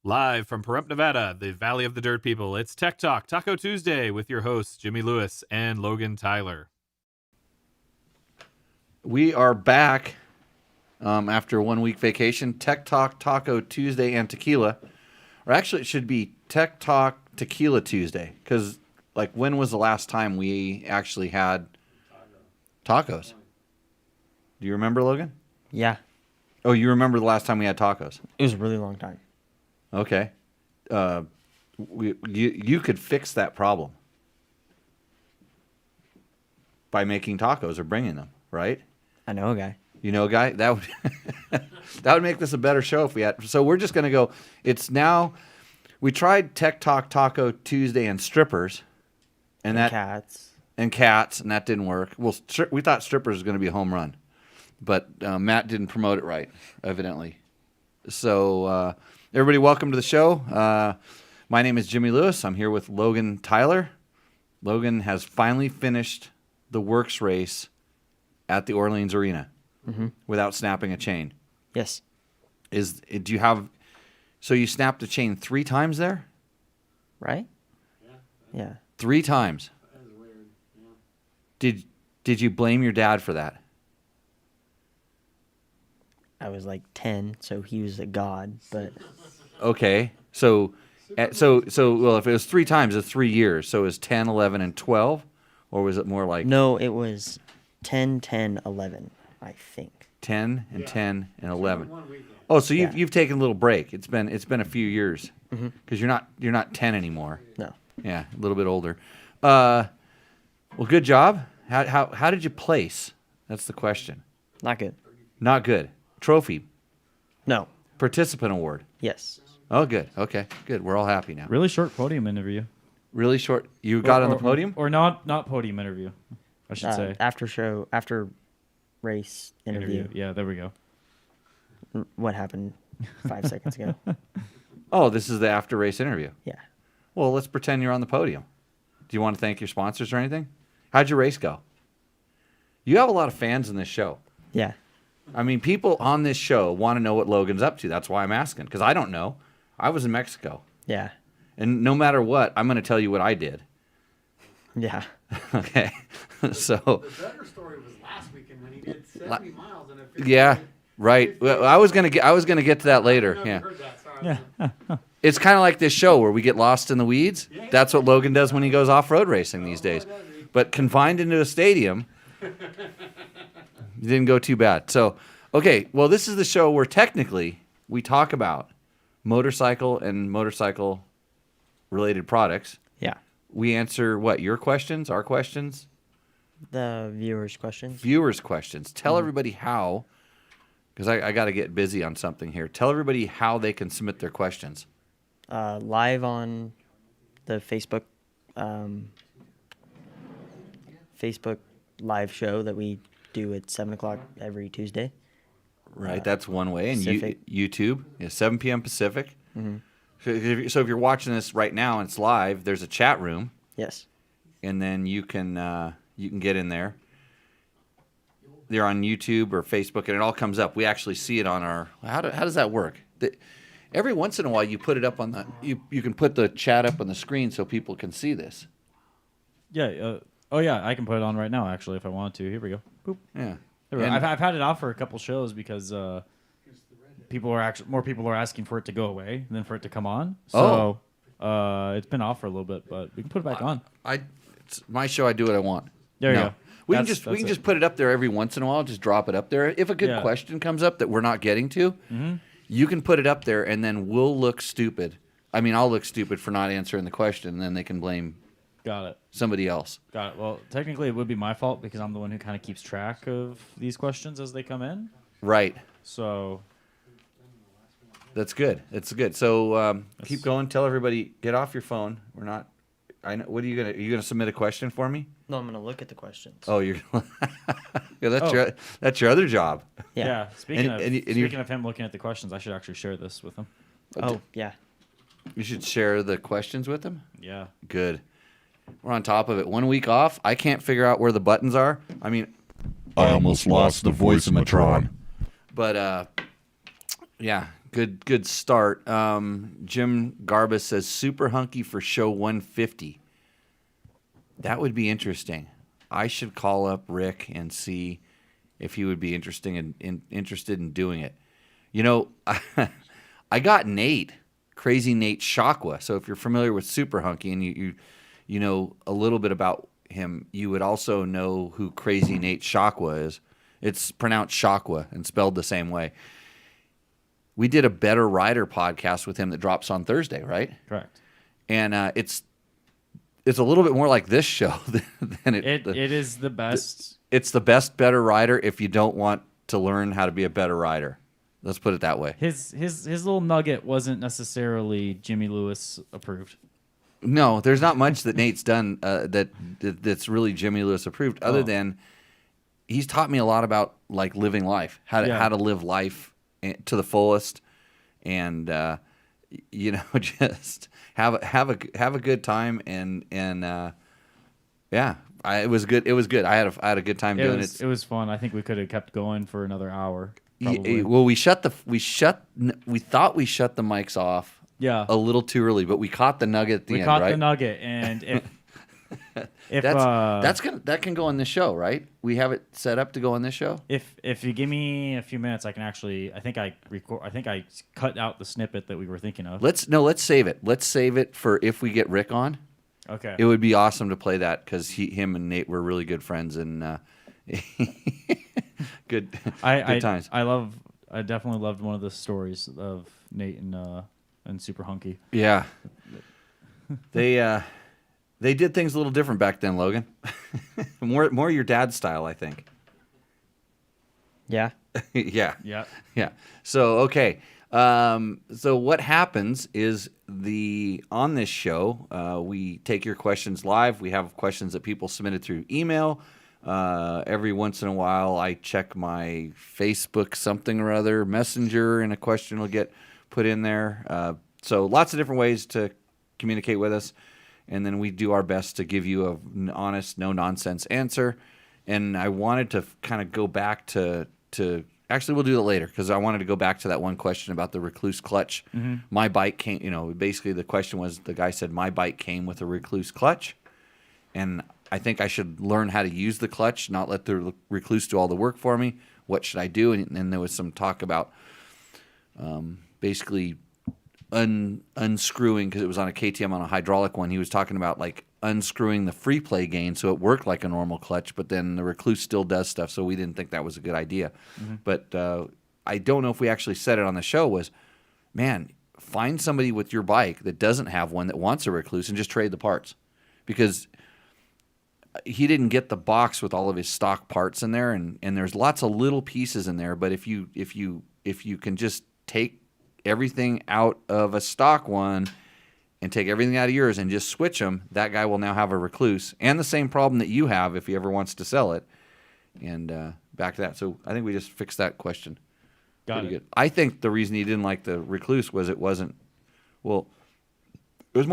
Live from Pahrump, Nevada, the Valley of the Dirt People, it's Tech Talk Taco Tuesday with your hosts, Jimmy Lewis and Logan Tyler. We are back after a 1 week vacation. Tech Talk Taco Tuesday and Tequila. Or actually, it should be Tech Talk Tequila Tuesday. Because, when was the last time we actually had tacos? Do you remember, Logan? Yeah. Oh, you remember the last time we had tacos? It was a really long time. Okay. You could fix that problem by making tacos or bringing them, right? I know a guy. You know a guy? That would that would make this a better show if we had. So we're just going to go. It's now. We tried Tech Talk Taco Tuesday and strippers. And cats. And cats, and that didn't work. Well, we thought strippers was going to be a home run. But Matt didn't promote it right, evidently. So... everybody, welcome to the show. My name is Jimmy Lewis. I'm here with Logan Tyler. Logan has finally finished the works race at the Orleans Arena without snapping a chain. Yes. Do you have? So you snapped a chain 3 times there? Right? Yeah. 3 times. That was weird. Yeah. Did you blame your dad for that? I was like 10, so he was a god, but... Okay. So well, if it was 3 times, it's 3 years. So it was 10, 11, and 12? Or was it more like... No, it was 10, 10, 11, I think. 10 and 10 and 11. 1 weekend. Oh, so you've taken a little break. It's been a few years because you're not 10 anymore. No. Yeah, a little bit older. Well, good job. How did you place? That's the question. Not good. Not good. Trophy. No. Participant award. Yes. Oh, good. Okay, good. We're all happy now. Really short podium interview. Really short. You got on the podium? Or not podium interview, I should say. After race interview. Yeah, there we go. What happened 5 seconds ago? Oh, this is the after race interview. Yeah. Well, let's pretend you're on the podium. Do you want to thank your sponsors or anything? How'd your race go? You have a lot of fans in this show. Yeah. I mean, people on this show want to know what Logan's up to. That's why I'm asking, because I don't know. I was in Mexico. Yeah. And no matter what, I'm going to tell you what I did. Yeah. Okay. So. The better story was last weekend when he did 70 miles in a 50 Yeah. Right. Well, I was gonna get to that later. Yeah. Heard that. Sorry. Yeah. It's kind of like this show where we get lost in the weeds. Yeah. That's what Logan does when he goes off-road racing these days. But confined into a stadium, you didn't go too bad. So, okay. Well, this is the show where technically we talk about motorcycle and motorcycle-related products. Yeah. We answer what? Your questions? Our questions? The viewers' questions. Viewers' questions. Tell everybody how, because I got to get busy on something here. Tell everybody how they can submit their questions. Live on the Facebook live show that we do at 7 o'clock every Tuesday. Right, that's one way. And Pacific. YouTube, 7 p.m. Pacific. So if you're watching this right now and it's live, there's a chat room, Yes. and then you can get in there. They're on YouTube or Facebook, and it all comes up. We actually see it on our. How does that work? Every once in a while, you put it up on the. You can put the chat up on the screen so people can see this. Yeah. I can put it on right now, actually, if I wanted to. Here we go. Boop. Yeah. There we go. And- I've had it off for a couple shows because more people are asking for it to go away than for it to come on. So it's been off for a little bit, but we can put it back on. It's my show. I do what I want. There you go. We That's can it. just put it up there every once in a while. Just drop it up there. If a good question comes up that we're not getting to, you can put it up there, and then we'll look stupid. I mean, I'll look stupid for not answering the question, and then they can blame Got it. somebody else. Got it. Well, technically, it would be my fault because I'm the one who kind of keeps track of these questions as they come in. Right. So That's good. It's good. So keep going. Tell everybody, get off your phone. We're not. I know. What are you gonna submit a question for me? No, I'm gonna look at the questions. Oh, you're. Yeah, that's your other job. yeah. Speaking And- of and you- speaking of him looking at the questions, I should actually share this with him. Oh, yeah. You should share the questions with them. Yeah. Good. We're on top of it. 1 week off. I can't figure out where the buttons are. I mean, I almost lost the voice of Matron. but yeah, Good start. Jim Garbus says super hunky for show 150. That would be interesting. I should call up Rick and see if he would be interested in doing it. You know, I got Nate, Crazy Nate Shakwa. So if you're familiar with Super Hunky and you know a little bit about him, you would also know who Crazy Nate Shakwa is. It's pronounced Shakwa and spelled the same way. We did a Better Rider podcast with him that drops on Thursday, right? Correct. And it's a little bit more like this show than It is the best. It's the best Better Rider if you don't want to learn how to be a better rider. Let's put it that way. His little nugget wasn't necessarily Jimmy Lewis approved. No, there's not much that Nate's done that's really Jimmy Lewis approved, other than he's taught me a lot about like living life, how to live life to the fullest, and just have a good time and it was good. It was good. I had a good time doing it. It was fun. I think we could have kept going for another hour. Well, we thought we shut the mics off. Yeah. A little too early, but we caught the nugget at the end, right? We caught the nugget, and if that can go on this show, right? We have it set up to go on this show. If you give me a few minutes, I can actually. I think I cut out the snippet that we were thinking of. Let's save it. Let's save it for if we get Rick on. Okay. It would be awesome to play that because him and Nate were really good friends and good times. I definitely loved one of the stories of Nate and Super Hunky. Yeah. They did things a little different back then, Logan. more your dad's style, I think. Yeah. Yeah. Yeah. Yeah. So okay. So what happens is on this show, we take your questions live. We have questions that people submitted through email. Every once in a while, I check my Facebook something or other messenger, and a question will get put in there. So lots of different ways to communicate with us, and then we do our best to give you an honest, no nonsense answer. And I wanted to kind of go back to actually, we'll do that later because I wanted to go back to that one question about the Recluse clutch. Mm-hmm. My bike came, basically the question was, the guy said, my bike came with a Recluse clutch. And I think I should learn how to use the clutch, not let the Recluse do all the work for me. What should I do? And then there was some talk about basically unscrewing, because it was on a KTM on a hydraulic one. He was talking about like unscrewing the free play gain so it worked like a normal clutch, but then the Recluse still does stuff, so we didn't think that was a good idea. Mm-hmm. But I don't know if we actually said it on the show was, man, find somebody with your bike that doesn't have one that wants a Recluse and just trade the parts. Because he didn't get the box with all of his stock parts in there, and there's lots of little pieces in there, but if you can just take everything out of a stock one and take everything out of yours and just switch them, that guy will now have a Recluse and the same problem that you have if he ever wants to sell it. And back to that. So I think we just fixed that question. Got it. Good. I think the reason he didn't like the Recluse was it was more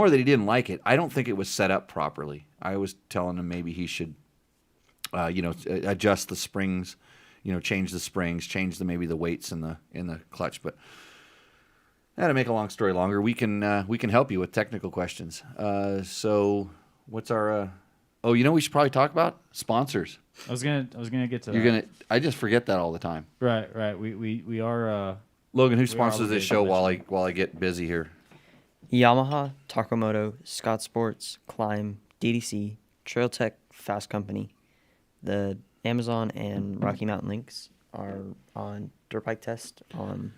that he didn't like it. I don't think it was set up properly. I was telling him maybe he should, adjust the springs, change the springs, change maybe the weights in the clutch. But to make a long story longer, we can help you with technical questions. So what's our? We should probably talk about sponsors. I was gonna get to that. I just forget that all the time. Right. We are. Logan, who sponsors this show while I get busy here? Yamaha, Moto, Scott Sports, Climb, DDC, Trail Tech, Fasst Company. The Amazon and Rocky Mountain links are on Dirt Bike Test on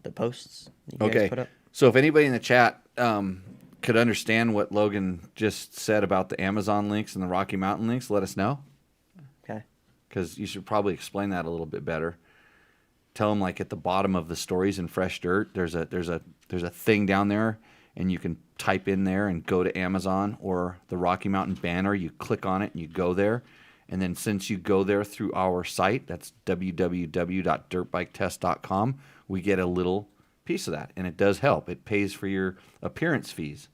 the posts that you guys put up. So if anybody in the chat could understand what Logan just said about the Amazon links and the Rocky Mountain links, let us know. Okay. Because you should probably explain that a little bit better. Tell them like at the bottom of the stories in Fresh Dirt, there's a thing down there, and you can type in there and go to Amazon or the Rocky Mountain banner. You click on it and you go there, and then since you go there through our site, that's www.dirtbiketest.com, we get a little piece of that, and it does help. It pays for your appearance fees.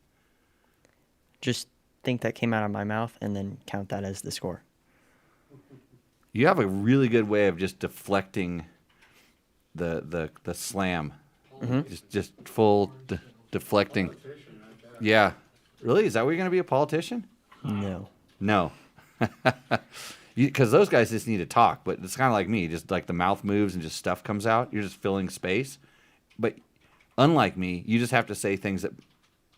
Just think that came out of my mouth and then count that as the score. You have a really good way of just deflecting the slam, just full deflecting. Yeah, really? Is that where you're gonna be a politician? No. Because those guys just need to talk, but it's kind of like me, just like the mouth moves and just stuff comes out. You're just filling space. But unlike me, you just have to say things that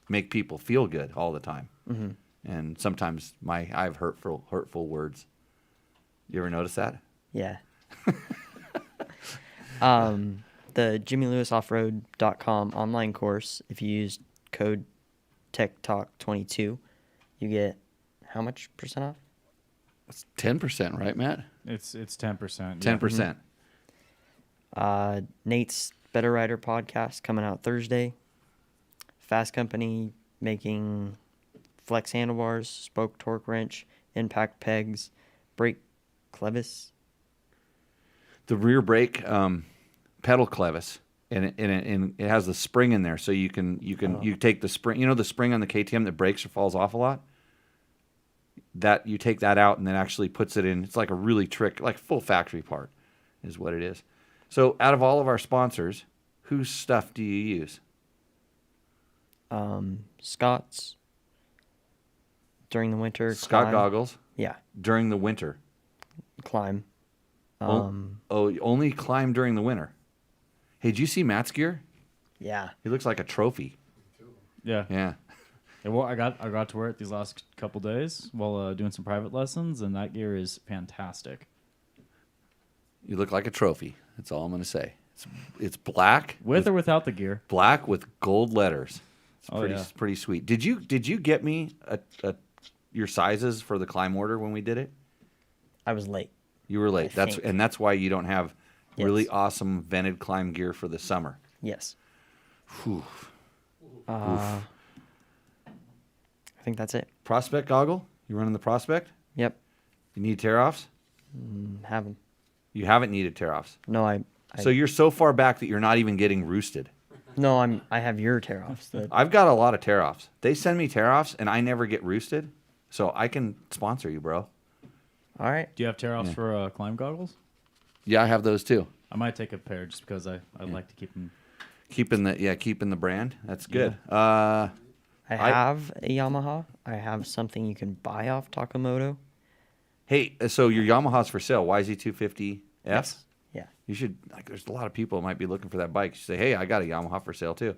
make people feel good all the time. Mm-hmm. And sometimes I have hurtful words. You ever notice that? Yeah. The JimmyLewisOffroad.com online course, if you use code TechTalk22, you get how much percent off? It's 10%, right, Matt? It's 10%. 10%. Nate's Better Rider podcast coming out Thursday. Fasst Company making flex handlebars, spoke torque wrench, impact pegs, brake clevis. The rear brake pedal clevis, and it has the spring in there, so you take the spring. You know the spring on the KTM that breaks or falls off a lot. That you take that out and then actually puts it in. It's like a really like full factory part, is what it is. So out of all of our sponsors, whose stuff do you use? Scott's during the winter. Scott Climb. goggles. Yeah, During the winter. Climb. Only climb during the winter. Hey, did you see Matt's gear? Yeah. He looks like a trophy. Yeah. Yeah. Yeah, well, I got to wear it these last couple days while doing some private lessons, and that gear is fantastic. You look like a trophy. That's all I'm going to say. It's black With or without the gear. black with gold letters. It's Yeah. pretty sweet. Did you get me your sizes for the climb order when we did it? I was late. You were late. I think. That's why you don't have really Yes. awesome vented climb gear for the summer. Yes. Whew. I think that's it. Prospect goggle? You running the Prospect? Yep. You need tear-offs? Have them. You haven't needed tear-offs. No, I So you're so far back that you're not even getting roosted. no, I have your tear offs. I've got a lot of tear-offs. They send me tear-offs, and I never get roosted. So I can sponsor you, bro. All right. Do you have tear-offs for climb goggles? Yeah, I have those too. I might take a pair just because I'd like to keep them. Keeping the brand. That's good. I have a Yamaha. I have something you can buy off Moto. Hey, so your Yamaha's for sale, YZ250F? Yes. Yeah. You should, there's a lot of people that might be looking for that bike. You should say, hey, I got a Yamaha for sale too.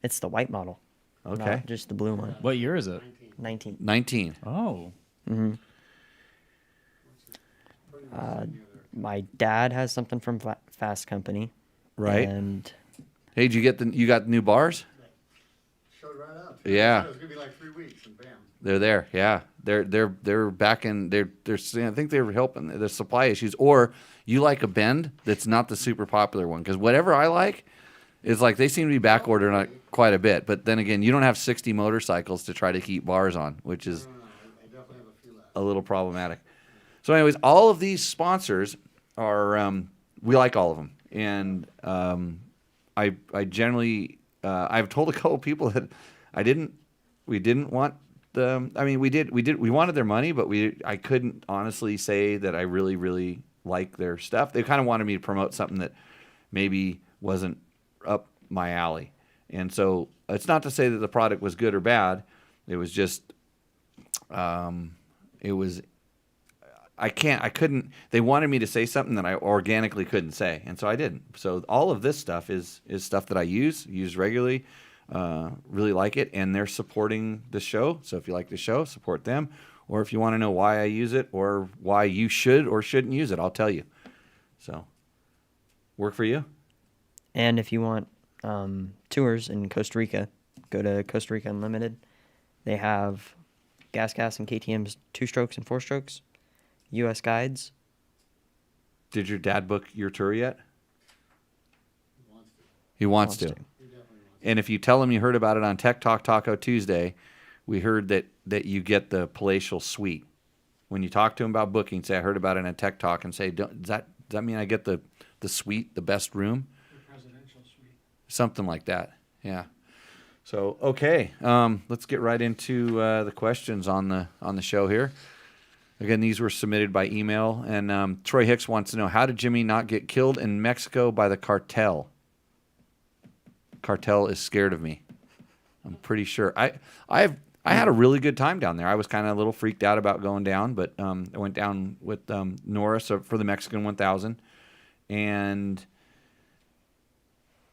It's the white model. Okay. Not just the blue one. What year is it? 19. 19. Oh. My dad has something from Fasst Company. Right. And Hey, did you got the new bars? Showed right up. Yeah. It was gonna be like 3 weeks, and bam. They're there. Yeah. They're back in, I think they're helping the supply issues, or you like a bend that's not the super popular one. Cause whatever I like is like, they seem to be back ordering on quite a bit, but then again, you don't have 60 motorcycles to try to keep bars on, which is I definitely have a few left. a little problematic. So, anyways, all of these sponsors are we like all of them, and I generally I've told a couple people that we didn't want the. I mean, we wanted their money, but I couldn't honestly say that I really like their stuff. They kind of wanted me to promote something that maybe wasn't up my alley, and so it's not to say that the product was good or bad. It was just it was. I couldn't, they wanted me to say something that I organically couldn't say, and so I didn't. So all of this stuff is stuff that I use regularly, really like it, and they're supporting the show. So if you like the show, support them. Or if you want to know why I use it or why you should or shouldn't use it, I'll tell you. So, work for you? And if you want tours in Costa Rica, go to Costa Rica Unlimited. They have gas and KTM's 2-strokes and 4-strokes. U.S. guides. Did your dad book your tour yet? He Wants wants to. to. And if you tell him you heard about it on Tech Talk Taco Tuesday, we heard that you get the palatial suite. When you talk to him about booking, say, I heard about it on Tech Talk, and say, does that mean I get the suite, the best room? The presidential suite. Something like that. Yeah. So, okay. Let's get right into the questions on the show here. Again, these were submitted by email, and Troy Hicks wants to know, how did Jimmy not get killed in Mexico by the cartel? Cartel is scared of me. I'm pretty sure. I had a really good time down there. I was kind of a little freaked out about going down, but I went down with Norris for the Mexican 1000, and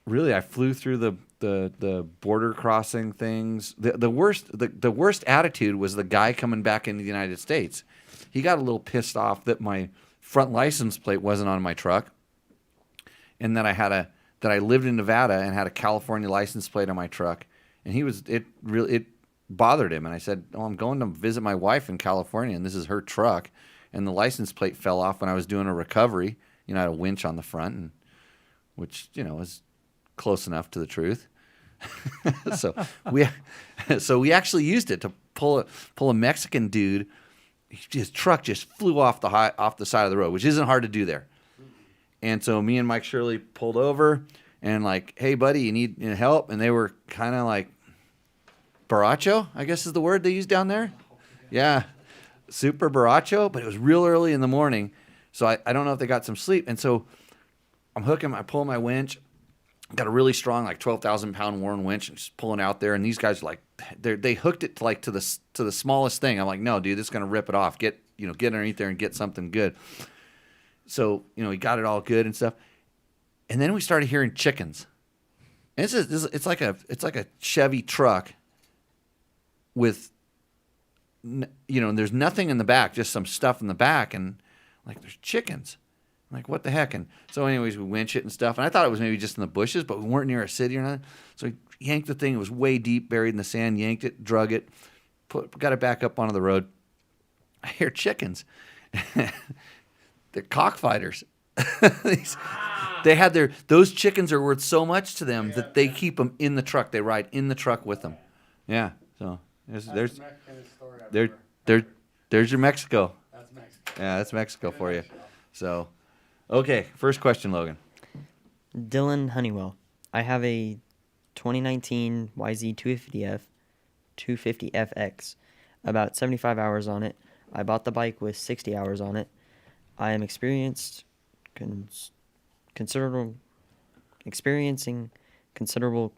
really I flew through the border crossing things. The worst attitude was the guy coming back into the United States. He got a little pissed off that my front license plate wasn't on my truck, and that I lived in Nevada and had a California license plate on my truck. And it bothered him. And I said, "Oh, I'm going to visit my wife in California, and this is her truck." And the license plate fell off when I was doing a recovery. I had a winch on the front, which is close enough to the truth. so we actually used it to pull a Mexican dude. His truck just flew off the side of the road, which isn't hard to do there. And so me and Mike Shirley pulled over and like, "Hey buddy, you need help?" And they were kind of like borracho, I guess is the word they use down there. Yeah, super borracho, but it was real early in the morning. So I don't know if they got some sleep. And so I pull my winch. Got a really strong, like 12,000 pound Warren winch, and just pulling out there. And these guys they hooked it to the smallest thing. I'm like, "No, dude, this is gonna rip it off. Get underneath there and get something good." So he got it all good and stuff. And then we started hearing chickens. And it's like a Chevy truck with and there's nothing in the back, just some stuff in the back, and like there's chickens. I'm like, what the heck? And so anyways, we winch it and stuff. And I thought it was maybe just in the bushes, but we weren't near a city or nothing. So we yanked the thing. It was way deep, buried in the sand. Yanked it, drug it, got it back up onto the road. I hear chickens. They're cockfighters. Those chickens are worth so much to them that they keep them in the truck. They ride in the truck with them. Yeah. So there's your Mexico. That's Mexico. Yeah, that's Mexico for you. So, okay, first question, Logan. Dylan Honeywell. I have a 2019 YZ 250FX. About 75 hours on it. I bought the bike with 60 hours on it. I am experiencing considerable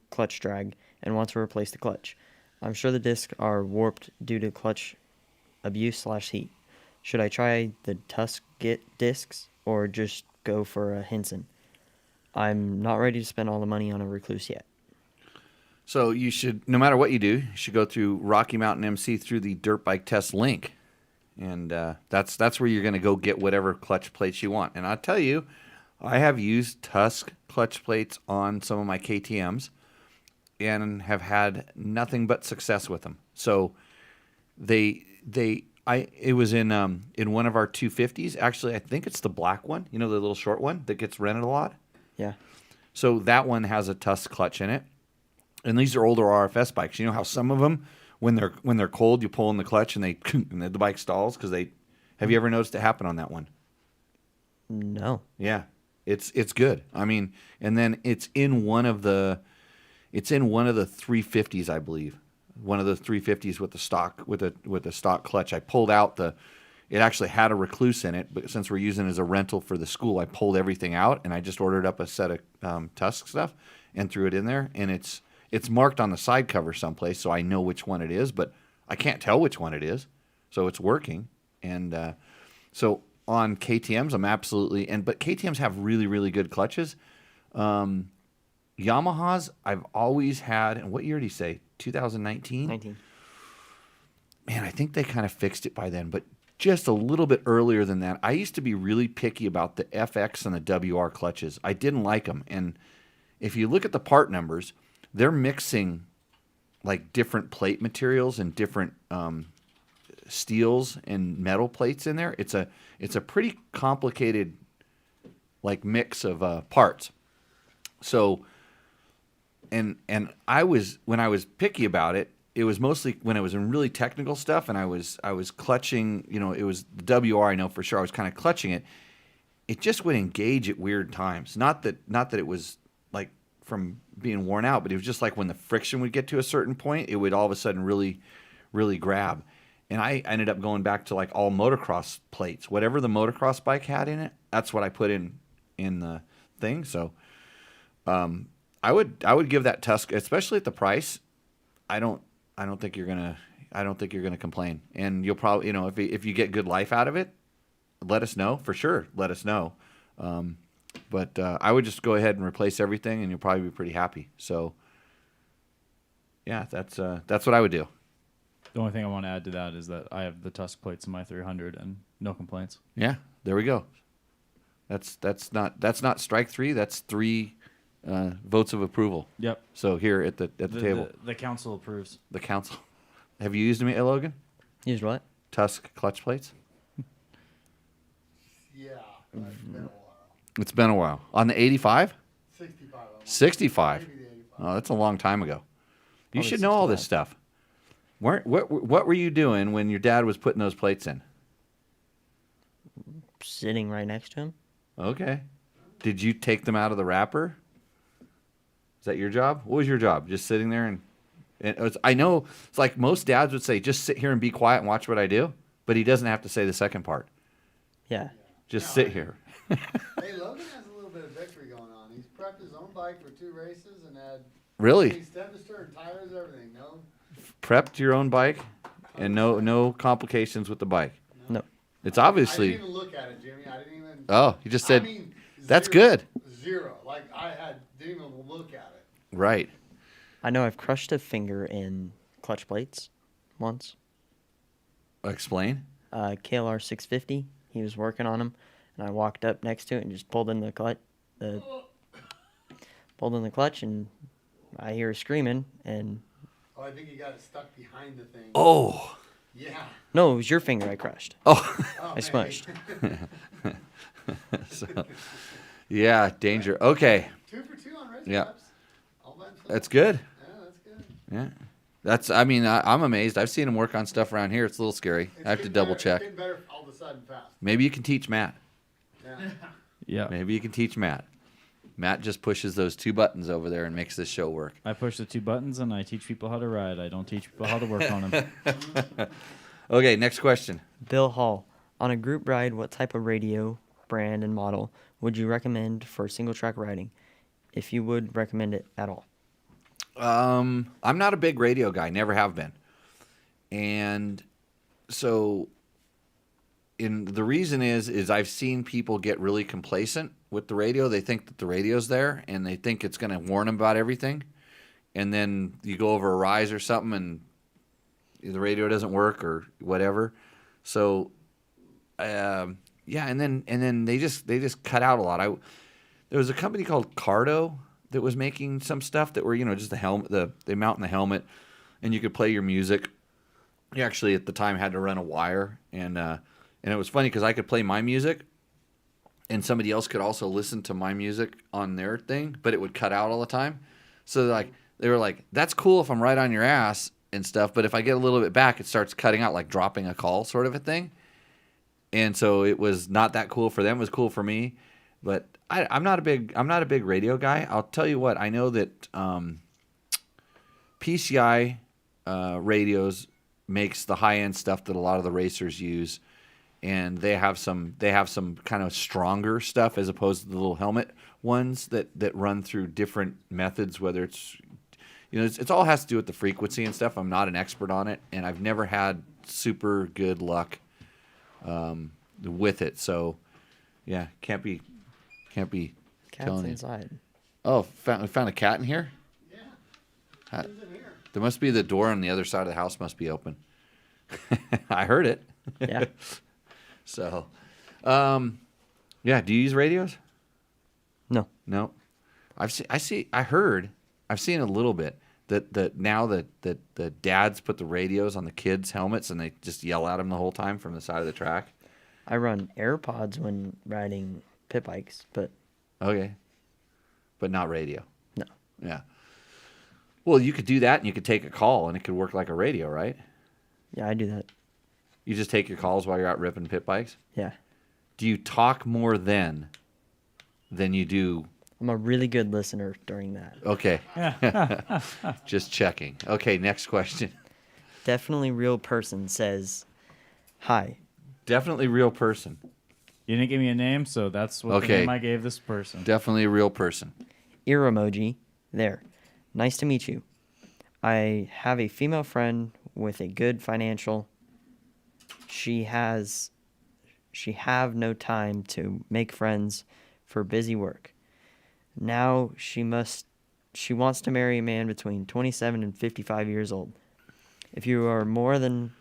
clutch drag and want to replace the clutch. I'm sure the discs are warped due to clutch abuse/heat. Should I try the Tusk discs or just go for a Henson? I'm not ready to spend all the money on a Recluse yet. So you should, no matter what you do, you should go through Rocky Mountain MC through the Dirt Bike Test link. And that's where you're going to go get whatever clutch plates you want. And I'll tell you, I have used Tusk clutch plates on some of my KTMs and have had nothing but success with them. So it was in one of our 250s. Actually, I think it's the black one, the little short one that gets rented a lot. Yeah. So that one has a Tusk clutch in it. And these are older RFS bikes. You know how some of them, when they're cold, you pull in the clutch and and the bike stalls because they. Have you ever noticed it happen on that one? No. Yeah, it's good. I mean, and then it's in one of the 350s, I believe. One of the 350s with the stock clutch. I pulled out it actually had a Recluse in it, but since we're using it as a rental for the school, I pulled everything out and I just ordered up a set of Tusk stuff and threw it in there. And it's marked on the side cover someplace, so I know which one it is, but I can't tell which one it is. So it's working. And so on KTMs, I'm absolutely but KTMs have really, really good clutches. Yamahas, I've always had, and what year did he say? 2019? 19. Man, I think they kind of fixed it by then, but just a little bit earlier than that. I used to be really picky about the FX and the WR clutches. I didn't like them. And if you look at the part numbers, they're mixing like different plate materials and different steels and metal plates in there. It's a pretty complicated like mix of parts. So, and when I was picky about it, it was mostly when it was in really technical stuff, and I was clutching. It was the WR. I know for sure. I was kind of clutching it. It just would engage at weird times. Not that it was like from being worn out, but it was just like when the friction would get to a certain point, it would all of a sudden really, really grab. And I ended up going back to like all motocross plates. Whatever the motocross bike had in it, that's what I put in the thing. So I would give that Tusk, especially at the price. I don't think you're gonna complain. And you'll probably, if you get good life out of it, let us know for sure. Let us know. But I would just go ahead and replace everything, and you'll probably be pretty happy. So yeah, that's what I would do. The only thing I want to add to that is that I have the Tusk plates in my 300 and no complaints. Yeah, there we go. That's not strike three. That's 3 votes of approval. Yep. So here at the table, The council approves. the council. Have you used them, Logan? Used what? Tusk clutch plates. Yeah, but it's been a while. It's been a while. On the 85, 65. I want. 65. Maybe the 85. Oh, that's a long time ago. You Probably should know all this 65. stuff. What were you doing when your dad was putting those plates in? Sitting right next to him. Okay. Did you take them out of the wrapper? Is that your job? What was your job? Just sitting there and I know it's like most dads would say, just sit here and be quiet and watch what I do. But he doesn't have to say the second part. Yeah. Just sit here. Hey, Logan has a little bit of victory going on. He's prepped his own bike for 2 races and had Really? stem to stern, tires, everything. No, Prepped your own bike and no complications with the bike. No. It's I obviously. didn't even look at it, Jimmy. I didn't even. Oh, you just said I mean, that's zero. good. 0. Like didn't even look at it. Right. I know I've crushed a finger in clutch plates once. Explain. KLR 650. He was working on them, and I walked up next to it and just pulled in the clutch. Pulled in the clutch, and I hear screaming. And Oh, I think he got it stuck behind the thing. Oh. Yeah. no, it was your finger I crushed. Oh. Oh, I man. smushed. So, yeah, danger. Okay. 2 for 2 on race Yeah. laps. All by himself. That's good. Yeah, that's good. Yeah. I mean, I'm amazed. I've seen him work on stuff around here. It's a little scary. It's I have to getting double better. check. It's getting better all of a sudden fast. Maybe you can teach Matt. Yeah. Yeah. Maybe you can teach Matt. Matt just pushes those 2 buttons over there and makes this show work. I push the 2 buttons and I teach people how to ride. I don't teach people how to work on them. Okay, next question. Bill Hall. On a group ride, what type of radio, brand, and model would you recommend for single track riding, if you would recommend it at all? I'm not a big radio guy, never have been. And so the reason is I've seen people get really complacent with the radio. They think that the radio's there and they think it's going to warn them about everything. And then you go over a rise or something and the radio doesn't work or whatever. So and then they just cut out a lot. There was a company called Cardo that was making some stuff that were, just the helmet, they mount in the helmet and you could play your music. You actually at the time had to run a wire and it was funny because I could play my music and somebody else could also listen to my music on their thing, but it would cut out all the time. So they were like, that's cool if I'm right on your ass and stuff, but if I get a little bit back, it starts cutting out, like dropping a call sort of a thing. And so it was not that cool for them. It was cool for me, but I'm not a big radio guy. I'll tell you what, I know that PCI radios makes the high end stuff that a lot of the racers use, and they have some kind of stronger stuff as opposed to the little helmet ones that run through different methods. Whether it's it's all has to do with the frequency and stuff. I'm not an expert on it, and I've never had super good luck with it. So yeah, can't be Cat's telling you. inside. Oh, we found a cat in here. Yeah. Who's in here? There must be the door on the other side of the house must be open. I heard it. Yeah. So, yeah. Do you use radios? No. No. I've seen a little bit that now that the dads put the radios on the kids' helmets and they just yell at them the whole time from the side of the track. I run AirPods when riding pit bikes, but Okay. But not radio. no. Yeah. Well, you could do that and you could take a call and it could work like a radio, right? Yeah, I do that. You just take your calls while you're out ripping pit bikes? Yeah. Do you talk more then than you do? I'm a really good listener during that. Okay. Just checking. Okay, next question. Definitely real person says, "Hi." Definitely real person. You didn't give me a name, so that's what the Okay. name I gave this person. Definitely a real person. Ear emoji. There. Nice to meet you. I have a female friend with a good financial. She have no time to make friends for busy work. Now she wants to marry a man between 27 and 55 years old. If you are more than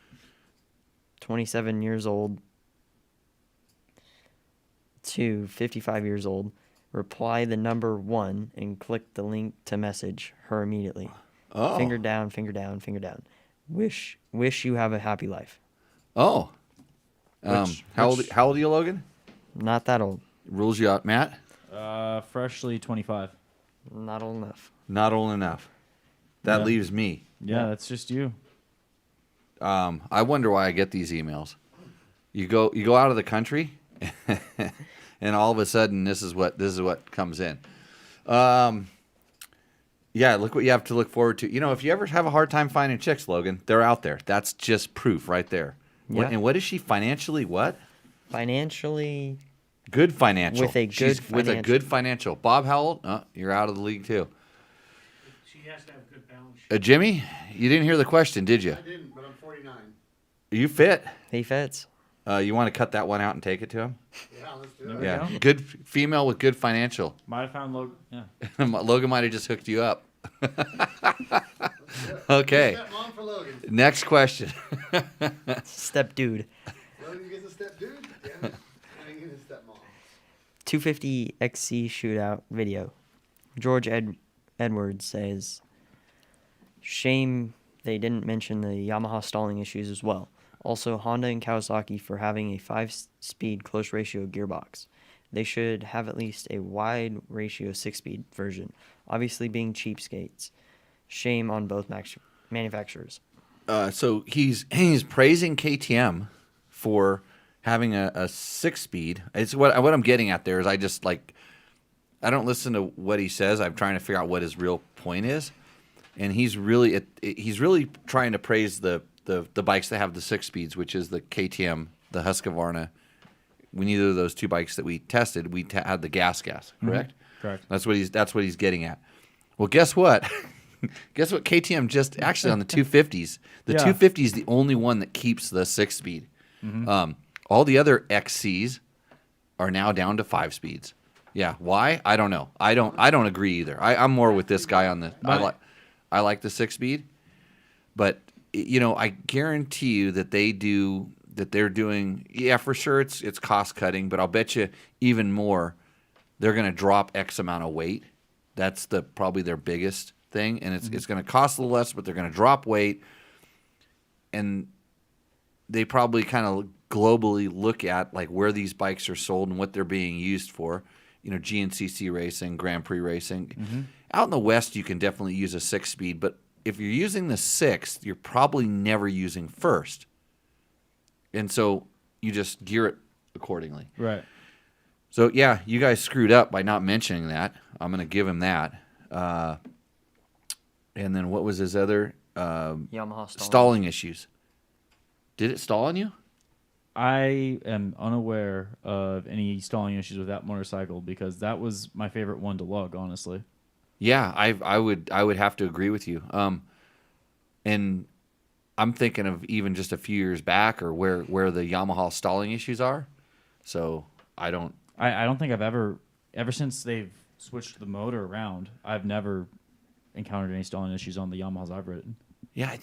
27 years old to 55 years old, reply the number 1 and click the link to message her immediately. Oh. Finger down, finger down, finger down. Wish you have a happy life. Oh. Which- how old are you, Logan? Not that old. Rules you out, Matt? Freshly 25. Not old enough. Not old enough. That Yeah. leaves me. Yeah, that's just you. I wonder why I get these emails. You go out of the country, and all of a sudden this is what comes in. Yeah, look what you have to look forward to. You know, if you ever have a hard time finding chicks, Logan, they're out there. That's just proof right there. Yeah. And what is she financially? What? Financially, Good financial. With a good She's with a financial. good financial. Bob, how old? You're out of the league too. She has to have good balance sheet. Jimmy, you didn't hear the question, did you? I didn't, but I'm 49. Are you fit? he fits. You want to cut that one out and take it to him? Yeah, let's do There it. we Yeah. go. Good female with good financial. Might have found Logan. Yeah. Logan might have just hooked you up. Okay. Stepmom for Logan. Next question. Step dude. Logan gets a step dude. Damn it. I ain't getting a stepmom. 250 XC shootout video. George Edwards says, shame they didn't mention the Yamaha stalling issues as well. Also, Honda and Kawasaki for having a 5-speed close ratio gearbox. They should have at least a wide ratio 6-speed version. Obviously, being cheapskates. Shame on both manufacturers. So he's praising KTM for having a 6-speed. It's what I'm getting at there is I just like I don't listen to what he says. I'm trying to figure out what his real point is, and he's really trying to praise the bikes that have the 6 speeds, which is the KTM, the Husqvarna. We neither of those two bikes that we tested, we had the gas, correct? Correct. That's what he's getting at. Well, guess what? Guess what? KTM just actually on the 250s. The Yeah. 250 is the only one that keeps the 6-speed. All the other XCs are now down to 5 speeds. Yeah, why? I don't know. I don't agree either. I'm more with this guy on the. I like the 6-speed, but you know I guarantee you that they're doing. Yeah, for sure it's cost cutting, but I'll bet you even more. They're going to drop X amount of weight. That's probably their biggest thing, and it's going to cost a little less, but they're going to drop weight, and they probably kind of globally look at like where these bikes are sold and what they're being used for. You know, GNCC racing, Grand Prix racing. Out in the West, you can definitely use a 6-speed, but if you're using the 6th, you're probably never using first, and so you just gear it accordingly. Right. So, yeah, you guys screwed up by not mentioning that. I'm going to give him that. And then what was his other? Yamaha Stalling issues. Did it stall on you? I am unaware of any stalling issues with that motorcycle because that was my favorite one to lug, honestly. Yeah, I would have to agree with you. And I'm thinking of even just a few years back or where the Yamaha stalling issues are. So I don't think I've ever since they've switched the motor around, I've never encountered any stalling issues on the Yamahas I've ridden. Yeah,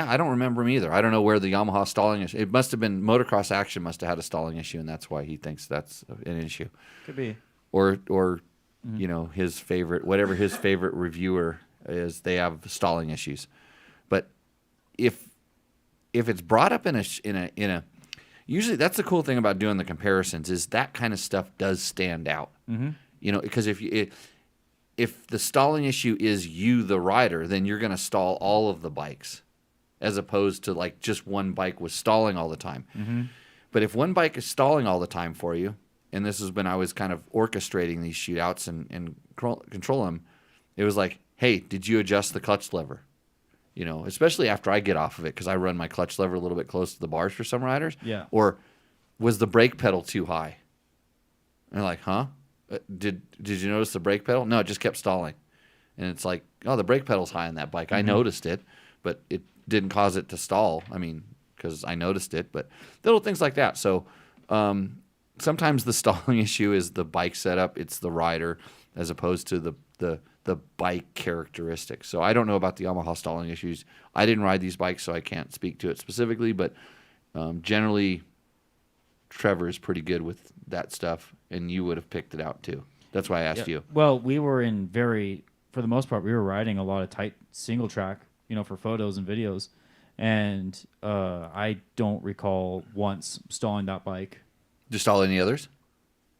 I don't remember him either. I don't know where the Yamaha stalling issue. It must have been Motocross Action must have had a stalling issue, and that's why he thinks that's an issue. Could be. Or you know, his favorite, whatever his favorite reviewer is, they have stalling issues. But if it's brought up in a usually that's the cool thing about doing the comparisons is that kind of stuff does stand out. You know, because if the stalling issue is you, the rider, then you're going to stall all of the bikes, as opposed to like just one bike was stalling all the time. But if one bike is stalling all the time for you, and this is when I was kind of orchestrating these shootouts and control them, it was like, hey, did you adjust the clutch lever? especially after I get off of it because I run my clutch lever a little bit close to the bars for some riders. Yeah. Or was the brake pedal too high? And they're like, huh? Did you notice the brake pedal? No, it just kept stalling. And it's like, oh, the brake pedal's high on that bike. I noticed it, but it didn't cause it to stall. I mean, because I noticed it, but little things like that. So sometimes the stalling issue is the bike setup. It's the rider as opposed to the bike characteristics. So I don't know about the Yamaha stalling issues. I didn't ride these bikes, so I can't speak to it specifically, but generally Trevor is pretty good with that stuff, and you would have picked it out too. That's why I asked you. Well, we were for the most part, we were riding a lot of tight single track, for photos and videos. And I don't recall once stalling that bike. Did you stall any others?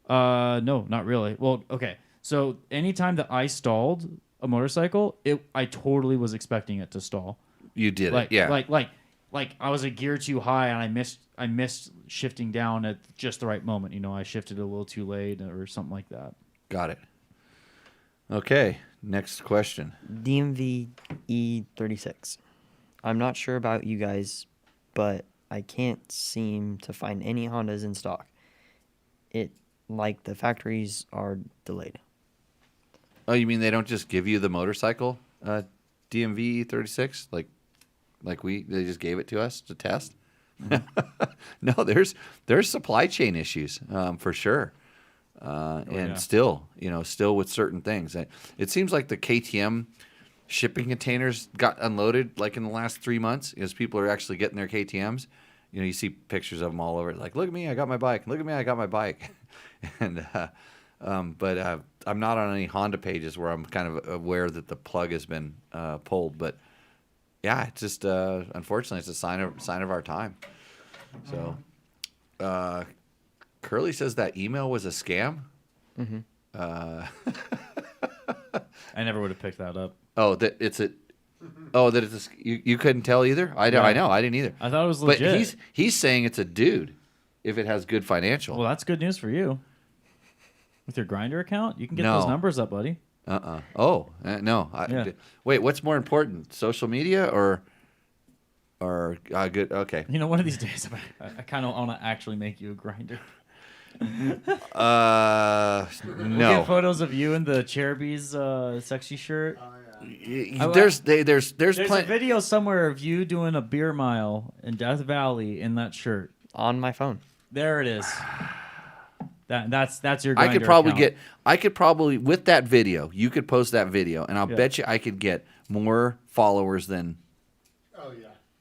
No, not really. Well, okay. So anytime that I stalled a motorcycle, I totally was expecting it to stall. You did Like, it, yeah. Like I was a gear too high and I missed shifting down at just the right moment. I shifted a little too late or something like that. Got it. Okay, next question. DMV E36. I'm not sure about you guys, but I can't seem to find any Hondas in stock. The factories are delayed. Oh, you mean they don't just give you the motorcycle DMV 36 like they just gave it to us to test? No, there's supply chain issues for sure, still with certain things. It seems like the KTM shipping containers got unloaded like in the last 3 months because people are actually getting their KTMs. You see pictures of them all over. Like, look at me, I got my bike. Look at me, I got my bike. And but I'm not on any Honda pages where I'm kind of aware that the plug has been pulled. But yeah, it's just unfortunately it's a sign of our time. So Curly says that email was a scam. Mm-hmm. I never would have picked that up. Oh, that it's a. Oh, that it's a, you couldn't tell either. I know. I didn't either. I thought it was legit. But he's saying it's a dude. If it has good financial. Well, that's good news for you. With your Grindr account, you can get those numbers up, buddy. Oh, no. Wait, what's more important, social media or good? Okay. One of these days, I kind of want to actually make you a Grindr. No. We'll get photos of you in the Cherubies sexy shirt. There's There's a plenty. video somewhere of you doing a beer mile in Death Valley in that shirt. On my phone. There it is. That's your Grindr I could probably with that video, you could post that video, and I'll bet you I could get more followers than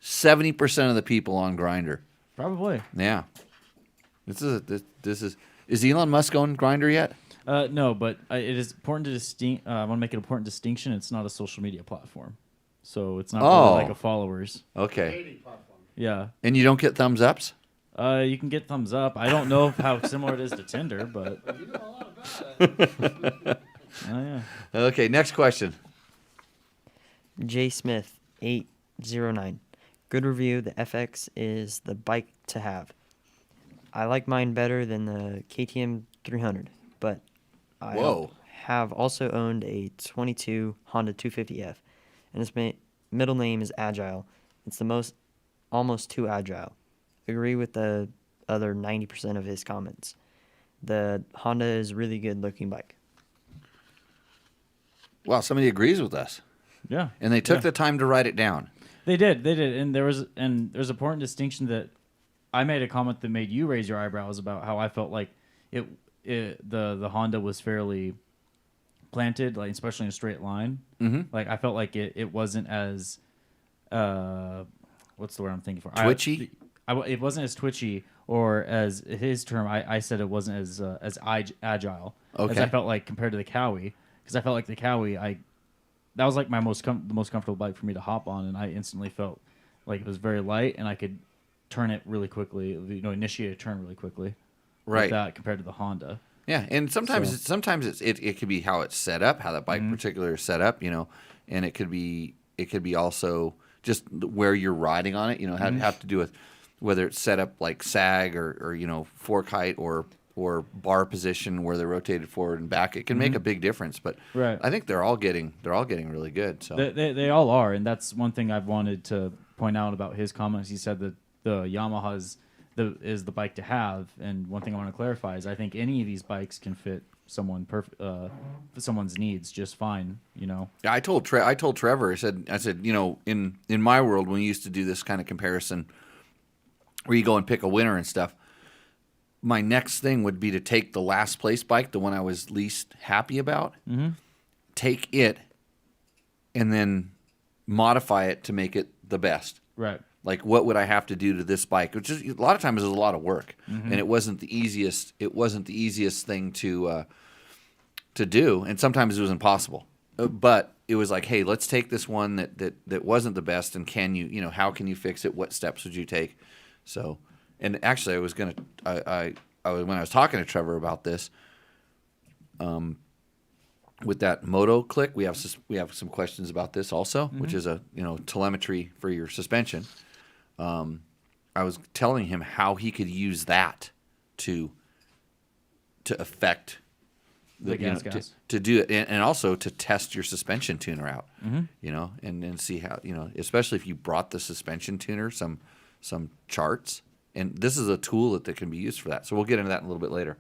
70% of the people on Grindr. Probably. Yeah. This is Elon Musk on Grindr yet? No, but it is important to I want to make an important distinction. It's not a social media platform, so it's not really like a followers. Okay. Yeah. And you don't get thumbs ups? You can get thumbs up. I don't know how similar it is to Tinder, but. You know a lot about it. Oh yeah. Okay, next question. J Smith 809. Good review. The FX is the bike to have. I like mine better than the KTM 300, but I have also owned a 22 Honda 250F, and its middle name is Agile. It's almost too agile. Agree with the other 90% of his comments. The Honda is really good looking bike. Wow, somebody agrees with us. Yeah. And they took the time to write it down. They did, and there's an important distinction that I made a comment that made you raise your eyebrows about how I felt like the Honda was fairly planted, like especially in a straight line. Mm-hmm. Like I felt like it wasn't as what's the word I'm thinking for? Twitchy? It wasn't as twitchy, or as his term, I said it wasn't as agile. Okay. As I felt like compared to the Cowie, because I felt like the Cowie, that was like the most comfortable bike for me to hop on, and I instantly felt like it was very light, and I could turn it really quickly, initiate a turn really quickly. Right. With that compared to the Honda. Yeah, and sometimes it could be how it's set up, how that bike in particular is set up, and it could be also just where you're riding on it, have to do with whether it's set up like sag or fork height or or bar position where they're rotated forward and back. It can make a big difference. But Right. I think they're all getting really good. So They all are, and that's one thing I've wanted to point out about his comments. He said that the Yamaha is the bike to have, and one thing I want to clarify is I think any of these bikes can fit someone's needs just fine. You know. Yeah, I told Trevor. I said, in my world, when we used to do this kind of comparison, where you go and pick a winner and stuff, my next thing would be to take the last place bike, the one I was least happy about, take it, and then modify it to make it the best. Right. Like, what would I have to do to this bike? Which is a lot of times is a lot of work, and it wasn't the easiest. It wasn't the easiest thing to do, and sometimes it was impossible. But it was like, hey, let's take this one that wasn't the best, and can you, how can you fix it? What steps would you take? So, and actually, I was when I was talking to Trevor about this, with that Moto click, we have some questions about this also, which is a telemetry for your suspension. I was telling him how he could use that to affect The gas. to do it, and also to test your suspension tuner out. And see how especially if you brought the suspension tuner some charts, and this is a tool that can be used for that. So we'll get into that in a little bit later.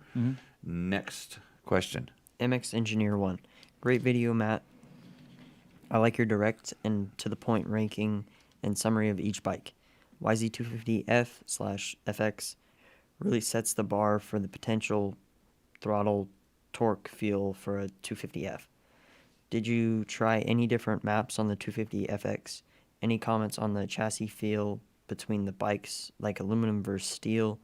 Next question. MX Engineer 1. Great video, Matt. I like your direct and to the point ranking and summary of each bike. YZ250F/FX really sets the bar for the potential throttle torque feel for a 250F. Did you try any different maps on the 250FX? Any comments on the chassis feel between the bikes, like aluminum versus steel?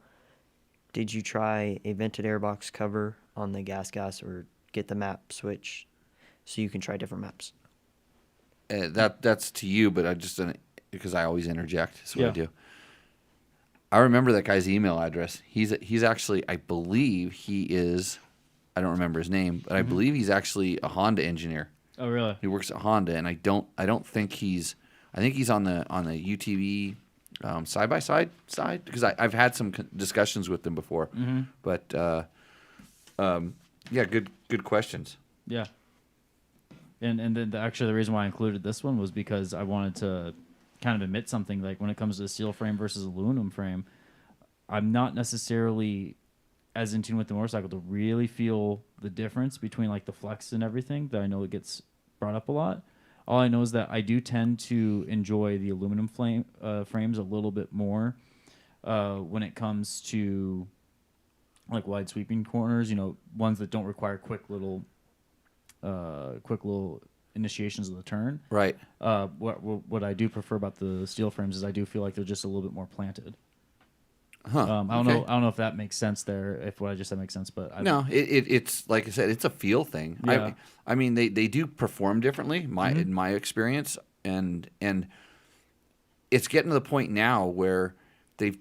Did you try a vented airbox cover on the gas or get the map switch so you can try different maps? That's to you, but I just because I always interject. That's what I Yeah. do. I remember that guy's email address. He's actually, I believe he is. I don't remember his name, but I believe he's actually a Honda engineer. Oh, really? He works at Honda, and I don't think he's. I think he's on the UTV side by side because I've had some discussions with him before. But yeah, good questions. Yeah. And then actually the reason why I included this one was because I wanted to kind of admit something. Like when it comes to the steel frame versus aluminum frame, I'm not necessarily as in tune with the motorcycle to really feel the difference between like the flex and everything that I know it gets brought up a lot. All I know is that I do tend to enjoy the aluminum frames a little bit more when it comes to like wide sweeping corners, ones that don't require quick little initiations of the turn. Right. What I do prefer about the steel frames is I do feel like they're just a little bit more planted. Huh. I don't know if that makes sense there. If what I just said makes sense, but No, it's like I said, it's a feel thing. Yeah. I mean, they do perform differently. In my experience, and it's getting to the point now where they've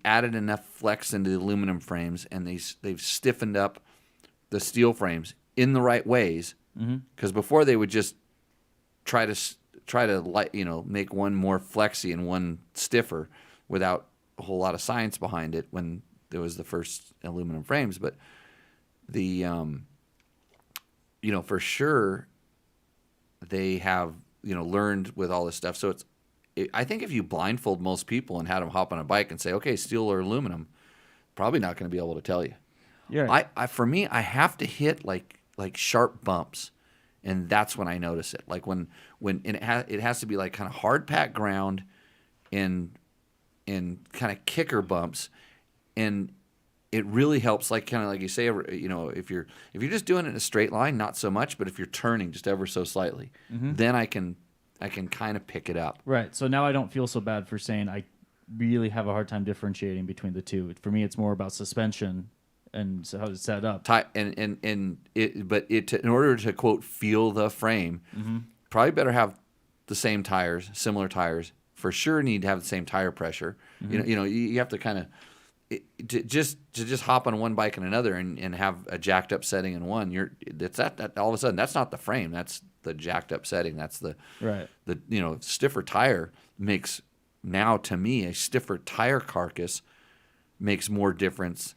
added enough flex into the aluminum frames, and they've stiffened up the steel frames in the right ways. Because before they would just try to make one more flexy and one stiffer without a whole lot of science behind it when there was the first aluminum frames. But the for sure they have learned with all this stuff. So I think if you blindfold most people and had them hop on a bike and say, okay, steel or aluminum, probably not going to be able to tell you. yeah, For me, I have to hit like sharp bumps, and that's when I notice it. Like when it has to be like kind of hard packed ground and kind of kicker bumps, and it really helps. Like kind of like you say, if you're just doing it in a straight line, not so much. But if you're turning just ever so slightly, then I can kind of pick it up. right. So now I don't feel so bad for saying I really have a hard time differentiating between the two. For me, it's more about suspension and how it's set up. In order to quote feel the frame, probably better have the same tires, similar tires. For sure, need to have the same tire pressure. You have to kind of to just hop on one bike and another and have a jacked up setting in one. That all of a sudden that's not the frame. That's the jacked up setting. That's the stiffer tire makes, now to me, a stiffer tire carcass makes more difference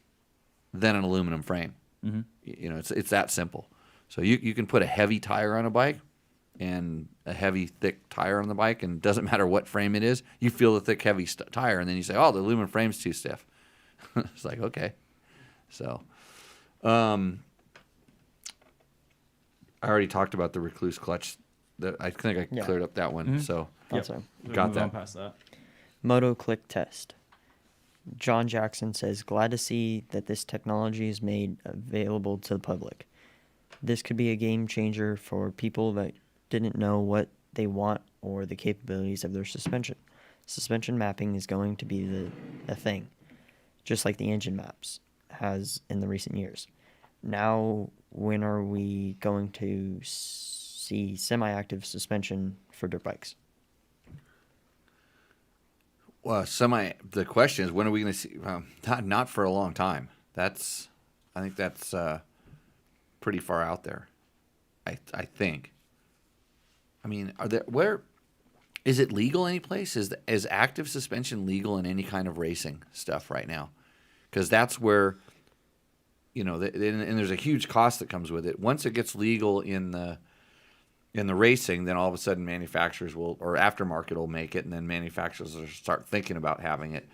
than an aluminum frame. Mm-hmm. You know, it's that simple. So you can put a heavy tire on a bike and a heavy, thick tire on the bike, and it doesn't matter what frame it is. You feel the thick, heavy tire, and then you say, oh, the aluminum frame's too stiff. It's like, okay. So I already talked about the Recluse clutch. I think I Yeah. cleared up that one. Mhm. So Thought so. Got Move that. on past that. Moto click test. John Jackson says, glad to see that this technology is made available to the public. This could be a game changer for people that didn't know what they want or the capabilities of their suspension. Suspension mapping is going to be a thing, just like the engine maps has in the recent years. Now, when are we going to see semi-active suspension for dirt bikes? Well, the question is, when are we going to see? Not for a long time. I think that's pretty far out there. I think. I mean, where is it legal any place? Is active suspension legal in any kind of racing stuff right now? Because that's where, you know, and there's a huge cost that comes with it. Once it gets legal in the racing, then all of a sudden manufacturers will, or aftermarket will make it, and then manufacturers will start thinking about having it.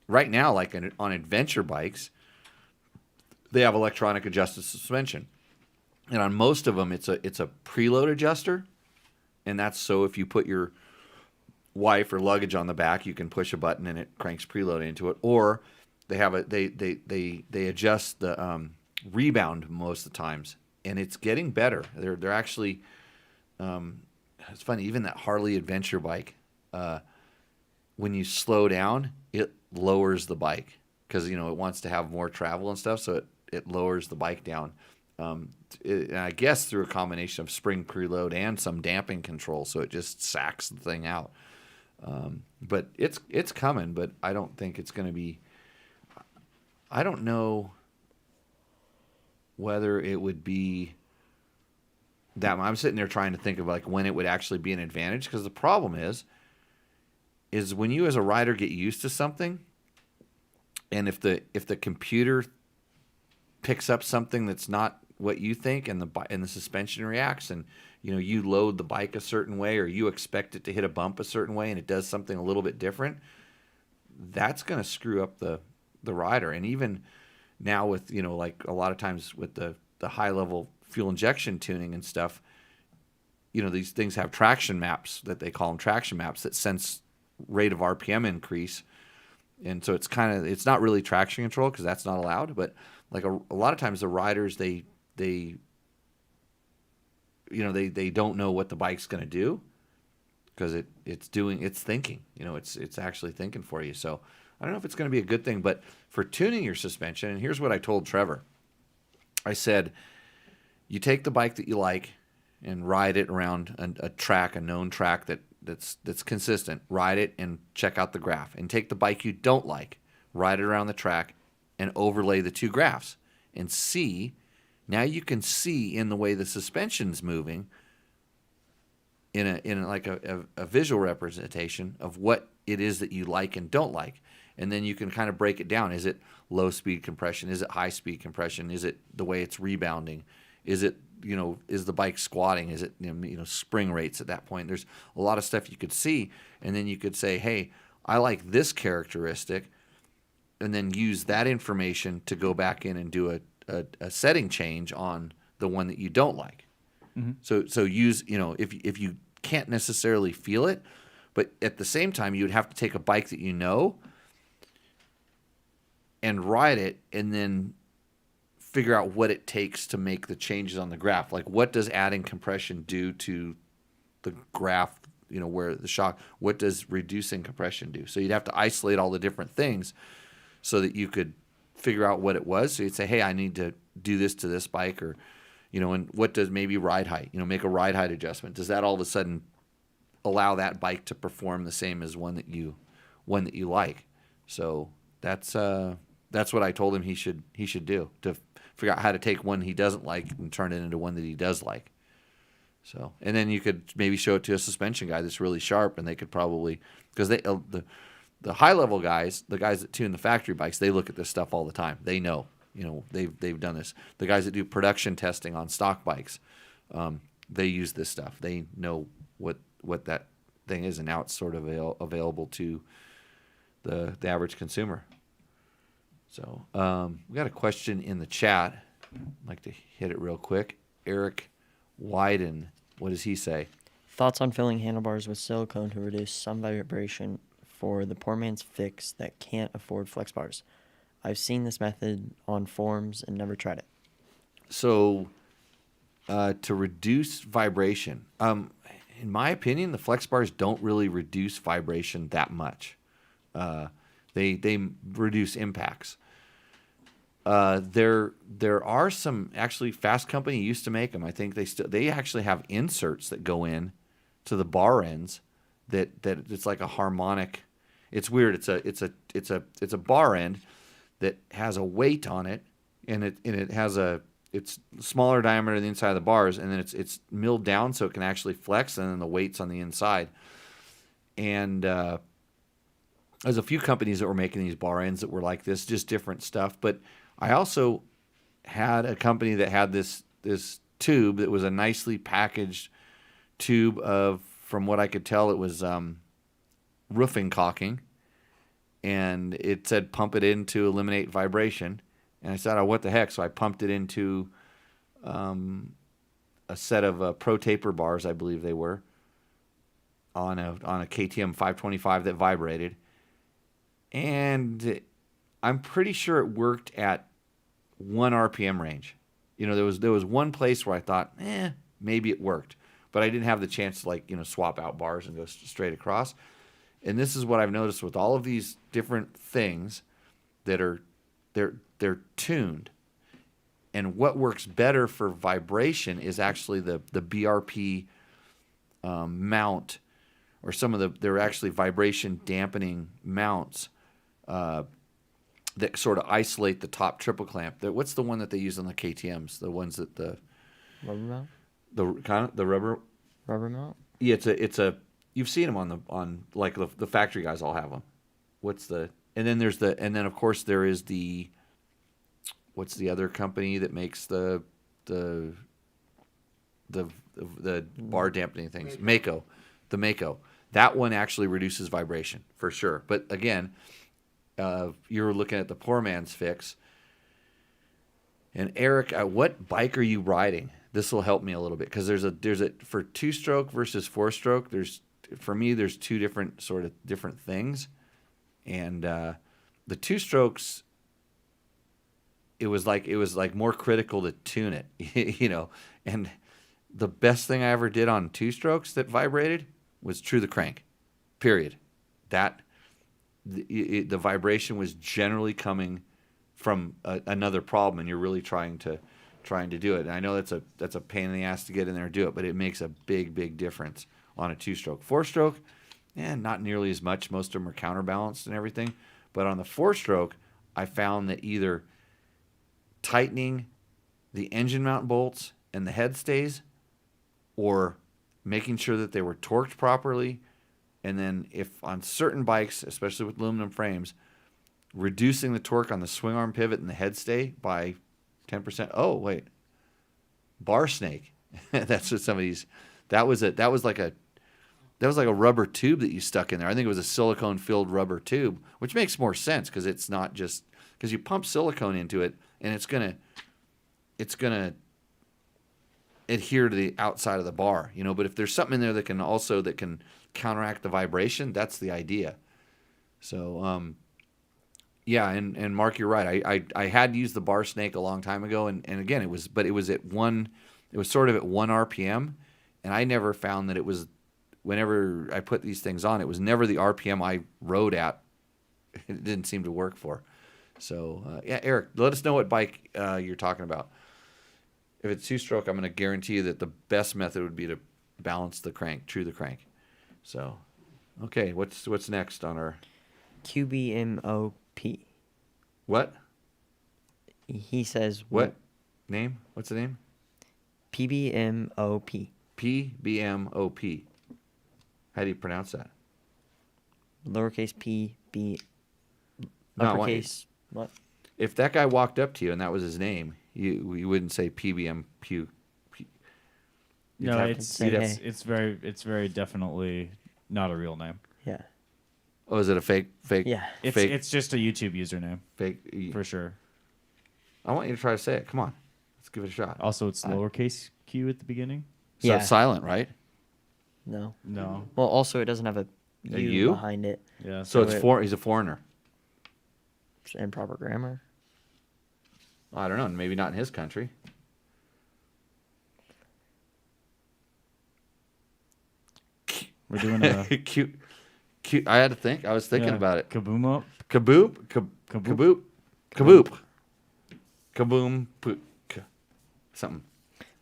Right now, like on adventure bikes, they have electronic adjusted suspension, and on most of them, it's a preload adjuster, and that's so if you put your wife or luggage on the back, you can push a button and it cranks preload into it, or they have they adjust the rebound most of the times. And it's getting better. They're actually, it's funny, even that Harley adventure bike, when you slow down, it lowers the bike because, you know, it wants to have more travel and stuff, so it lowers the bike down. And I guess through a combination of spring preload and some damping control, so it just sacks the thing out. But it's coming, but I don't think it's going to be, I don't know whether it would be that. I'm sitting there trying to think of like when it would actually be an advantage, because the problem is when you as a rider get used to something, and if the computer picks up something that's not what you think, and the suspension reacts, and you know you load the bike a certain way, or you expect it to hit a bump a certain way, and it does something a little bit different, that's going to screw up the rider. And even now with, you know, like a lot of times with the high level fuel injection tuning and stuff, you know, these things have traction maps that they call them traction maps that sense rate of RPM increase. And so it's not really traction control because that's not allowed. But like a lot of times the riders, they don't know what the bike's going to do because it's thinking, you know, it's actually thinking for you. So I don't know if it's going to be a good thing, but for tuning your suspension, and here's what I told Trevor. I said, you take the bike that you like and ride it around a known track that's consistent. Ride it and check out the graph. And take the bike you don't like, ride it around the track, and overlay the two graphs. And see, now you can see in the way the suspension's moving in like a visual representation of what it is that you like and don't like. And then you can kind of break it down. Is it low speed compression? Is it high speed compression? Is it the way it's rebounding? Is it, you know, is the bike squatting? Is it, you know, spring rates at that point? There's a lot of stuff you could see. And then you could say, hey, I like this characteristic. And then use that information to go back in and do a setting change on the one that you don't like. Mm-hmm. So use, you know, if you can't necessarily feel it, but at the same time, you would have to take a bike that you know and ride it, and then figure out what it takes to make the changes on the graph. Like, what does adding compression do to the graph, you know, where the shock, what does reducing compression do? So you'd have to isolate all the different things so that you could figure out what it was. So you'd say, hey, I need to do this to this bike, or, you know, and what does maybe ride height, you know, make a ride height adjustment. Does that all of a sudden allow that bike to perform the same as one that you like? So that's what I told him he should do, to figure out how to take one he doesn't like and turn it into one that he does like. So, and then you could maybe show it to a suspension guy that's really sharp, and they could probably, because the high level guys, the guys that tune the factory bikes, they look at this stuff all the time. They know, they've done this. The guys that do production testing on stock bikes, they use this stuff. They know what that thing is, and now it's sort of available to the average consumer. So we got a question in the chat. I'd like to hit it real quick. Eric Wyden, what does he say? Thoughts on filling handlebars with silicone to reduce some vibration for the poor man's fix that can't afford flex bars. I've seen this method on forums and never tried it. So to reduce vibration, in my opinion, the flex bars don't really reduce vibration that much. They reduce impacts. There are some, actually, Fasst Company used to make them. I think they actually have inserts that go in to the bar ends that it's like a harmonic. It's weird. It's a bar end that has a weight on it, and it has it's smaller diameter than the inside of the bars, and then it's milled down so it can actually flex, and then the weight's on the inside. And there's a few companies that were making these bar ends that were like this, just different stuff. But I also had a company that had this tube that was a nicely packaged tube of, from what I could tell, it was roofing caulking, and it said pump it in to eliminate vibration. And I said, oh, what the heck? So I pumped it into a set of Pro Taper bars, I believe they were, on a KTM 525 that vibrated. And I'm pretty sure it worked at 1 RPM range. There was one place where I thought, maybe it worked. But I didn't have the chance to swap out bars and go straight across. And this is what I've noticed with all of these different things that are they're tuned. And what works better for vibration is actually the BRP mount, or some of they're actually vibration dampening mounts that sort of isolate the top triple clamp. What's the one that they use on the KTMs? The ones that Rubber mount? The rubber mount? Yeah, it's a you've seen them on like the factory guys all have them. And then of course there is what's the other company that makes the bar dampening things? Mako. The Mako. That one actually reduces vibration for sure. But again, you're looking at the poor man's fix. And Eric, what bike are you riding? This will help me a little bit, because there's a for 2-stroke versus 4-stroke. There's two different things, and the 2-strokes. It was like more critical to tune it, And the best thing I ever did on 2-strokes that vibrated was True the Crank. Period. The vibration was generally coming from another problem, and you're really trying to do it. And I know that's a pain in the ass to get in there and do it, but it makes a big difference on a 2-stroke. 4-stroke, not nearly as much. Most of them are counterbalanced and everything. But on the 4-stroke, I found that either tightening the engine mount bolts and the head stays, or making sure that they were torqued properly, and then if on certain bikes, especially with aluminum frames, reducing the torque on the swing arm pivot and the head stay by 10%. Oh, wait. Bar snake. That's what some of these. That was like a rubber tube that you stuck in there. I think it was a silicone filled rubber tube, which makes more sense, because it's not just, because you pump silicone into it and it's gonna adhere to the outside of the bar, but if there's something in there that can counteract the vibration, that's the idea. So yeah, and Mark, you're right. I had used the bar snake a long time ago, and again it was sort of at 1 RPM, and I never found that it was, whenever I put these things on, it was never the RPM I rode at. It didn't seem to work for. So yeah, Eric, let us know what bike you're talking about. If it's 2-stroke, I'm going to guarantee you that the best method would be to balance the crank, true the crank. So, okay, what's next on our QBMOP? What? He says what name? What's the name? PBMOP. PBMOP. How do you pronounce that? lowercase p, b, No, uppercase. What? if that guy walked up to you and that was his name, you wouldn't say PBM Pew. You'd No, have- it's you'd have- it's very definitely not a real name. Yeah. Oh, is it a fake? Yeah. It's just a YouTube username Fake. for sure. I want you to try to say it. Come on, let's give it a shot. Also, it's lowercase q at the beginning. So Yeah. it's silent, right? No. No. Well, also it doesn't have a A U U? behind it. Yeah. So So it's it- he's a foreigner. It's improper grammar. I don't know. Maybe not in his country. We're doing a Cute. I had to think. I was thinking yeah, about it. Kaboom up. Kaboop. Kaboop. Kaboop. Kaboom. Something.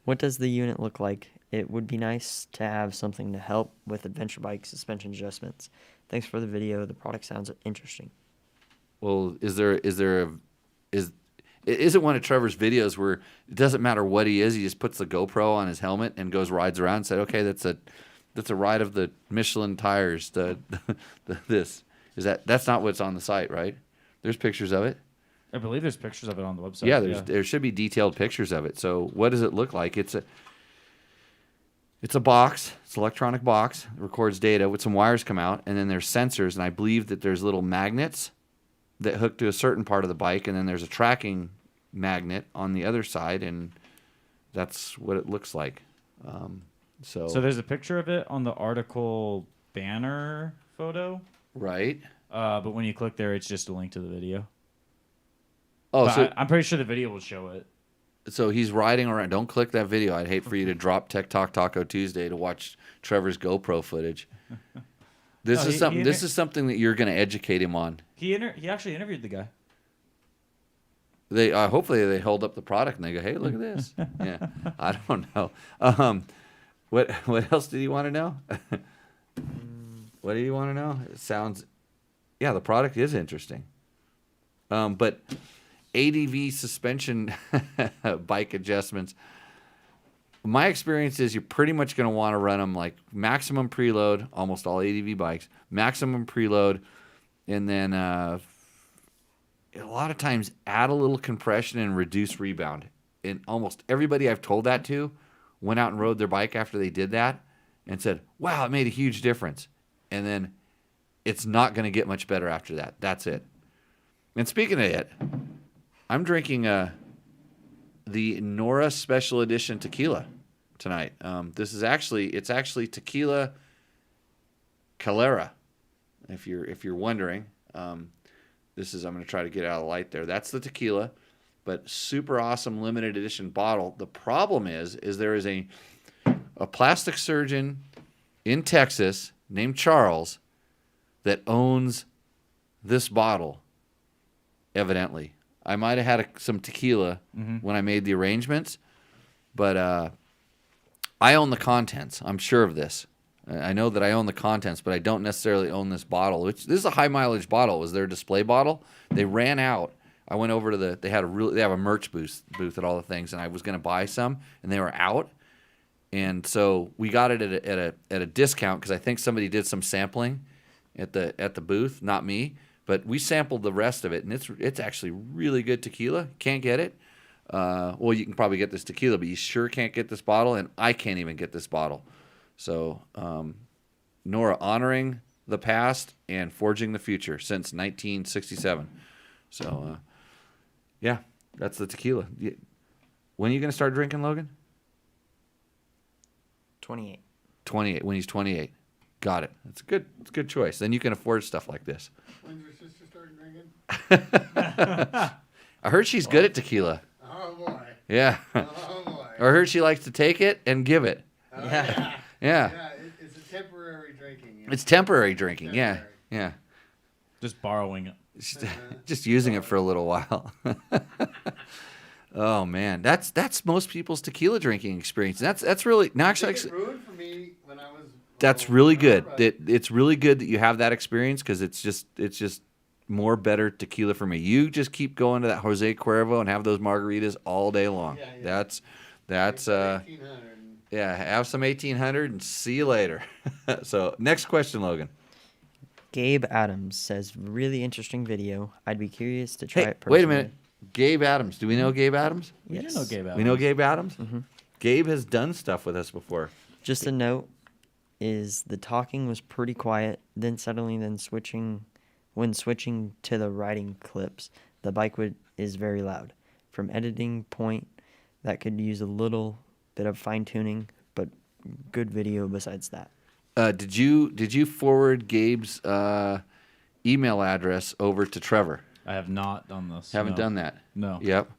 What does the unit look like? It would be nice to have something to help with adventure bike suspension adjustments. Thanks for the video. The product sounds interesting. Well, is it one of Trevor's videos where it doesn't matter what he is, he just puts the GoPro on his helmet and rides around and said, okay, that's a ride of the Michelin tires. That's not what's on the site, right? There's pictures of it. I believe there's pictures of it on the website. Yeah, there should be detailed pictures of it. So what does it look like? It's a box. It's an electronic box. It records data with some wires come out, and then there's sensors, and I believe that there's little magnets that hook to a certain part of the bike, and then there's a tracking magnet on the other side, and that's what it looks like. So there's a picture of it on the article banner photo, right. but when you click there, it's just a link to the video. Oh, But I'm pretty sure the video will show it. so he's riding around. Don't click that video. I'd hate for you to drop Tech Talk Taco Tuesday to watch Trevor's GoPro footage. This No, is he- something. he- This is something that you're going to educate him on. He actually interviewed the guy. They hopefully they hold up the product and they go, "Hey, look at this." Yeah, I don't know. What else did you want to know? What do you want to know? It sounds, yeah, the product is interesting. But ADV suspension bike adjustments. My experience is you're pretty much going to want to run them like maximum preload, almost all ADV bikes, maximum preload, and then a lot of times add a little compression and reduce rebound. And almost everybody I've told that to went out and rode their bike after they did that and said, wow, it made a huge difference. And then it's not going to get much better after that. That's it. And speaking of it, I'm drinking the Nora Special Edition tequila tonight. It's actually tequila Calera. If you're wondering, I'm going to try to get out of the light there. That's the tequila, but super awesome limited edition bottle. The problem is there is a plastic surgeon in Texas named Charles that owns this bottle. Evidently, I might have had some tequila when I made the arrangements, but I own the contents. I'm sure of this. I know that I own the contents, but I don't necessarily own this bottle. This is a high mileage bottle. It was their display bottle. They ran out. I went over to they have a merch booth at all the things, and I was going to buy some, and they were out. And so we got it at a discount because I think somebody did some sampling at the booth, not me. But we sampled the rest of it, and it's actually really good tequila. Can't get it. Well, you can probably get this tequila, but you sure can't get this bottle, and I can't even get this bottle. So, Nora, honoring the past and forging the future since 1967. So, yeah, that's the tequila. When are you going to start drinking, Logan? 28. 28. When he's 28. Got it. It's a good choice. Then you can afford stuff like this. When's your sister starting drinking? I heard she's good at tequila. Oh boy. Yeah. Oh boy. I heard she likes to take it and give it. Oh, Yeah. Yeah. Yeah, it's a temporary drinking. It's temporary drinking. Yeah. Temporary. Yeah. Just borrowing it. Just using it for a little while. Oh man, that's most people's tequila drinking experience. That's really no, actually, It ruined for me when I was. that's really good. but- It's really good that you have that experience because it's just more better tequila for me. You just keep going to that Jose Cuervo and have those margaritas all day long. Yeah, yeah. That's 1800. yeah. Have some 1800 and see you later. So next question, Logan. Gabe Adams says, really interesting video. I'd be curious to try Hey, it personally. wait a minute. Gabe Adams. Do we know Gabe Adams? We do Yes. know Gabe Adams. We know Gabe Adams? Mm-hmm. Gabe has done stuff with us before. Just a note is the talking was pretty quiet, then suddenly when switching to the riding clips, the bike is very loud. From editing point, that could use a little bit of fine tuning, but good video besides that. Did you forward Gabe's email address over to Trevor? I have not done this. Haven't no. done that. No. Yep.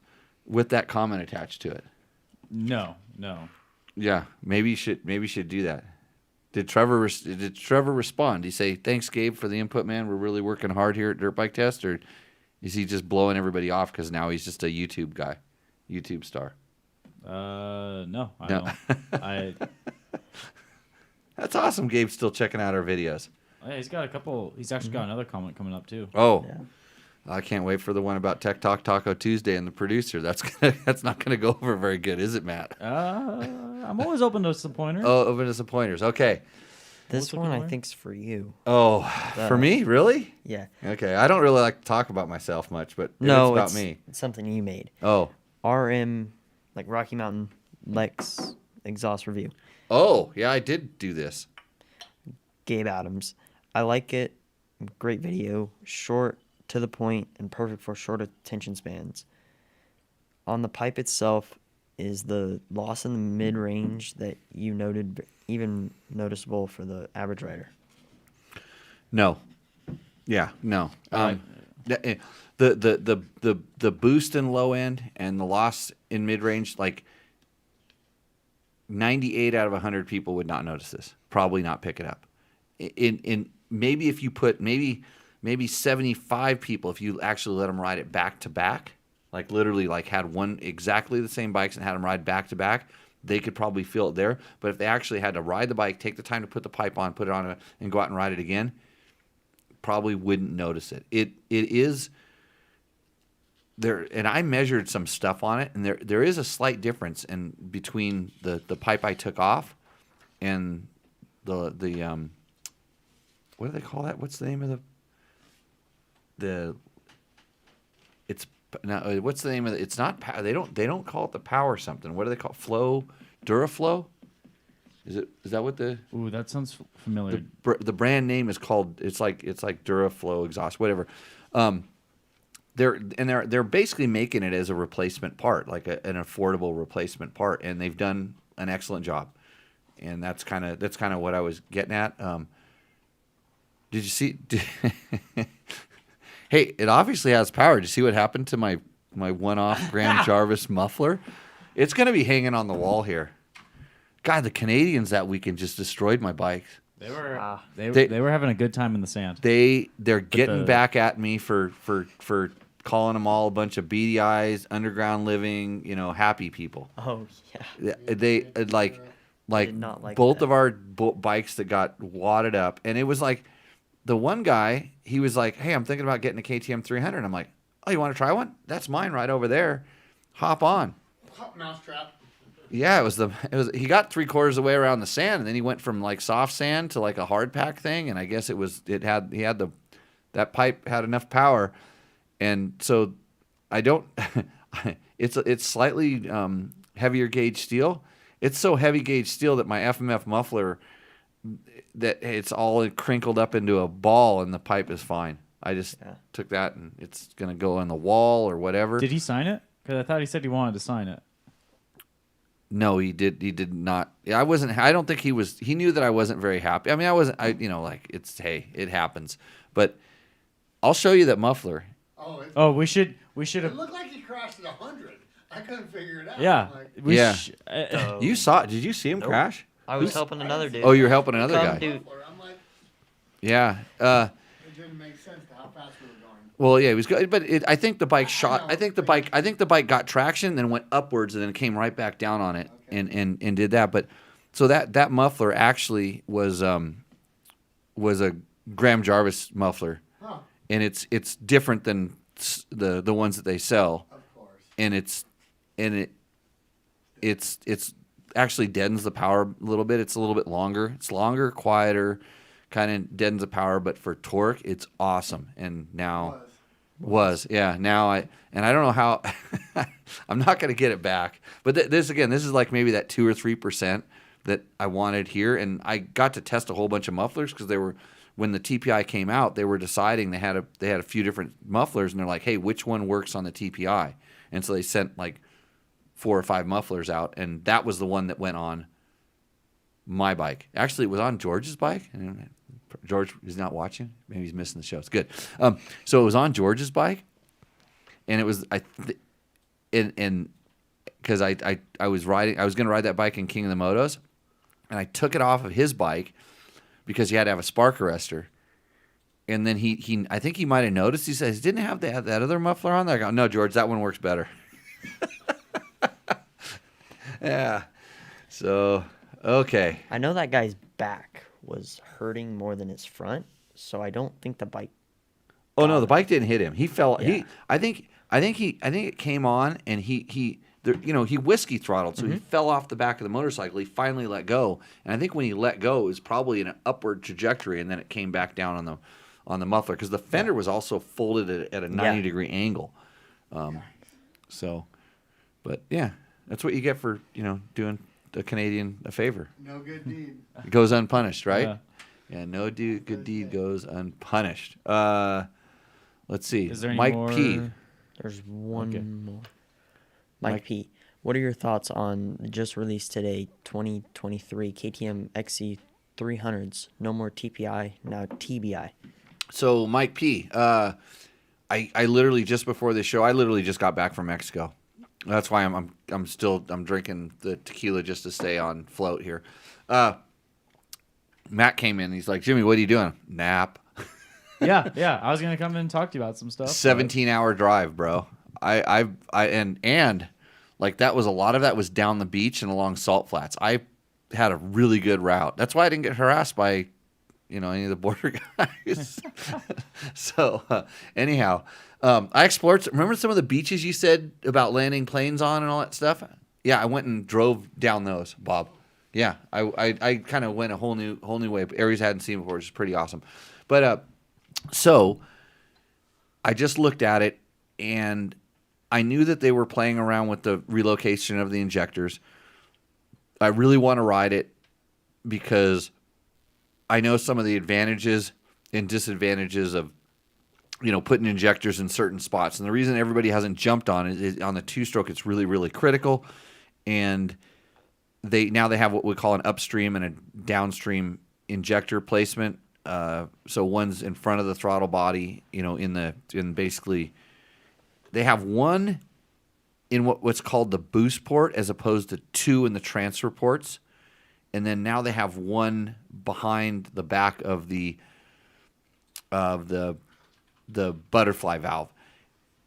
With that comment attached to it. No. Yeah, maybe you should do that. Did Trevor respond? Did he say, "Thanks, Gabe, for the input, man. We're really working hard here at Dirt Bike Test," or is he just blowing everybody off because now he's just a YouTube guy, YouTube star? No. I No. don't. That's awesome. Gabe's still checking out our videos. Yeah, he's got a couple. He's actually got another comment coming up too. Oh, Yeah. I can't wait for the one about Tech Talk Taco Tuesday and the producer. That's not gonna go over very good, is it, Matt? I'm always open to some pointers. Oh, open to some pointers. Okay. This What's the one I point? think's for you. Oh, for me, really? Yeah. Okay. I don't really like to talk about myself much, but No, it's about me. It's something you made. Oh. RM, like Rocky Mountain Lex exhaust review. Oh, yeah, I did do this. Gabe Adams. I like it. Great video. Short, to the point, and perfect for short attention spans. On the pipe itself is the loss in the mid-range that you noted even noticeable for the average rider. No. Yeah, no. The boost in low end and the loss in mid range, like 98 out of 100 people would not notice this. Probably not pick it up. In maybe if you put maybe 75 people, if you actually let them ride it back to back, like literally like had one exactly the same bikes and had them ride back to back, they could probably feel it there. But if they actually had to ride the bike, take the time to put the pipe on, put it on, and go out and ride it again, probably wouldn't notice it. It is there, and I measured some stuff on it, and there is a slight difference in between the pipe I took off and the what do they call that? What's the name of it's now what's the name of it? It's not they don't call it the power something. What do they call it? Flow, Duraflow? Is that what the Ooh, that sounds familiar. the brand name is called? It's like Duraflow exhaust, whatever. They're basically making it as a replacement part, like an affordable replacement part, and they've done an excellent job. And that's kind of what I was getting at. Did you see? Hey, it obviously has power. Did you see what happened to my one-off Graham Jarvis muffler? It's going to be hanging on the wall here. God, the Canadians that weekend just destroyed my bike. They were They- they were having a good time in the sand. They're getting the- back at me for calling them all a bunch of beady eyes, underground living, happy people. Oh, yeah. They like did not like both that. of our bikes that got wadded up, and it was like the one guy, he was like, "Hey, I'm thinking about getting a KTM 300." And I'm like, "Oh, you want to try one? That's mine right over there. Hop on." Mousetrap. Yeah, it was he got 3/4 of the way around the sand, and then he went from like soft sand to like a hard pack thing, and I guess that pipe had enough power, and so I don't. It's slightly heavier gauge steel. It's so heavy gauge steel that my FMF muffler, that it's all crinkled up into a ball, and the pipe is fine. I just took that, and it's gonna go on the wall or whatever. Did he sign it? Because I thought he said he wanted to sign it. No, he did not. Yeah, I don't think he was. He knew that I wasn't very happy. I mean, I wasn't. It happens. But I'll show you that muffler. Oh, We should it have. looked like he crashed at 100. I couldn't figure it out. Yeah. I'm like, Yeah. Did you see him crash? I was helping another dude. Oh, you were helping another Come, guy. dude. I'm like, Yeah. it didn't make sense to how fast we were going. Well, yeah, he was good, but I think the bike shot. know. I think the bike got traction, then went upwards, and then came right back down on it, and did that. But so that muffler actually was a Graham Jarvis muffler, Huh, and it's different than the ones that they sell, of course. and it's actually deadens the power a little bit. It's a little bit longer. It's longer, quieter, kind of deadens the power, but for torque, it's awesome. And now now I don't know how I'm not going to get it back. But this is like maybe that 2 or 3% that I wanted here, and I got to test a whole bunch of mufflers because when the TPI came out, they were deciding they had a few different mufflers, and they're like, hey, which one works on the TPI? And so they sent like 4 or 5 mufflers out, and that was the one that went on my bike. Actually, it was on George's bike. George is not watching. Maybe he's missing the show. It's good. So it was on George's bike, and it was because I was going to ride that bike in King of the Motos, and I took it off of his bike because he had to have a spark arrestor. And then he I think he might have noticed. He says, didn't have that other muffler on there? I go, no, George, that one works better. Yeah. So, okay. I know that guy's back was hurting more than his front, so I don't think the bike. Oh no, the bike didn't hit him. He fell. Yeah. I think it came on, and he whiskey throttled, so he fell off the back of the motorcycle. He finally let go, and I think when he let go, it was probably in an upward trajectory, and then it came back down on the muffler because the fender was also folded at a 90-degree angle. So, but yeah, that's what you get for doing a Canadian a favor. No good deed. It goes unpunished, right? Yeah. No good deed goes unpunished. Let's see. Is there any Mike more? P. There's one Okay. more. Mike P. What are your thoughts on the just released today 2023 KTM XC 300s? No more TPI, now TBI. So Mike P. I literally just before this show, I literally just got back from Mexico. That's why I'm drinking the tequila just to stay on float here. Matt came in. He's like, Jimmy, what are you doing? Nap. Yeah. I was gonna come in and talk to you about some stuff. 17-hour drive, bro. And like that was a lot of that was down the beach and along salt flats. I had a really good route. That's why I didn't get harassed by any of the border guys. So anyhow, I explored. Remember some of the beaches you said about landing planes on and all that stuff? Yeah, I went and drove down those, Bob. Yeah, I kind of went a whole new way. Areas I hadn't seen before, which is pretty awesome. But so I just looked at it, and I knew that they were playing around with the relocation of the injectors. I really want to ride it because I know some of the advantages and disadvantages of putting injectors in certain spots. And the reason everybody hasn't jumped on it is on the two-stroke, it's really, really critical. And they have what we call an upstream and a downstream injector placement. So one's in front of the throttle body, in basically they have one in what's called the boost port as opposed to 2 in the transfer ports. And then now they have one behind the back of the butterfly valve.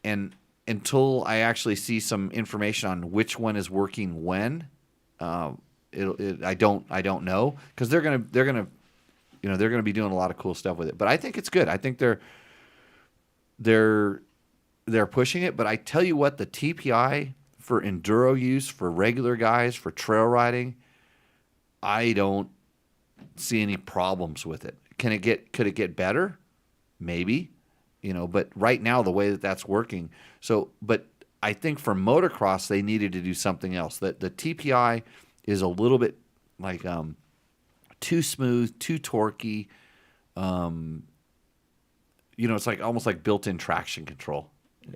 And until I actually see some information on which one is working when, I don't know, because they're gonna be doing a lot of cool stuff with it. But I think it's good. I think they're pushing it. But I tell you what, the TPI for enduro use, for regular guys, for trail riding, I don't see any problems with it. Could it get better? Maybe, but right now the way that's working. So, but I think for motocross they needed to do something else. That the TPI is a little bit like too smooth, too torquey. It's like almost like built-in traction control.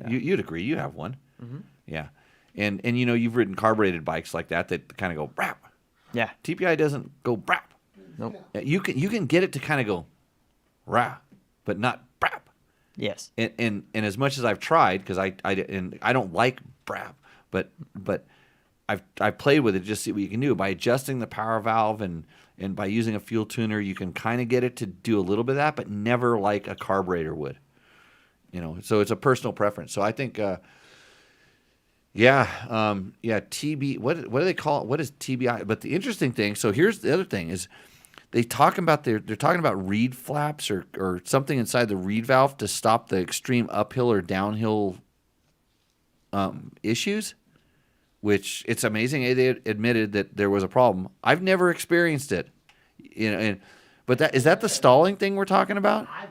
Yeah. You'd agree. You have one. Mm-hmm. Yeah, and you've ridden carbureted bikes like that kind of go brap. Yeah. TPI doesn't go brap. Nope. You can get it to kind of go rah, but not brap. Yes. And as much as I've tried, because I don't like brap, but I've played with it just to see what you can do by adjusting the power valve and by using a fuel tuner. You can kind of get it to do a little bit of that, but never like a carburetor would. So it's a personal preference. So I think. TB. What do they call it? What is TBI? But the interesting thing. So here's the other thing: is they're talking about reed flaps or something inside the reed valve to stop the extreme uphill or downhill issues. Which it's amazing. They admitted that there was a problem. I've never experienced it, But is that the stalling thing we're talking about? I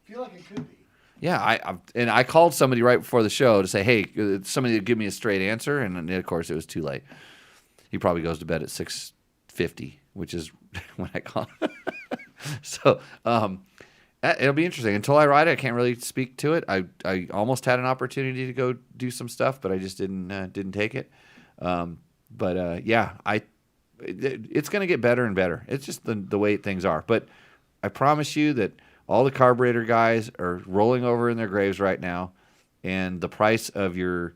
feel like it could be. Yeah, I called somebody right before the show to say, hey, somebody to give me a straight answer, and then, of course it was too late. He probably goes to bed at 6:50, which is when I call. So it'll be interesting. Until I ride it, I can't really speak to it. I almost had an opportunity to go do some stuff, but I just didn't take it. Yeah, it's going to get better and better. It's just the way things are. But I promise you that all the carburetor guys are rolling over in their graves right now, and the price of your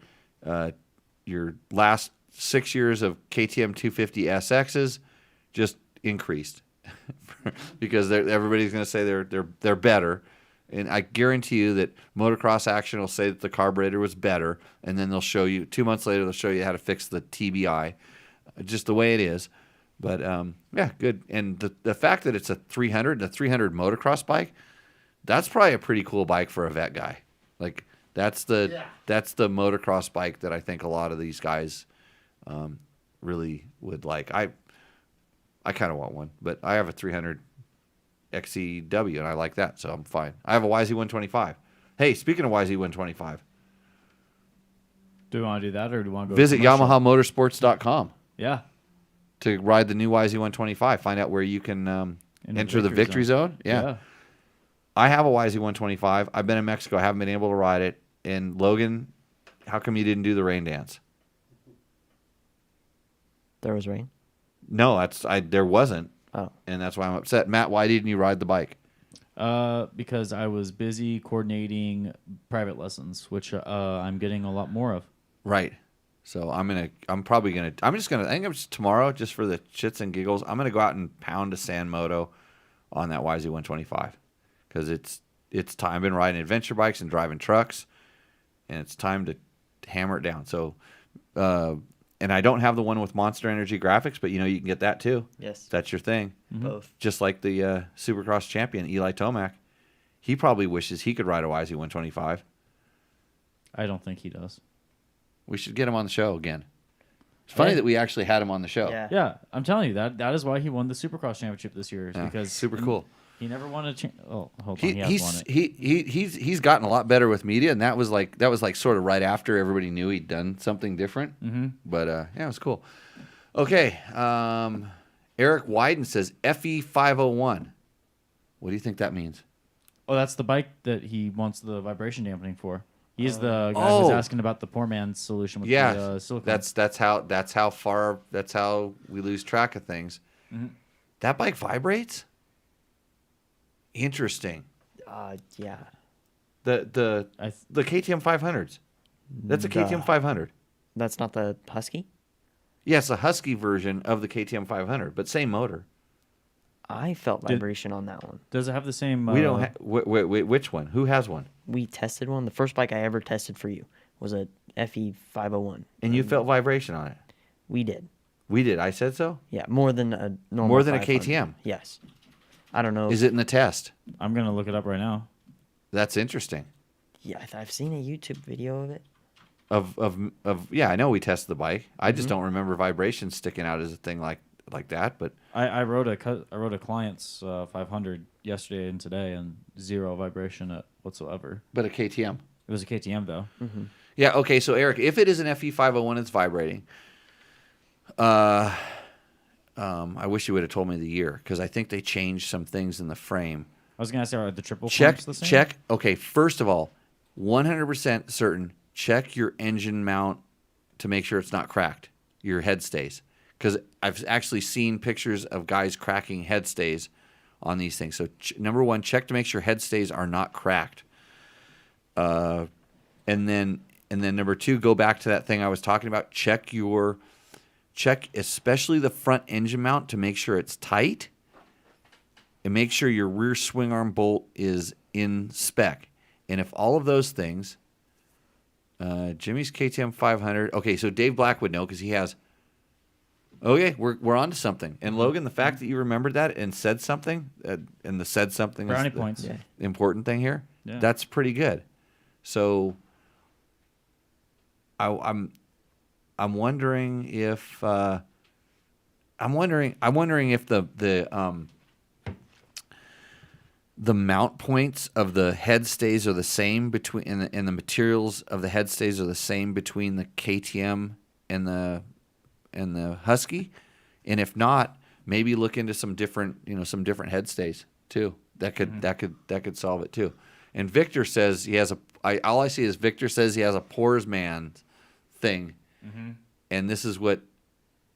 last 6 years of KTM 250 SXs just increased because everybody's going to say they're better. And I guarantee you that Motocross Action will say that the carburetor was better, and then they'll show you 2 months later. They'll show you how to fix the TBI, just the way it is. But yeah, good. And the fact that it's a 300 motocross bike, that's probably a pretty cool bike for a vet guy. Like that's the motocross bike that I think a lot of these guys really would like. I kind of want one, but I have a 300 XCW and I like that, so I'm fine. I have a YZ125. Hey, speaking of YZ125, Do we want to do that, or do we want to go visit commercial? YamahaMotorsports.com Yeah. to ride the new YZ125. Find out where you can enter the victory zone. Yeah. I have a YZ125. I've been in Mexico. I haven't been able to ride it. And Logan, how come you didn't do the rain dance? There was rain. No, there wasn't. Oh. And that's why I'm upset. Matt, why didn't you ride the bike? Because I was busy coordinating private lessons, which I'm getting a lot more of. Right. So I think it's tomorrow, just for the shits and giggles, I'm gonna go out and pound a sand moto on that YZ125 because it's time. I've been riding adventure bikes and driving trucks, and it's time to hammer it down. So, and I don't have the one with Monster Energy graphics, but you can get that too. Yes. If that's your thing. Both. Just like the Supercross champion Eli Tomac, he probably wishes he could ride a YZ125. I don't think he does. We should get him on the show again. It's funny that we actually had him on the show. Yeah. Yeah, I'm telling you that is why he won the Supercross championship this year. Is Yeah, because super cool. He never won a. Oh, hold on. He has won it. He's gotten a lot better with media, and that was like sort of right after everybody knew he'd done something different. Mm-hmm. But yeah, it was cool. Okay, Eric Wyden says FE501. What do you think that means? Oh, that's the bike that he wants the vibration dampening for. He's the guy who's asking about the poor man's solution with the silicone. That's how we lose track of things. Mm-hmm. That bike vibrates. Interesting. Yeah. The KTM 500s. That's a KTM 500. That's not the Husky? Yes, a Husky version of the KTM 500, but same motor. I felt vibration on that one. Does it have the same? We don't. Wait, which one? Who has one? We tested one. The first bike I ever tested for you was a FE501. And you felt vibration on it. We did. We did. I said so. Yeah, more than a normal. More than a 500. KTM. Yes. I don't know. Is it in the test? I'm gonna look it up right now. That's interesting. Yeah, I've seen a YouTube video of it. Yeah, I know we tested the bike. I just don't remember vibrations sticking out as a thing like that. But I rode a client's 500 yesterday and today, and zero vibration whatsoever. But a KTM. It was a KTM though. Mm-hmm. Yeah. Okay. So Eric, if it is an FE501, it's vibrating. I wish you would have told me the year because I think they changed some things in the frame. I was gonna say, are the triple Check. clamps the same? Check. Okay. First of all, 100% certain. Check your engine mount to make sure it's not cracked. Your head stays. Because I've actually seen pictures of guys cracking head stays on these things. So number one, check to make sure head stays are not cracked. And then number two, go back to that thing I was talking about. Check especially the front engine mount to make sure it's tight, and make sure your rear swing arm bolt is in spec. And if all of those things, Jimmy's KTM 500. Okay, so Dave Black would know because he has. Okay, we're on to something. And Logan, the fact that you remembered that and said something, and the said something Brownie is the points. Yeah. important thing here. Yeah. That's pretty good. So I'm wondering if the the mount points of the head stays are the same between, and the materials of the head stays are the same between the KTM and the Husky, and if not, maybe look into some different head stays too. That could solve it too. And Victor says he has all I see is Victor says he has a Poors man thing, and this is what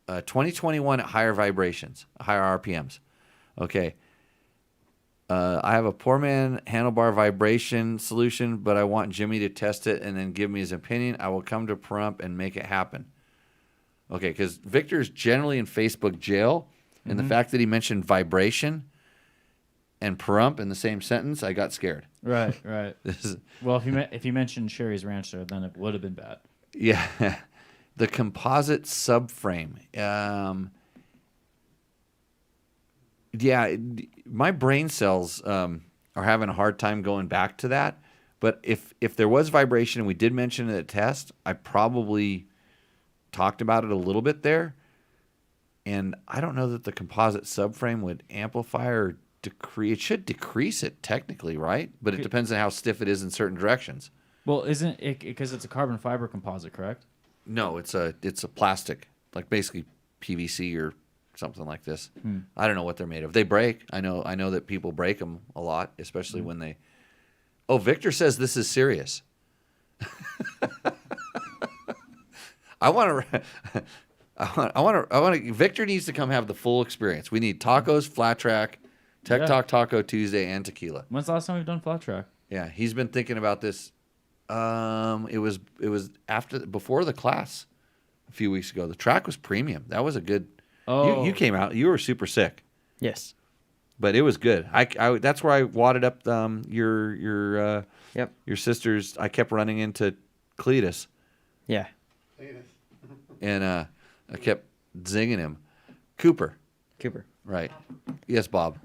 2021 at higher vibrations, higher RPMs. Okay. I have a poor man handlebar vibration solution, but I want Jimmy to test it and then give me his opinion. I will come to Pahrump and make it happen. Okay, because Victor's generally in Facebook jail, and the fact that he mentioned vibration and Pahrump in the same sentence, I got scared. Right. Well, if you mentioned Sherry's Ranch there, then it would have been bad. Yeah. The composite subframe. Yeah, my brain cells are having a hard time going back to that. But if there was vibration, and we did mention it at test, I probably talked about it a little bit there. And I don't know that the composite subframe would amplify or decrease. It should decrease it technically, right? But it depends on how stiff it is in certain directions. Well, isn't it because it's a carbon fiber composite, correct? No, it's a plastic, like basically PVC or something like this. I don't know what they're made of. They break. I know that people break them a lot, especially when they. Oh, Victor says this is serious. I want to. Victor needs to come have the full experience. We need tacos, flat track, Tech Talk Taco Tuesday, and tequila. When's the last time we've done flat track? Yeah, he's been thinking about this. It was before the class a few weeks ago. The track was premium. That was a good. Oh, You came out. You were super sick, Yes. but it was good. I that's where I wadded up your sister's. I kept running into Cletus, Yeah. and I kept zinging him. Cooper, right? Yes, Bob.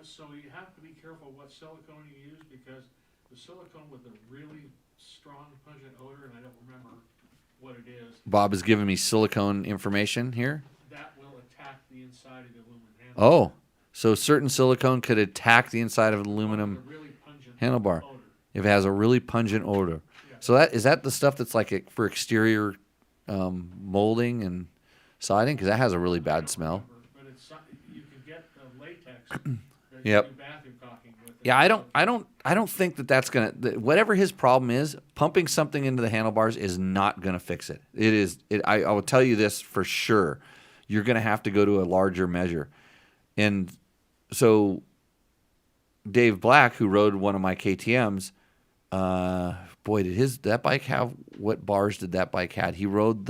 So you have to be careful what silicone you use, because the silicone with a really strong pungent odor, and I don't remember what it is, Bob is giving me silicone information here. that will attack the inside of the aluminum handle. Oh, so certain silicone could attack the inside of an aluminum With a really pungent handlebar odor. if it has a really pungent odor. Yeah. So is that the stuff that's like for exterior molding and siding? Because that has a really bad smell. But it's you can get the latex. that Yep. you do bathroom caulking with it. Yeah, I don't think that's gonna. Whatever his problem is, pumping something into the handlebars is not gonna fix it. It is. I will tell you this for sure. You're gonna have to go to a larger measure, and so Dave Black, who rode one of my KTM's, boy, did that bike have what bars did that bike had? He rode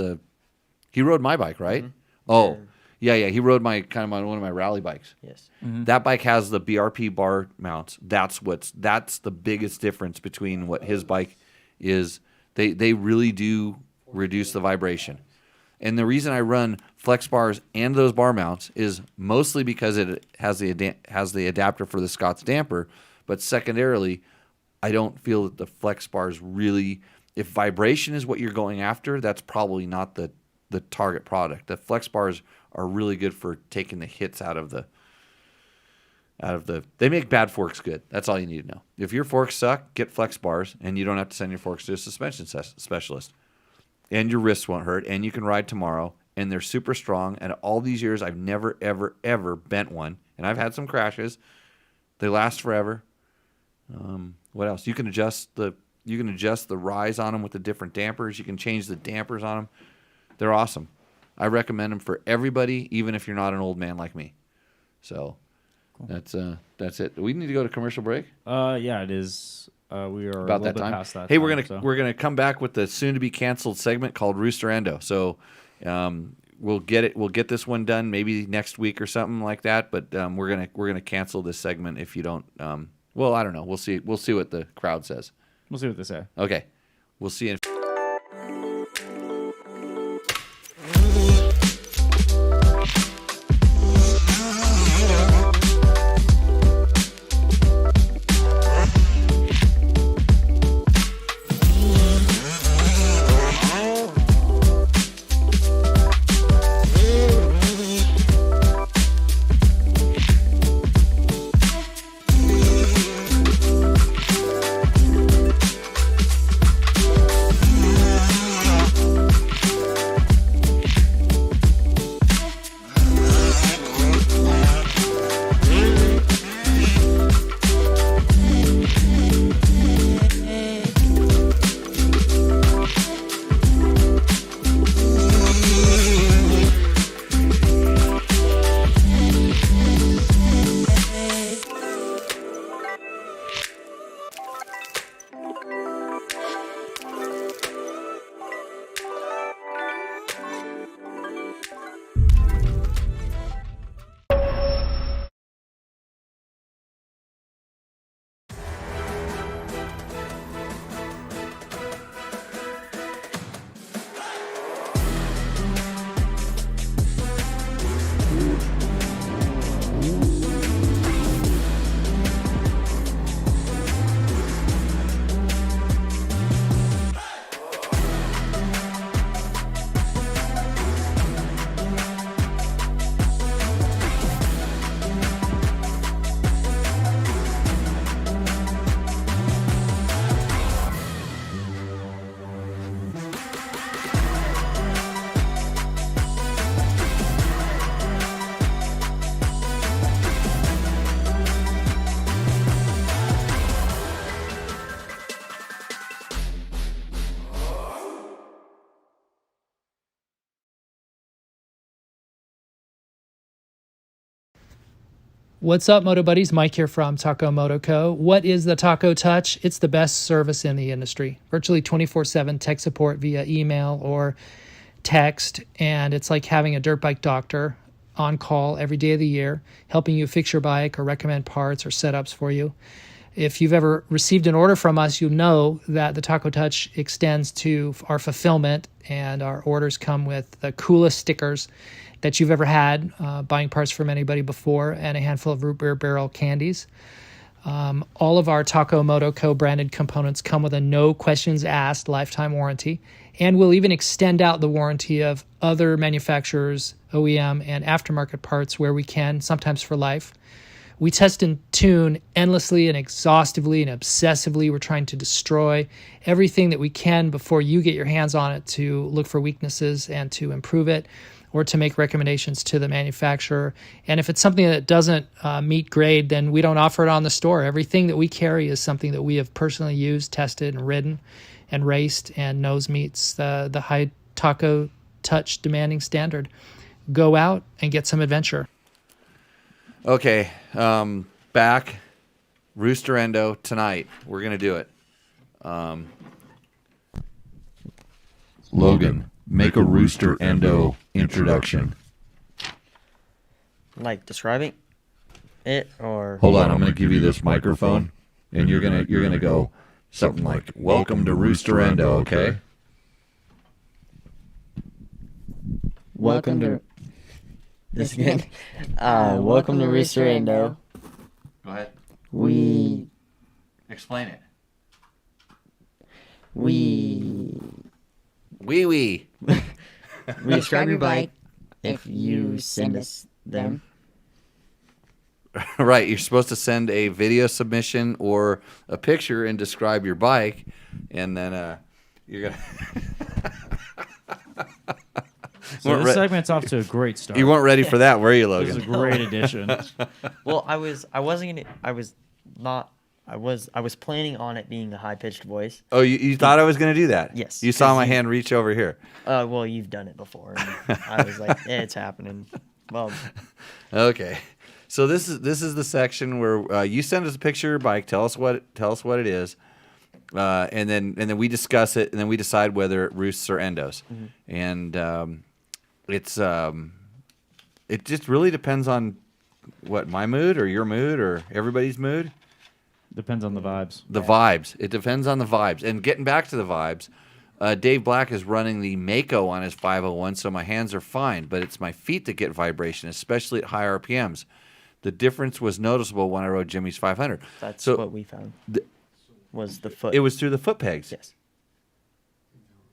my bike, right? Mhm. Oh, yeah. He rode one of my rally bikes. Yes. That bike has the BRP bar mounts. That's the biggest difference between what his bike is. They really do reduce the vibration. And the reason I run flex bars and those bar mounts is mostly because it has the adapter for the Scott's damper, but secondarily, I don't feel that the flex bars really. If vibration is what you're going after, that's probably not the target product. The flex bars are really good for taking the hits out of the. They make bad forks good. That's all you need to know. If your forks suck, get flex bars, and you don't have to send your forks to a suspension specialist. And your wrists won't hurt, and you can ride tomorrow. And they're super strong. And all these years, I've never, ever, ever bent one. And I've had some crashes. They last forever. What else? You can adjust the rise on them with the different dampers. You can change the dampers on them. They're awesome. I recommend them for everybody, even if you're not an old man like me. So that's it. Do we need to go to commercial break? Yeah, it is. We are About a little that bit time. past that. Hey, time, we're gonna come back with the soon to be canceled segment called Rooster Endo. So we'll get this one done maybe next week or something like that. But we're gonna cancel this segment if you don't. Well, I don't know. We'll see what the crowd says. We'll see what they say. Okay, we'll see you. What's up, Moto Buddies? Mike here from Taco Moto Co. What is the Taco Touch? It's the best service in the industry. Virtually 24/7 tech support via email or text, and it's like having a dirt bike doctor on call every day of the year, helping you fix your bike or recommend parts or setups for you. If you've ever received an order from us, you know that the Taco Touch extends to our fulfillment, and our orders come with the coolest stickers that you've ever had, buying parts from anybody before, and a handful of root beer barrel candies. All of our Taco Moto Co. branded components come with a no questions asked lifetime warranty, and we'll even extend out the warranty of other manufacturers, OEM, and aftermarket parts where we can, sometimes for life. We test and tune endlessly and exhaustively and obsessively. We're trying to destroy everything that we can before you get your hands on it to look for weaknesses and to improve it, or to make recommendations to the manufacturer. And if it's something that doesn't meet grade, then we don't offer it on the store. Everything that we carry is something that we have personally used, tested, and ridden, and raced, and knows meets the high Taco Touch demanding standard. Go out and get some adventure. Okay, back, Rooster Endo tonight. We're going to do it. Logan, make a Rooster Endo introduction. Like describing it, or Hold on, I'm going to give you this microphone, and you're gonna go something like, "Welcome to Rooster Endo," okay? welcome to this again. Welcome to Rooster Endo. Go ahead. We Explain it. we Wee. we describe your bike if you send us them. Right, you're supposed to send a video submission or a picture and describe your bike, and then you're gonna. So this segment's off to a great start. You weren't ready for that, were you, This is a Logan? great addition. Well, I was planning on it being a high pitched voice. Oh, you thought I was going to do that? Yes, You saw 'cause my you- hand reach over here. Well, you've done it before. And I was like, it's happening. Well, Okay, so this is the section where you send us a picture of your bike. Tell us what it is, and then we discuss it, and then we decide whether it roosts or endos, and it just really depends on what my mood or your mood or everybody's mood. Depends on the vibes. The vibes. It depends on the vibes. And getting back to the vibes, Dave Black is running the Mako on his 501, so my hands are fine, but it's my feet that get vibration, especially at high RPMs. The difference was noticeable when I rode Jimmy's 500. that's So what we found. Was the foot. it was through the foot pegs. Yes.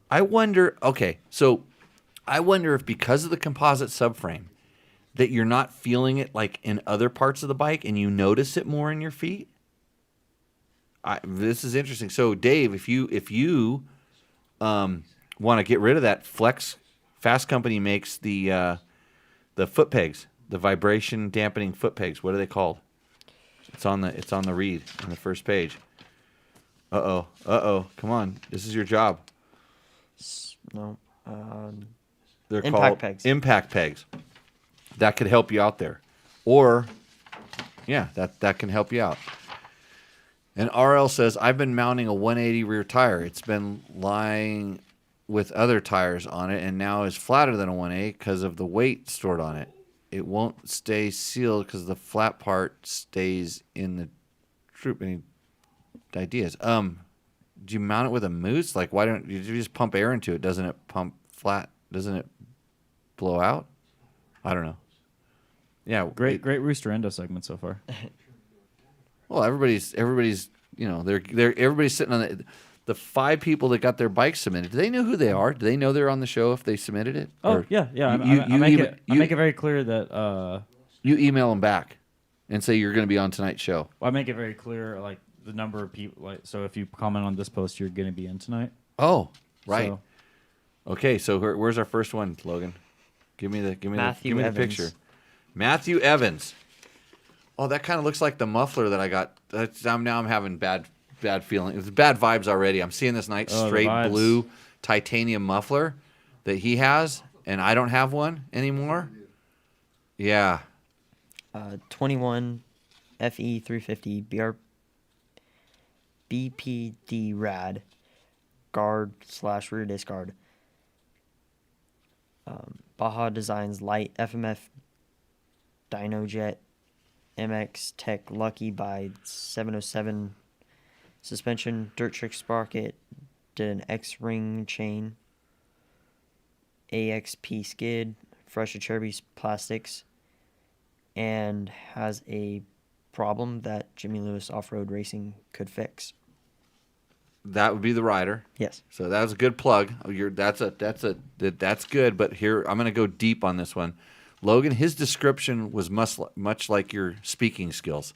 I wonder if because of the composite subframe that you're not feeling it like in other parts of the bike and you notice it more in your feet. This is interesting. So, Dave, if you want to get rid of that flex, Fasst Company makes the foot pegs, the vibration dampening foot pegs. What are they called? It's on the read on the first page. Uh oh. Come on, this is your job. No. They're Impact called pegs. impact pegs. That could help you out there, or yeah, that can help you out. And RL says, I've been mounting a 180 rear tire. It's been lying with other tires on it and now is flatter than a 180 because of the weight stored on it. It won't stay sealed because the flat part stays in the troop. Any ideas? Do you mount it with a moose? Like, why don't you just pump air into it? Doesn't it pump flat? Doesn't it blow out? I don't know. Yeah. Great Rooster Endo segment so far. Well, everybody's everybody's sitting on the 5 people that got their bikes submitted. Do they know who they are? Do they know they're on the show if they submitted it? Oh, Or yeah. you I make email- it very clear that You email them back and say you're going to be on tonight's show. I make it very clear, like the number of people. Like, so if you comment on this post, you're going to be in tonight. Oh, right. So, Okay, so where's our first one, Logan? Give me the Matthew the Evans. picture. Matthew Evans. Oh, that kind of looks like the muffler that I got. Now I'm having bad feelings. It's bad vibes already. I'm seeing this nice Oh, the straight vibes. blue titanium muffler that he has, and I don't have one anymore. Yeah. 21 FE 350 BPD rad guard / rear disc guard. Baja Designs light FMF Dynojet MX Tech Lucky by 707 suspension, dirt trick sprocket, did an X-ring chain, AXP skid, fresh Cherby's plastics, and has a problem that Jimmy Lewis Off-Road Racing could fix. That would be the rider. Yes. So that was a good plug. That's good. But here I'm going to go deep on this one. Logan, his description was much like your speaking skills.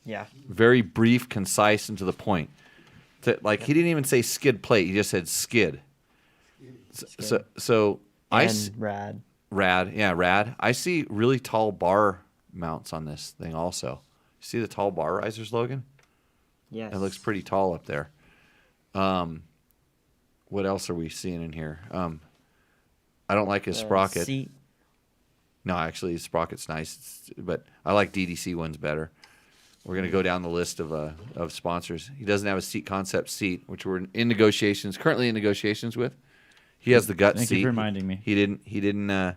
Yeah. Very brief, concise, and to the point. He didn't even say skid plate. He just said skid. So rad. Rad, yeah, rad. I see really tall bar mounts on this thing also. You see the tall bar risers, Logan? Yes. It looks pretty tall up there. What else are we seeing in here? I don't like his sprocket. Seat. No, actually, his sprocket's nice, but I like DDC ones better. We're going to go down the list of sponsors. He doesn't have a seat concept seat, which we're currently in negotiations with. He has the gut seat. Thank you for reminding me. He didn't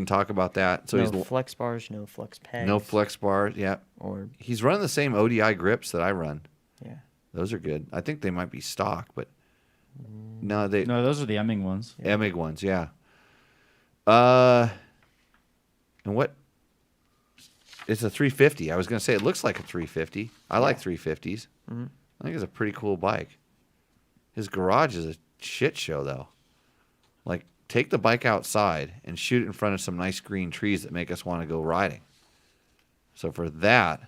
talk about that. So No flex bars, no flex pegs. no flex bars. Yeah, Or he's running the same ODI grips that I run. yeah. Those are good. I think they might be stock, but no, No, those are the Emming ones. Emig ones. Yeah. And what? It's a 350. I was going to say it looks like a 350. I like 350s. Mhm. I think it's a pretty cool bike. His garage is a shit show, though. Like, take the bike outside and shoot it in front of some nice green trees that make us want to go riding. So for that,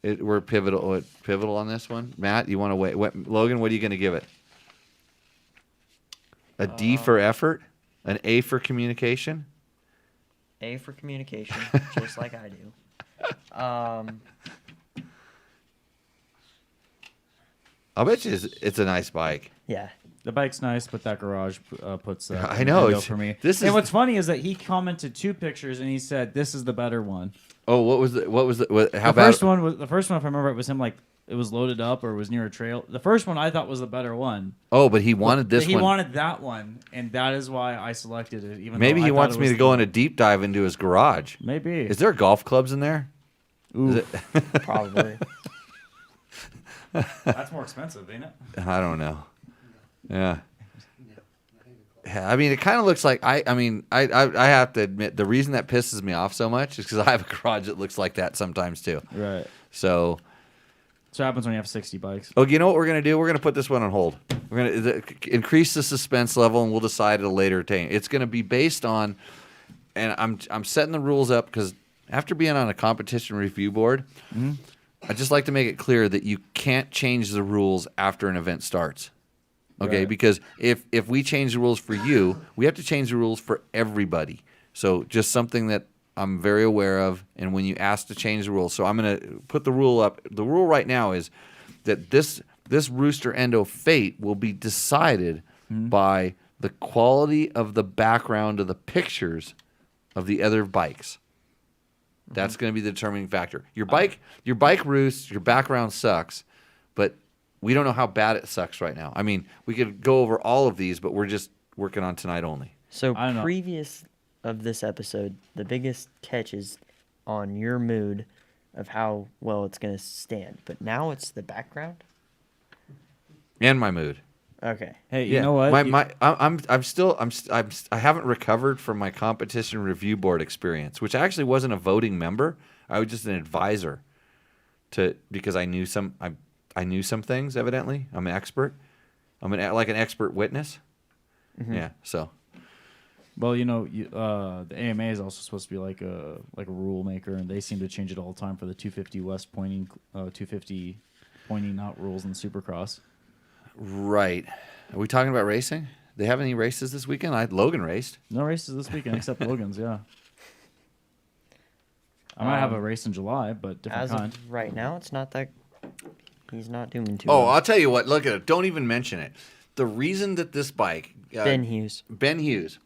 we're pivotal on this one. Matt, you want to wait? Logan, what are you going to give it? A D for effort? An A for communication? A for communication, just like I do. I'll bet you it's a nice bike. Yeah. The bike's nice, but that garage puts that I know, window it's- for me. this and is- what's funny is that he commented 2 pictures and he said this is the better one. Oh, how The bad? first one, if I remember, it was him like it was loaded up or was near a trail. The first one I thought was the better one. Oh, but he wanted this He one. wanted that one, and that is why I selected it. Even Maybe though I he thought wants it me was to go in a deep dive into his garage. Maybe. Is there golf clubs in there? Is it? Probably. That's more expensive, ain't it? I don't know. Yeah. Yeah, I mean, it kind of looks like I have to admit the reason that pisses me off so much is because I have a garage that looks like that sometimes too. Right. So, So what happens when you have 60 bikes. oh, you know what we're gonna do? We're gonna put this one on hold. We're gonna increase the suspense level, and we'll decide at a later time. It's gonna be based on, and I'm setting the rules up because after being on a competition review board, I just like to make it clear that you can't change the rules after an event starts. Okay, Right. because if we change the rules for you, we have to change the rules for everybody. So just something that I'm very aware of, and when you ask to change the rules, so I'm going to put the rule up. The rule right now is that this Rooster Endo fate will be decided by the quality of the background of the pictures of the other bikes. That's going to be the determining factor. Your bike roosts, your background sucks, but we don't know how bad it sucks right now. I mean, we could go over all of these, but we're just working on tonight only. So I don't know. previous of this episode, the biggest catch is on your mood of how well it's going to stand. But now it's the background? And my mood. Okay. Hey, you know what? I haven't recovered from my competition review board experience, which I actually wasn't a voting member. I was just an advisor because I knew some things. Evidently, I'm an expert. I'm like an expert witness. Yeah. So. Well, the AMA is also supposed to be like a rule maker, and they seem to change it all the time for the 250 West pointing, 250 pointing out rules in Supercross. Right. Are we talking about racing? They have any races this weekend? Logan raced. No races this weekend except Logan's. Yeah. I might have a race in July, but different As kind. of right now, it's not that. He's not doing too Oh, well. I'll tell you what. Look at it. Don't even mention it. The reason that this bike, Ben Hughes. Ben Hughes,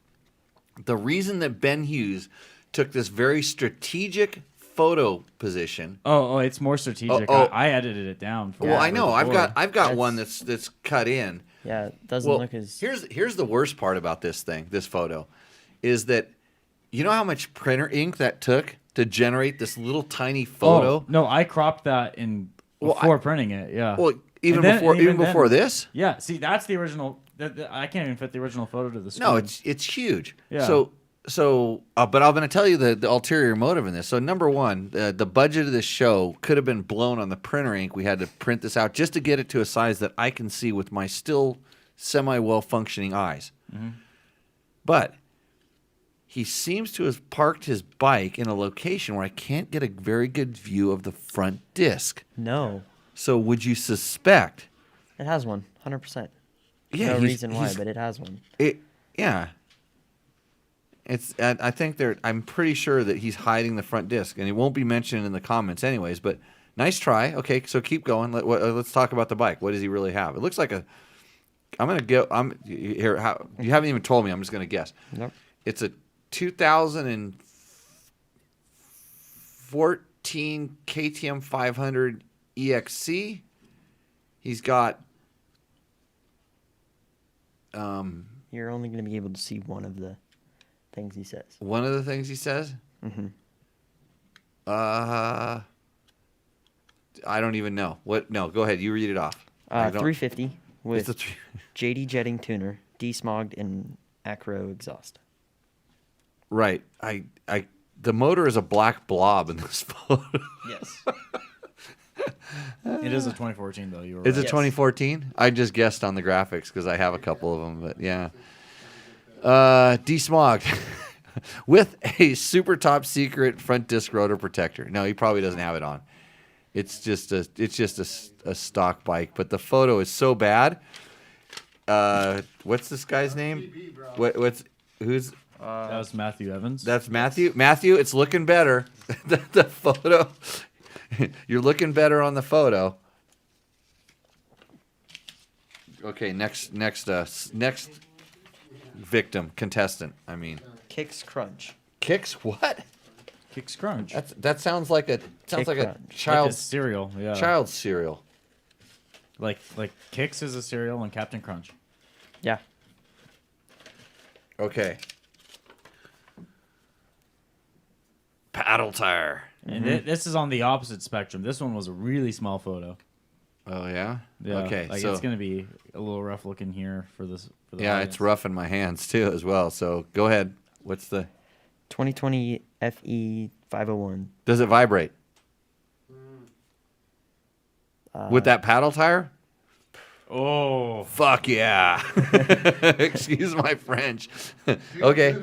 The reason that Ben Hughes took this very strategic photo position. Oh, it's more strategic. Oh. I edited it down. For Well, I know. I've got That's- one that's cut in. Yeah, it doesn't Well, look as. here's the worst part about this photo, is that you know how much printer ink that took to generate this little tiny photo. Oh, no, I cropped that in Well, before printing it. Yeah. Well, even And then- even then- before this. Yeah. See, that's the original. I can't even fit the original photo to the screen. No, it's huge. Yeah. But I'm going to tell you the ulterior motive in this. So number one, the budget of this show could have been blown on the printer ink. We had to print this out just to get it to a size that I can see with my still semi-well functioning eyes. Mm-hmm. But he seems to have parked his bike in a location where I can't get a very good view of the front disc. No, So would you suspect? it has one, 100%. Yeah, no he's- reason why, he's- but it has one. Yeah. It's. I think they're. I'm pretty sure that he's hiding the front disc, and it won't be mentioned in the comments, anyways. But nice try. Okay, so keep going. Let's talk about the bike. What does he really have? It looks like a. I'm gonna go. I'm here. How you haven't even told me. I'm just gonna guess. Nope. It's a 2014 KTM 500 EXC. He's got. You're only going to be able to see one of the things he says. One of the things he says. Mm-hmm. I don't even know. What? No, go ahead. You read it off. I don't- 350 It's with a JD jetting tuner, desmogged, and acro exhaust. right. The motor is a black blob in this photo. Yes. It is a 2014 though. You were Is it right. Yes. 2014? I just guessed on the graphics because I have a couple of them, but yeah. Desmogged with a super top secret front disc rotor protector. No, he probably doesn't have it on. It's just a stock bike, but the photo is so bad. What's this guy's name? Who's That was Matthew Evans. that's Matthew? Matthew, it's looking better. the photo. You're looking better on the photo. Okay, next victim, contestant. I mean, Kicks crunch. kicks what? Kicks Crunch. That sounds like a Kick a crunch. Like a child's cereal. Yeah. child's cereal. Like Kicks is a cereal and Captain Crunch. Yeah. Okay. Paddle tire. And this is on the opposite spectrum. This one was a really small photo. Oh yeah. Yeah. Okay. Like so it's gonna be a little rough looking here for this. For the yeah, audience. it's rough in my hands too as well. So go ahead. What's the? 2020 FE 501. Does it vibrate with that paddle tire? Oh. Fuck yeah. Excuse my French. Okay.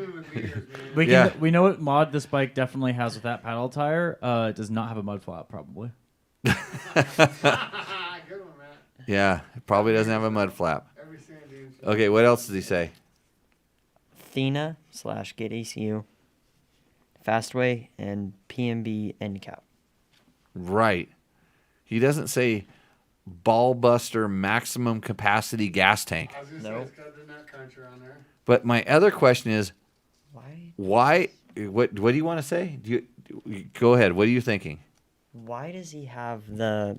Yeah. We know what mod this bike definitely has with that paddle tire. It does not have a mud flap, probably. Good one, Matt. Yeah, it probably doesn't have a mud flap. Every sand dune's Okay, what else does he say? Thena / Get ACU. Fastway and PMB end cap. Right. He doesn't say ball buster maximum capacity gas tank. I was gonna No. say it's got the nut cruncher on there. But my other question is, Why? what do you want to say? Go ahead. What are you thinking? Why does he have the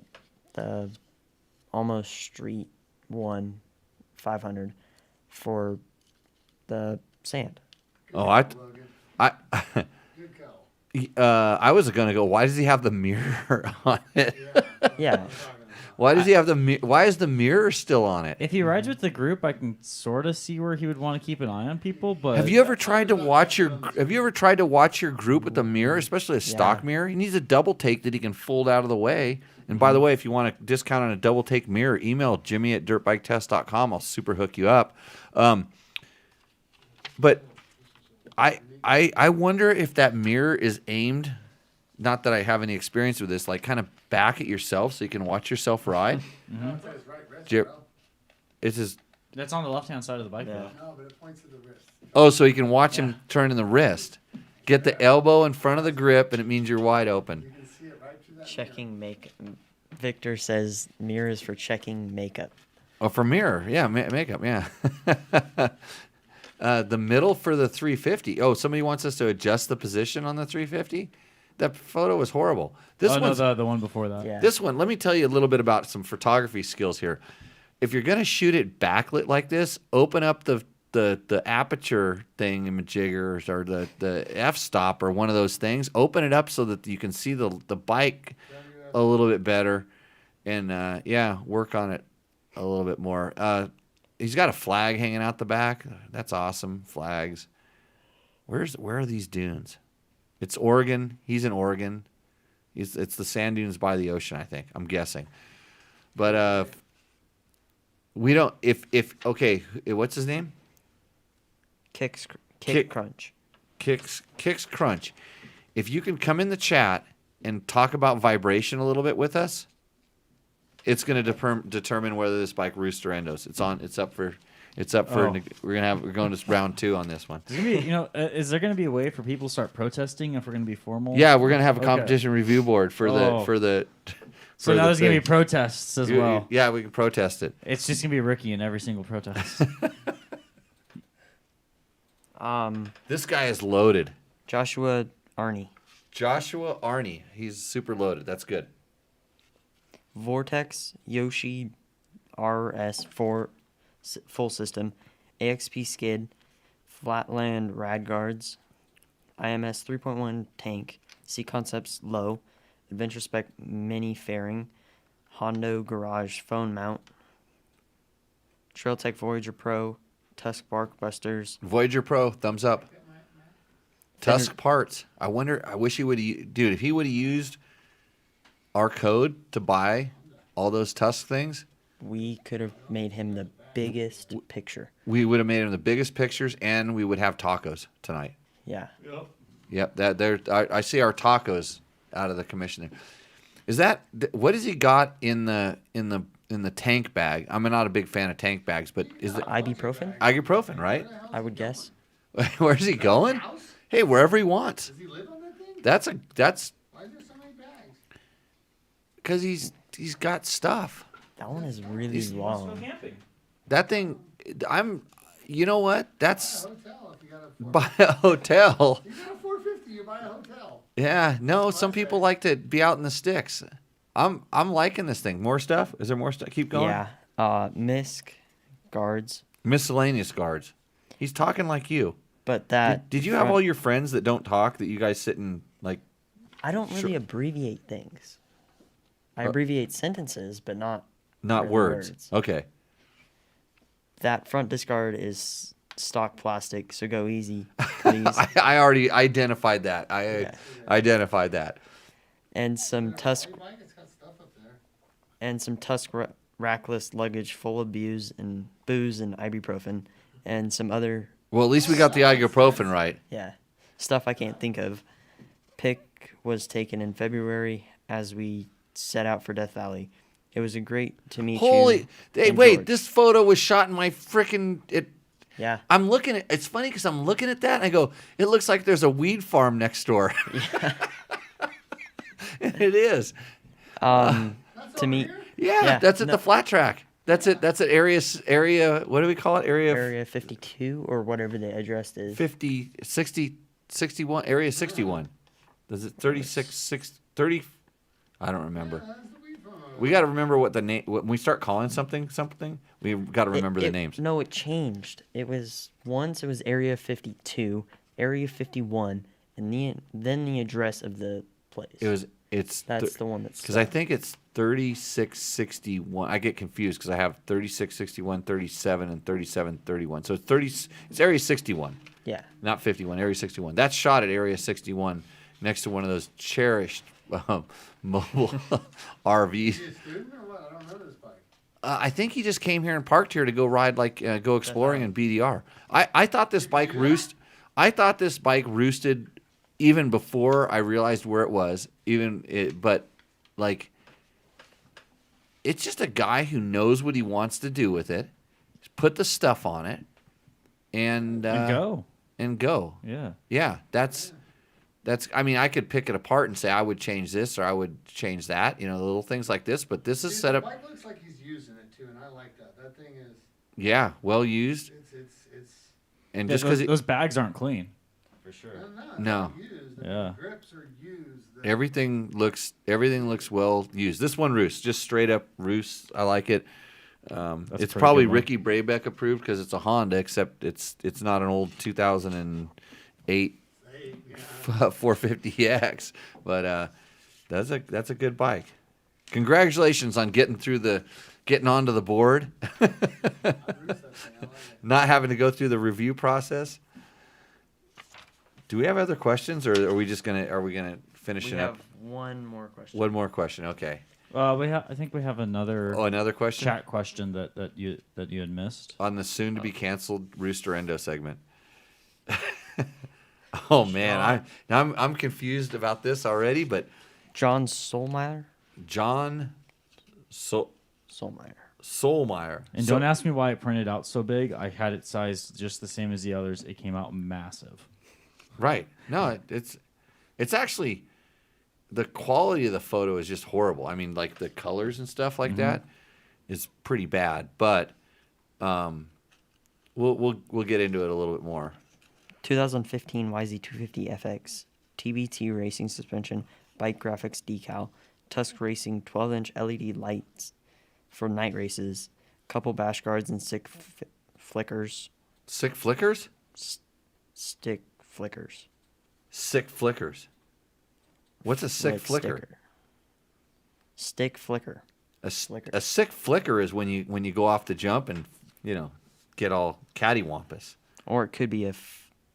almost street 500 for the sand? Oh, Logan. I Good call. I was gonna go. Why does he have the mirror on it? Yeah. Why does he have the? Why is the mirror still on it? If he rides with the group, I can sort of see where he would want to keep an eye on people. But Have you ever tried to watch your group with the mirror, especially a stock Yeah. mirror? He needs a double take that he can fold out of the way. And by the way, if you want a discount on a double take mirror, email Jimmy@dirtbiketest.com. I'll super hook you up. But I wonder if that mirror is aimed. Not that I have any experience with this, like kind of back at yourself so you can watch yourself ride. No, it says right wrist, Jer- bro. It's just that's on the left hand side of the bike. Yeah. Though. No, but it points to the wrist. oh, so you can watch him turn in the wrist. Get the elbow in front of the grip, and it means you're wide open. You can see it right through that. Checking makeup. Victor says mirror is for checking makeup. Oh, for mirror, yeah, makeup, yeah. The middle for the 350. Oh, somebody wants us to adjust the position on the 350? That photo was horrible. This Oh no, one's the one before that. Yeah. This one, let me tell you a little bit about some photography skills here. If you're going to shoot it backlit like this, open up the aperture thing in Majiggers or the f-stop or one of those things. Open it up so that you can see the bike a little bit better. And, work on it a little bit more. He's got a flag hanging out the back. That's awesome. Flags. Where are these dunes? It's Oregon. He's in Oregon. It's the sand dunes by the ocean, I think. I'm guessing. But we don't. Okay, what's his name? Kick Kick- Crunch. Kicks Crunch. If you can come in the chat and talk about vibration a little bit with us, it's going to determine whether this bike roosts or endos. It's up for. Oh. We're going to round 2 on this one. Is there gonna be, is there going to be a way for people to start protesting if we're going to be formal? Yeah, we're going to have a Okay. competition review board for the. So for now the there's going to thing. be protests as well. Yeah, we can protest it. It's just going to be Ricky in every single protest. This guy is loaded. Joshua Arney. Joshua Arney. He's super loaded. That's good. Vortex Yoshi RS4 full system, AXP skid, Flatland rad guards, IMS 3.1 tank, C Concepts low, Adventure Spec mini fairing, Hondo garage phone mount, Trail Tech Voyager Pro, Tusk Bark Busters. Voyager Pro, thumbs up. Tusk parts. I wish he would have, dude, if he would have used our code to buy all those Tusk things, We could have made him the biggest picture. we would have made him the biggest pictures and we would have tacos tonight. Yeah. Yep, I see our tacos out of the commission there. Is that what has he got in the tank bag? I'm not a big fan of tank bags, but is it Ibuprofen, ibuprofen, right? I would guess. Where's he going? Hey, wherever he wants. Does he live on that thing? That's Why is there so many bags? because he's got stuff. That one is really long. That thing, you know what? That's Hotel. If you got a buy a hotel. you got a 450, you buy a hotel. Yeah, no, some people like to be out in the sticks. I'm liking this thing. More stuff? Is there more stuff? Keep going. Yeah. MISC guards, Miscellaneous guards. He's talking like you. but that. Did you have all your friends that don't talk that you guys sit and like? I don't really abbreviate things. I abbreviate sentences, but not really Words. Okay. That front discard is stock plastic, so go easy, please. I already identified that. I identified that. And some Tusk Your bike has got stuff up there. and some Tusk rackless luggage full of booze and ibuprofen, and some other Well, at least we got the ibuprofen right. stuff I can't think of. Pic was taken in February as we set out for Death Valley. It was a great to meet you. Holy! Hey, and wait! George. This photo was shot in my freaking it. Yeah. I'm looking at. It's funny because I'm looking at that and I go, it looks like there's a weed farm next door. And it is. To meet Yeah, that's at the flat track. That's it. That's at area. What do we call it? Area 52 or whatever the address is. 50, 60, 61. Area 61. Does it 36, 30? I don't remember. That's the weed farm. We got to remember what the name. When we start calling something, we got to remember the names. No, it changed. It was once it was Area 52, Area 51, and then the address of the place. That's the one that's because I think it's 3661. I get confused because I have 3661, 37, and 3731. So it's 30. It's Area 61, Yeah. not 51. Area 61. That's shot at Area 61, next to one of those cherished mobile RVs. Is he a student or what? I don't know this bike. I think he just came here and parked here to go ride go exploring in BDR. I thought this bike roosted even before I realized where it was. But it's just a guy who knows what he wants to do with it. Put the stuff on it, and go. Yeah. Yeah. That's. I mean, I could pick it apart and say I would change this or I would change that. You know, little things like this. But this is Dude, set the up. bike looks like he's using it too, and I like that. That thing is. Yeah, well used. It's And Yeah, just because those bags aren't clean. For sure. No. Used. Yeah. The grips are used. everything looks well used. This one roost, just straight up roost. I like it. That's It's a pretty probably good one. Ricky Brabeck approved because it's a Honda, except it's not an old 2008 450X. But that's a good bike. Congratulations on getting onto the board, not having to go through the review process. Do we have other questions, or are we gonna finish We it have up? one more question. One more question. Okay. I think we have another Another question chat question that you had missed. on the soon to be canceled Rooster Endo segment. Oh man, I'm confused about this already. But John Solmeyer. John Solmeyer. Solmeyer. And don't ask me why it printed out so big. I had it sized just the same as the others. It came out massive. Right. No, it's actually the quality of the photo is just horrible. I mean, like the colors and stuff like that is pretty bad. But we'll get into it a little bit more. 2015 YZ250 FX. TBT racing suspension. Bike graphics decal. Tusk Racing 12-inch LED lights for night races. Couple bash guards and stick flickers. Sick flickers? Stick flickers. Sick flickers. What's a sick Like flicker? sticker. Stick flicker. A sick flicker is when you go off the jump and get all cattywampus. Or it could be a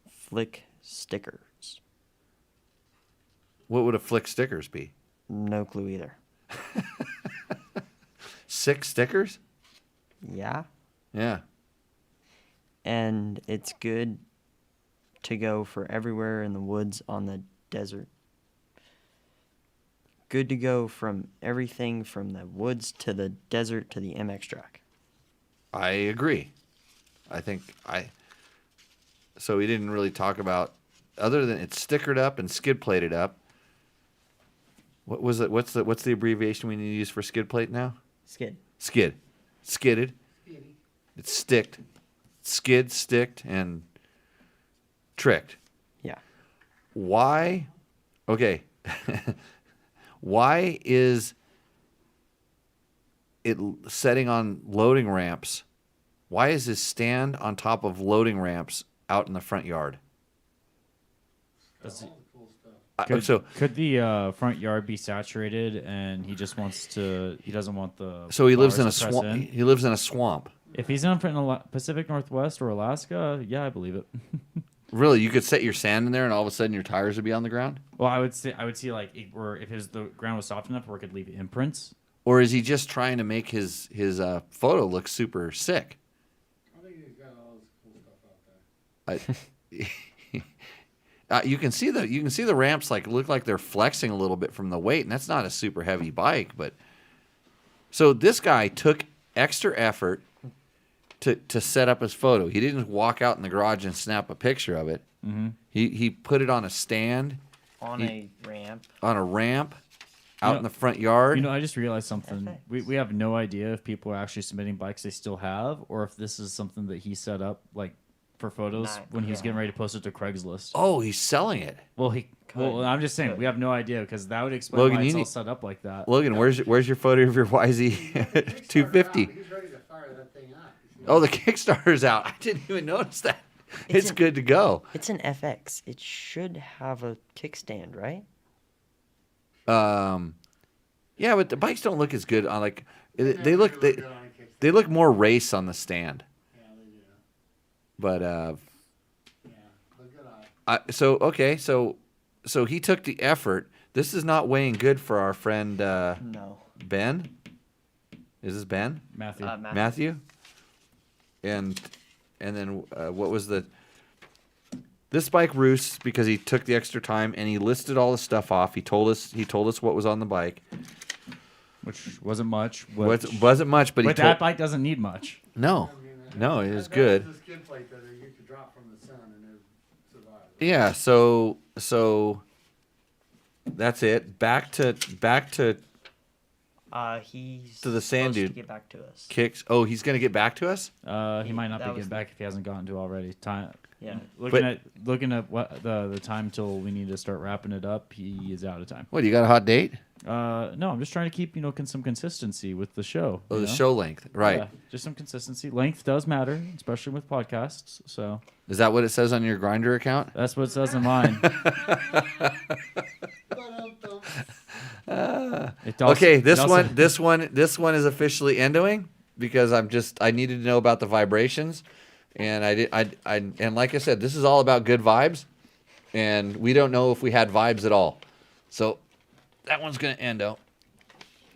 flick stickers. What would a flick stickers be? No clue either. Sick stickers? Yeah. Yeah. And it's good to go for everywhere in the woods on the desert. Good to go from everything from the woods to the desert to the MX track. I agree. So we didn't really talk about, other than it's stickered up and skid plated up. What was it? What's the abbreviation we need to use for skid plate now? Skid. Skid. Skidded. It's sticked. Skid, sticked, and tricked. Yeah. Why? Okay. Why is it setting on loading ramps? Why is this stand on top of loading ramps out in the front yard? Could the front yard be saturated and he doesn't want the So he lives in a flowers to press swamp. in? He lives in a swamp. If he's in the Pacific Northwest or Alaska, yeah, I believe it. Really, you could set your sand in there, and all of a sudden your tires would be on the ground. Well, I would see like if the ground was soft enough where it could leave imprints. Or is he just trying to make his photo look super sick? I think he's got all this cool stuff out there. You can see the ramps look like they're flexing a little bit from the weight, and that's not a super heavy bike. But so this guy took extra effort to set up his photo. He didn't walk out in the garage and snap a picture of it. Mm-hmm. He put it on a stand, On a ramp, out in the front yard. I just realized something. We have no idea if people are actually submitting bikes they still have, or if this is something that he set up like for photos when he was getting ready to post it to Craigslist. Oh, he's selling it. Well, I'm just saying we have no idea because that would explain Logan, why it's all set up like that. Logan, where's your photo of your YZ 250? He's ready to fire that thing up. Oh, the Kickstarter's out. I didn't even notice that. It's good to go. It's an FX. It should have a kickstand, right? Yeah, but the bikes don't look as good on they look more race on the stand. Yeah, they do. But Yeah, look good eye. so he took the effort. This is not weighing good for our friend No. Ben. Is this Ben? Matthew. Matthew? And then what was this bike roosts because he took the extra time and he listed all the stuff off. He told us what was on the bike. Which wasn't much. Wasn't much, but that bike doesn't need much. No, it was good. That's a skid plate that you could drop from the sun and it would survive. Yeah, so that's it. Back to He's To the sand supposed to dude. get back to us. kicks. Oh, he's gonna get back to us. He might not that be was getting back if he hasn't gotten to already. Time. Yeah. Looking at what the time till we need to start wrapping it up, he is out of time. What, you got a hot date? No, I'm just trying to keep some consistency with the show. Oh, you the know? show length. Right. Yeah, just some consistency. Length does matter, especially with podcasts. So Is that what it says on your Grinder account? that's what it says in mine. It also- Okay, it also- this one is officially ending because I needed to know about the vibrations, and and like I said, this is all about good vibes, and we don't know if we had vibes at all, so that one's gonna endo.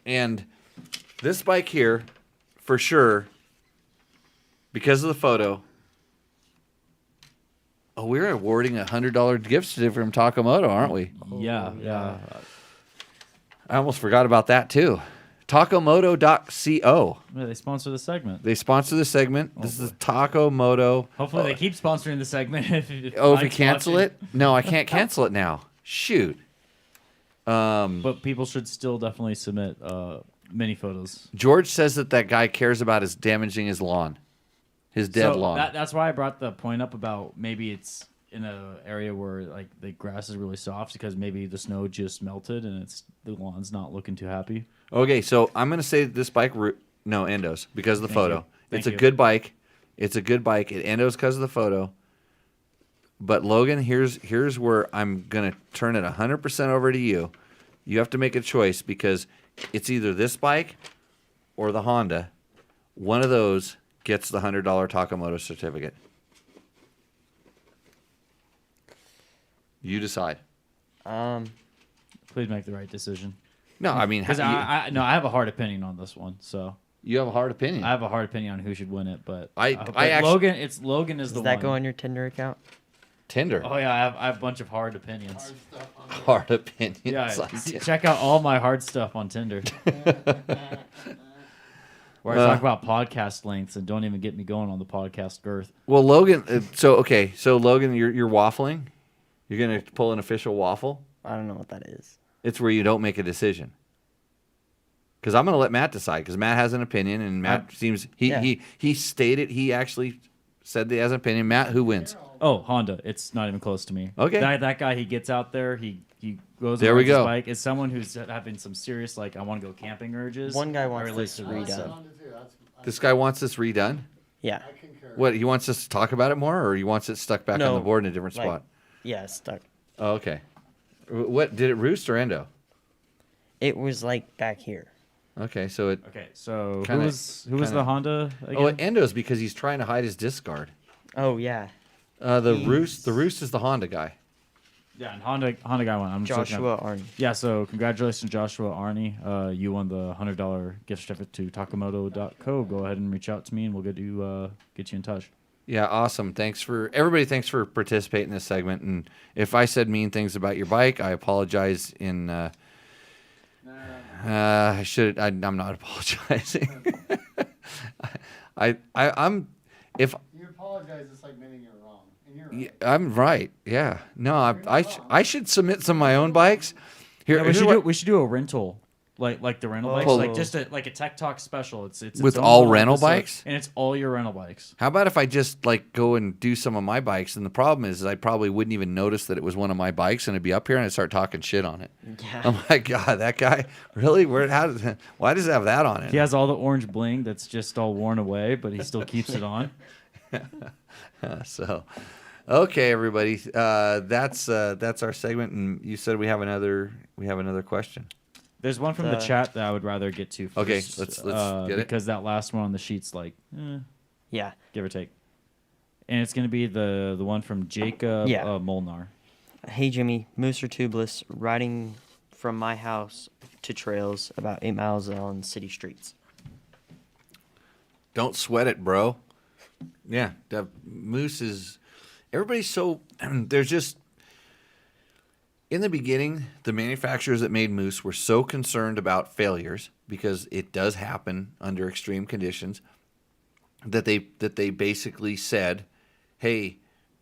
And this bike here, for sure, because of the photo. Oh, we're awarding $100 gift certificate from Takamoto, aren't we? Yeah. I almost forgot about that too. Takamoto.co. Yeah, they sponsor the segment. They sponsor the segment. This is Takamoto. Hopefully, they keep sponsoring the segment. If If we cancel it? No, I can't cancel it now. Shoot. But people should still definitely submit mini photos. George says that guy cares about his damaging his lawn. His dead lawn. That's why I brought the point up about maybe it's in an area where like the grass is really soft because maybe the snow just melted and the lawn's not looking too happy. Okay, so I'm going to say this bike endos because of the photo. you. It's Thank a you. good bike. It's a good bike. It endos because of the photo. But Logan, here's where I'm going to turn it 100% over to you. You have to make a choice because it's either this bike or the Honda. One of those gets the $100 Takamoto certificate. You decide. Please make the right decision. No, I mean, Because I have a hard opinion on this one. So you have a hard opinion. I have a hard opinion on who should win it, but I but actually- Logan is Does the that one. go on your Tinder account? Tinder. Oh yeah, I have a bunch of hard opinions. Hard opinions. Yeah, check out all my hard stuff on Tinder. Where I talk about podcast lengths and don't even get me going on the podcast girth. Well, Logan. So Logan, you're waffling. You're gonna pull an official waffle. I don't know what that is. It's where you don't make a decision. Because I'm gonna let Matt decide. Because Matt has an opinion, and Matt seems he stated he actually said that he has an opinion. Matt, who wins? Oh, Honda. It's not even close to me. Okay. That guy, he gets out there, he goes There on we his go. bike. Is someone who's having some serious, like, I want to go camping urges. One guy I wants relate this to redone. Rica. This guy wants this redone. Yeah. I concur. What, he wants us to talk about it more, or he wants it stuck back on No, the board in a different like- spot? Yeah, it's stuck. Oh, okay. What did it roost or endo? It was like back here. Okay, so it. Okay, so Kinda- who was kinda- the Honda again? Oh, it endos because he's trying to hide his disc guard. Oh yeah. The roost is the Honda guy. Yeah, and Honda guy won. I'm just looking Joshua up. Arney. Yeah, so congratulations, Joshua Arney. You won the $100 gift certificate to Takamoto.co. Go ahead and reach out to me, and we'll get you in touch. Yeah, awesome. Thanks for participating in this segment. And if I said mean things about your bike, I apologize. I should. I'm not apologizing. I'm. If You apologize, it's like admitting you're wrong, and you're right. I'm right, yeah. No, I should submit some of my own bikes. Here, Yeah, we should do a rental, like the rental bikes, Oh. like just like a Tech Talk special. It's With its own all little rental episode, bikes? and it's all your rental bikes. How about if I just like go and do some of my bikes? And the problem is I probably wouldn't even notice that it was one of my bikes, and it'd be up here, and I'd start talking shit on it. Yeah. Oh my god, that guy really? Why does it have that on it? He has all the orange bling that's just all worn away, but he still keeps it on. So, okay, everybody, that's our segment, and you said we have another question. There's one from the chat that I would rather get to first. Okay, let's get it. Because that last one on the sheet's like, Yeah. give or take. And it's going to be the one from Jacob Yeah. Molnar. Hey Jimmy, Moose or tubeless, riding from my house to trails about 8 miles on city streets. Don't sweat it, bro. Yeah, the Moose is. Everybody's so. There's just. In the beginning, the manufacturers that made Moose were so concerned about failures because it does happen under extreme conditions that they basically said, "Hey,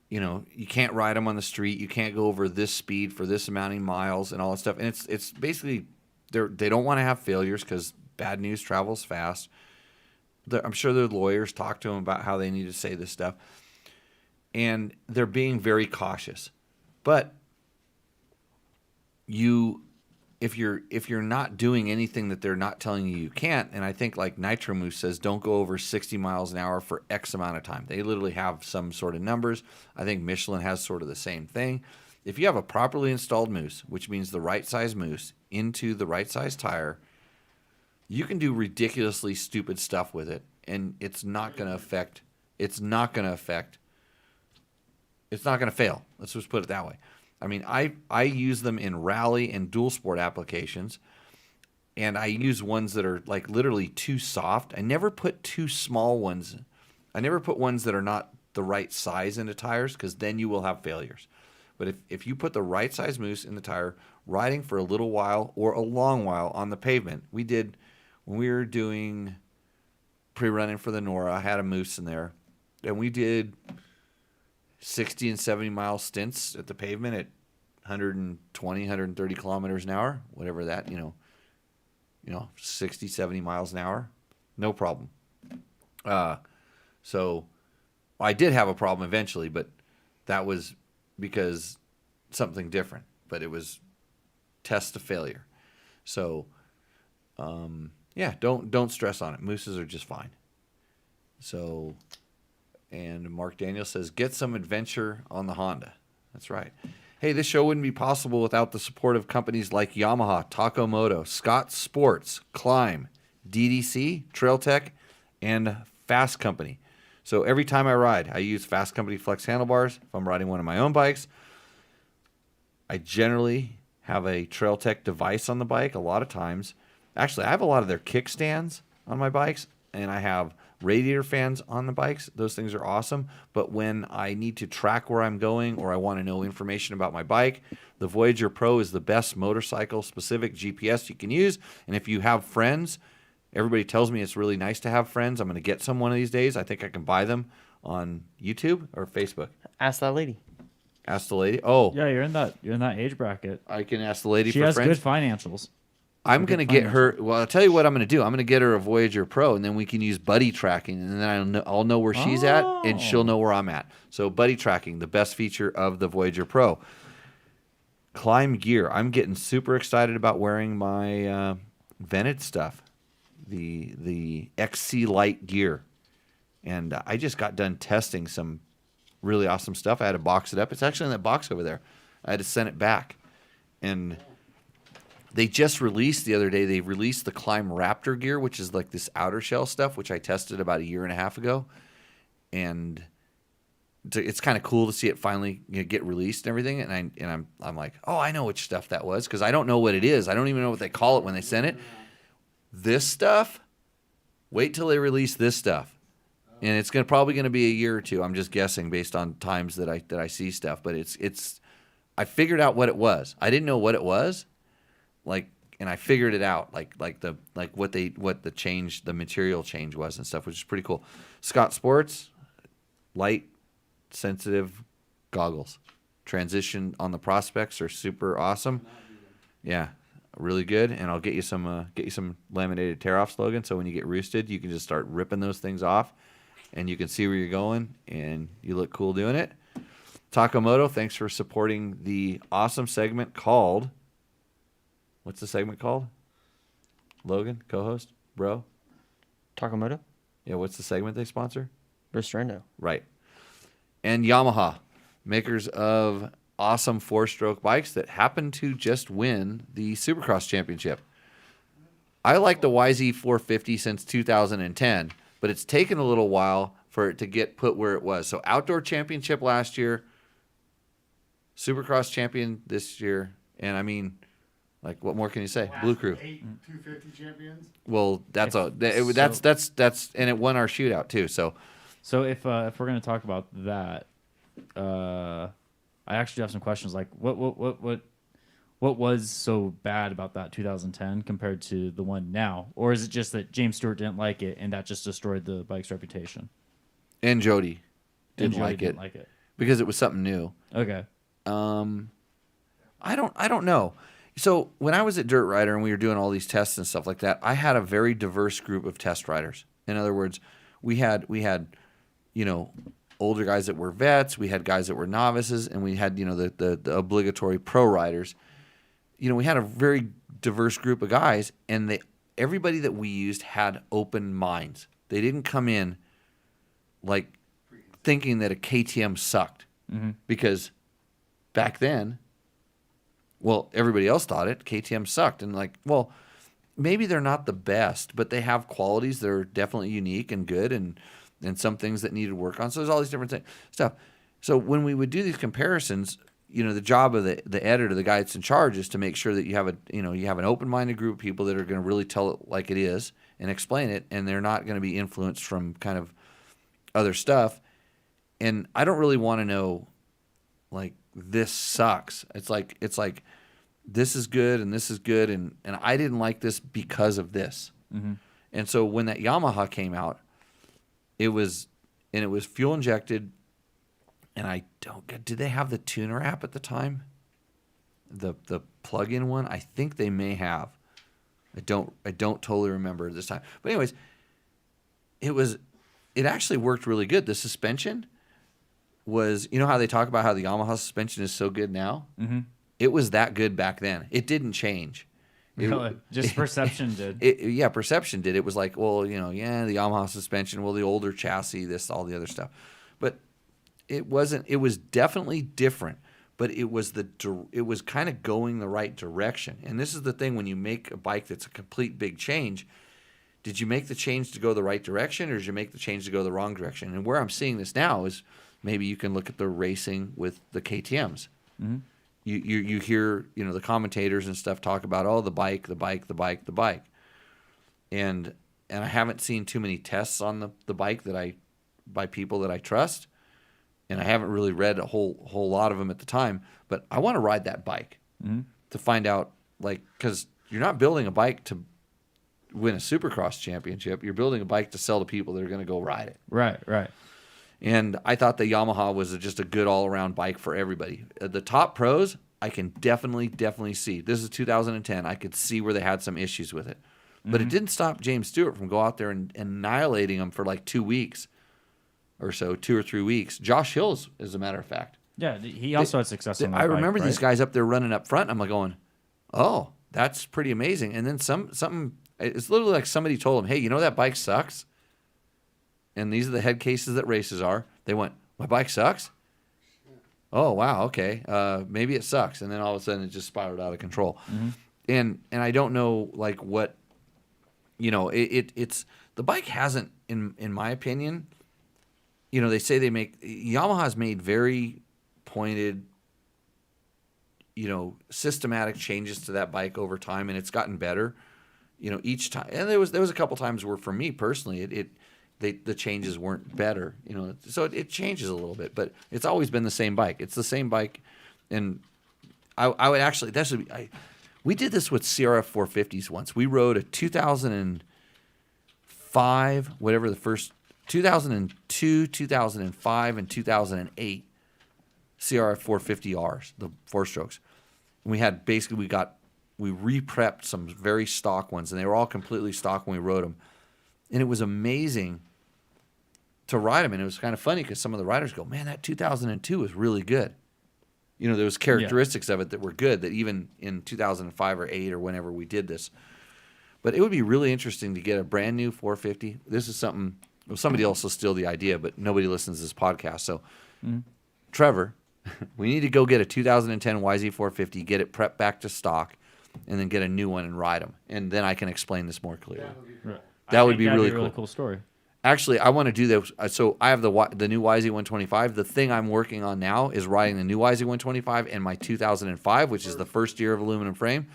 you can't ride them on the street. You can't go over this speed for this amount of miles and all that stuff." And it's basically they don't want to have failures because bad news travels fast. I'm sure their lawyers talk to them about how they need to say this stuff. and they're being very cautious. But if you're not doing anything that they're not telling you can't, and I think like Nitro Moose says, don't go over 60 miles an hour for X amount of time. They literally have some sort of numbers. I think Michelin has sort of the same thing. If you have a properly installed moose, which means the right size moose into the right size tire, you can do ridiculously stupid stuff with it, and it's not going to fail. Let's just put it that way. I mean, I use them in rally and dual sport applications, and I use ones that are like literally too soft. I never put too small ones. I never put ones that are not the right size into tires, because then you will have failures. But if you put the right size moose in the tire, riding for a little while or a long while on the pavement, we did when we were doing pre-running for the Nora, I had a moose in there, and we did 60 and 70 mile stints at the pavement at 120, 130 kilometers an hour, whatever that, 60, 70 miles an hour, no problem. So I did have a problem eventually, but that was because something different, but it was test to failure. So, don't stress on it. Mooses are just fine. So, and Mark Daniel says, get some adventure on the Honda. That's right. Hey, this show wouldn't be possible without the support of companies like Yamaha, Taco Moto, Scott Sports, Climb, DDC, Trail Tech, and Fasst Company. So every time I ride, I use Fasst Company Flex handlebars. If I'm riding one of my own bikes, I generally have a Trail Tech device on the bike a lot of times. Actually, I have a lot of their kickstands on my bikes, and I have radiator fans on the bikes. Those things are awesome. But when I need to track where I'm going or I want to know information about my bike, the Voyager Pro is the best motorcycle-specific GPS you can use. And if you have friends, everybody tells me it's really nice to have friends. I'm going to get some one of these days. I think I can buy them on YouTube or Facebook. Ask that lady. Ask the lady. Oh, Yeah, you're in that age bracket. I can ask the lady She for has friends. good financials. I'm going to get her. Well, I'll tell you what I'm going to do. I'm going to get her a Voyager Pro, and then we can use buddy tracking, and then I'll know where she's at, and she'll know where I'm at. So buddy tracking, the best feature of the Voyager Pro. Climb gear. I'm getting super excited about wearing my vented stuff, the XC Light gear, and I just got done testing some really awesome stuff. I had to box it up. It's actually in that box over there. I had to send it back, and they just released the other day, they released the Climb Raptor gear, which is like this outer shell stuff, which I tested about 1.5 years ago. And it's kind of cool to see it finally get released and everything. And I'm like, oh, I know which stuff that was, because I don't know what it is. I don't even know what they call it when they send it. This stuff, wait till they release this stuff. And it's probably going to be 1 year or two. I'm just guessing based on times that I see stuff. But it's I figured out what it was. I didn't know what it was. And I figured it out, what the change, the material change was and stuff, which is pretty cool. Scott Sports, light, sensitive goggles. Transition on the prospects are super awesome. Yeah, really good. And I'll get you some laminated tear-off slogan, so when you get roosted, you can just start ripping those things off, and you can see where you're going, and you look cool doing it. Taco Moto, thanks for supporting the awesome segment called. What's the segment called? Logan, co-host, bro? Takamoto? Yeah, what's the segment they sponsor? Ristrendo. Right. And Yamaha, makers of awesome 4-stroke bikes that happen to just win the Supercross Championship. I like the YZ450 since 2010, but it's taken a little while for it to get put where it was. So Outdoor Championship last year, Supercross Champion this year, and I mean... what more can you say? Blue Crew. 8 250 champions. Well, that's and it won our shootout too. So if we're gonna talk about that, I actually have some questions. Like, what was so bad about that 2010 compared to the one now, or is it just that James Stewart didn't like it and that just destroyed the bike's reputation? And Jody And didn't Jody like didn't it like it. because it was something new. Okay. I don't know. So when I was at Dirt Rider and we were doing all these tests and stuff like that, I had a very diverse group of test riders. In other words, we had older guys that were vets, we had guys that were novices, and we had, the obligatory pro riders. We had a very diverse group of guys, and everybody that we used had open minds. They didn't come in like thinking that a KTM sucked, because back then, well, everybody else thought it. KTM sucked, and maybe they're not the best, but they have qualities that are definitely unique and good, and some things that needed work on. So there's all these different stuff. So when we would do these comparisons, the job of the editor, the guy that's in charge, is to make sure that you have an open-minded group of people that are going to really tell it like it is and explain it, and they're not going to be influenced from kind of other stuff. And I don't really want to know, this sucks. It's like this is good and this is good, and I didn't like this because of this. And so when that Yamaha came out, it was fuel injected, and did they have the tuner app at the time? The plug-in one? I think they may have. I don't totally remember this time. But anyways, it actually worked really good. The suspension was, how they talk about how the Yamaha suspension is so good now? It was that good back then. It didn't change. Just perception did. Perception did. It was like, well, the Yamaha suspension, well, the older chassis, this, all the other stuff. But it wasn't. It was definitely different, but it was kind of going the right direction. And this is the thing, when you make a bike that's a complete big change, did you make the change to go the right direction, or did you make the change to go the wrong direction? And where I'm seeing this now is, maybe you can look at the racing with the KTMs. You hear, the commentators and stuff talk about, the bike. And I haven't seen too many tests on the bike by people that I trust. And I haven't really read a whole lot of them at the time, but I want to ride that bike to find out, because you're not building a bike to win a Supercross championship. You're building a bike to sell to people that are going to go ride it. Right. And I thought the Yamaha was just a good all-around bike for everybody. The top pros, I can definitely see. This is 2010. I could see where they had some issues with it. But it didn't stop James Stewart from going out there and annihilating them for 2 weeks or so, 2 or 3 weeks. Josh Hills, as a matter of fact. Yeah, he also had success on that I bike, remember right? these guys up there running up front. I'm going, oh, that's pretty amazing. And then something, it's literally like somebody told him, hey, that bike sucks? And these are the head cases that races are. They went, my bike sucks? Oh, wow, okay. Maybe it sucks. And then all of a sudden it just spiraled out of control. And I don't know, what, it's the bike hasn't, in my opinion, they say Yamaha's made very pointed, systematic changes to that bike over time, and it's gotten better, each time. And there was a couple times where, for me personally, the changes weren't better, so it changes a little bit, but it's always been the same bike. It's the same bike, and I would actually, we did this with CRF 450s once. We rode a 2005, whatever the first, 2002, 2005, and 2008 CRF 450Rs, the 4-strokes. And we had we re-prepped some very stock ones, and they were all completely stock when we rode them. And it was amazing to ride them. And it was kind of funny because some of the riders go, man, that 2002 was really good. There was characteristics of it that were good, that even in 2005 or 8 or whenever we did this. But it would be really interesting to get a brand new 450. This is something, somebody else will steal the idea, but nobody listens to this podcast. So, Trevor, we need to go get a 2010 YZ450, get it prepped back to stock, and then get a new one and ride them. And then I can explain this more clearly. That would be really cool story. Actually, I want to do that. So I have the new YZ125. The thing I'm working on now is riding the new YZ125 and my 2005, which is the first year of aluminum frame.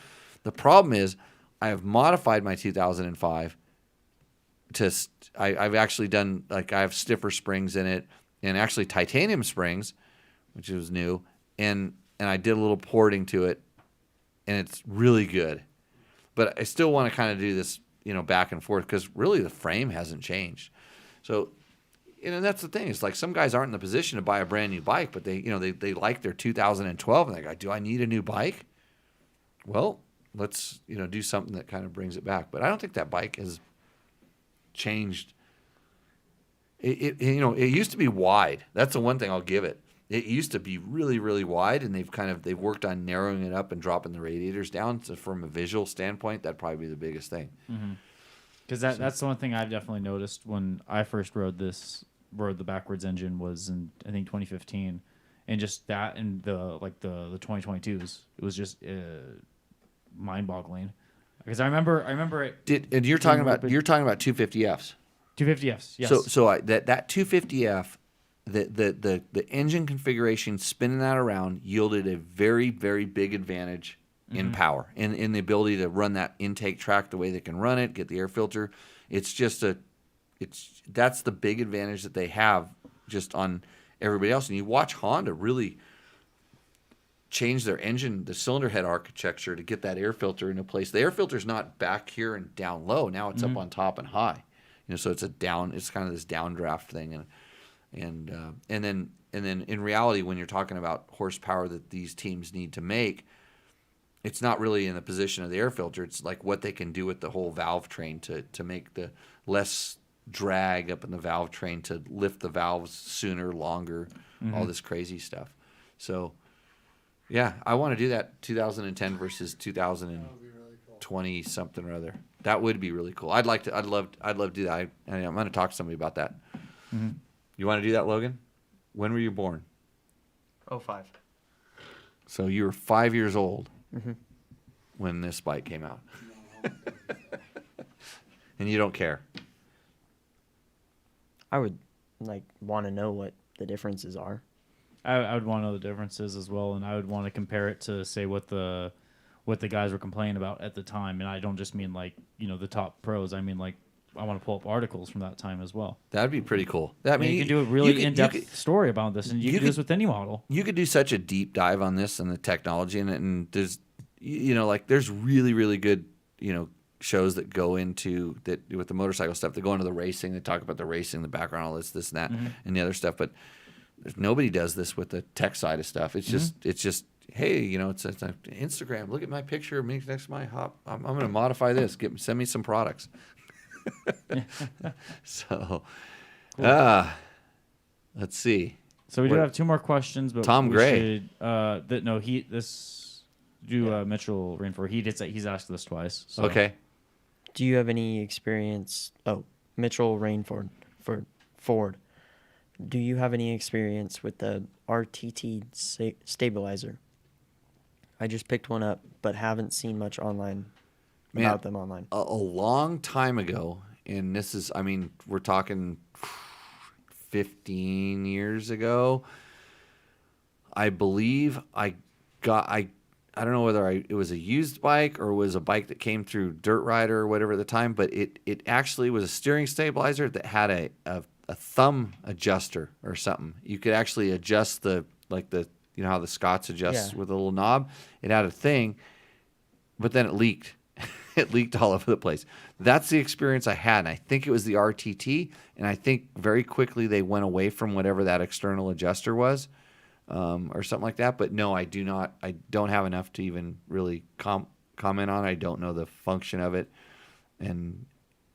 The problem is I have modified my 2005 to I've actually done, I have stiffer springs in it, and actually titanium springs, which was new, and I did a little porting to it, and it's really good. But I still want to kind of do this, back and forth, because really the frame hasn't changed. So, that's the thing. It's like some guys aren't in the position to buy a brand new bike, but they like their 2012, and they go, do I need a new bike? Well, let's, do something that kind of brings it back. But I don't think that bike has changed. it used to be wide. That's the one thing I'll give it. It used to be really, really wide, and they've worked on narrowing it up and dropping the radiators down. So from a visual standpoint, that'd probably be the biggest thing. Because that's the one thing I've definitely noticed when I first rode the backwards engine was in, I think, 2015, and just that and the 2022s, it was just mind-boggling. Because I remember it. And you're talking about 250Fs. 250Fs, yes. So that 250F, the engine configuration spinning that around yielded a very, very big advantage in power, in the ability to run that intake track the way they can run it, get the air filter. That's the big advantage that they have just on everybody else. And you watch Honda really change their engine, the cylinder head architecture to get that air filter into place. The air filter's not back here and down low. Now it's up on top and high. So it's it's kind of this downdraft thing. And then in reality, when you're talking about horsepower that these teams need to make, it's not really in the position of the air filter. It's like what they can do with the whole valve train to make the less drag up in the valve train, to lift the valves sooner, longer, all this crazy stuff. So, yeah, I want to do that 2010 versus 2020 something or other. That would be really cool. I'd love to do that. I'm going to talk to somebody about that. You want to do that, Logan? When were you born? 05. So you were 5 years old when this bike came out. And you don't care. I would want to know what the differences are. I would want to know the differences as well, and I would want to compare it to say what the guys were complaining about at the time. And I don't just mean the top pros. I mean I want to pull up articles from that time as well. That'd be pretty cool. You can do a really in-depth story about this, and you can do this with any model. You could do such a deep dive on this and the technology in it, and there's there's really, really good shows that go into that with the motorcycle stuff. They go into the racing. They talk about the racing, the background, all this and that, and the other stuff. But nobody does this with the tech side of stuff. It's just hey, it's Instagram. Look at my picture. Me next to my hop. I'm going to modify this. Send me some products. So, let's see. So we do have two more questions, but Tom Gray. Mitchell Rainford. He's asked this twice. So. Okay. Do you have any experience? Oh, Mitchell Rainford for Ford. Do you have any experience with the RTT stabilizer? I just picked one up, but haven't seen much online about them online. A long time ago, and this is, we're talking 15 years ago. I believe I don't know whether it was a used bike or it was a bike that came through Dirt Rider or whatever at the time, but it actually was a steering stabilizer that had a thumb adjuster or something. You could actually adjust how the Scots adjust with a little knob. It had a thing, but then it leaked. It leaked all over the place. That's the experience I had. And I think it was the RTT, and I think very quickly they went away from whatever that external adjuster was, or something like that. But no, I do not. I don't have enough to even really comment on. I don't know the function of it, and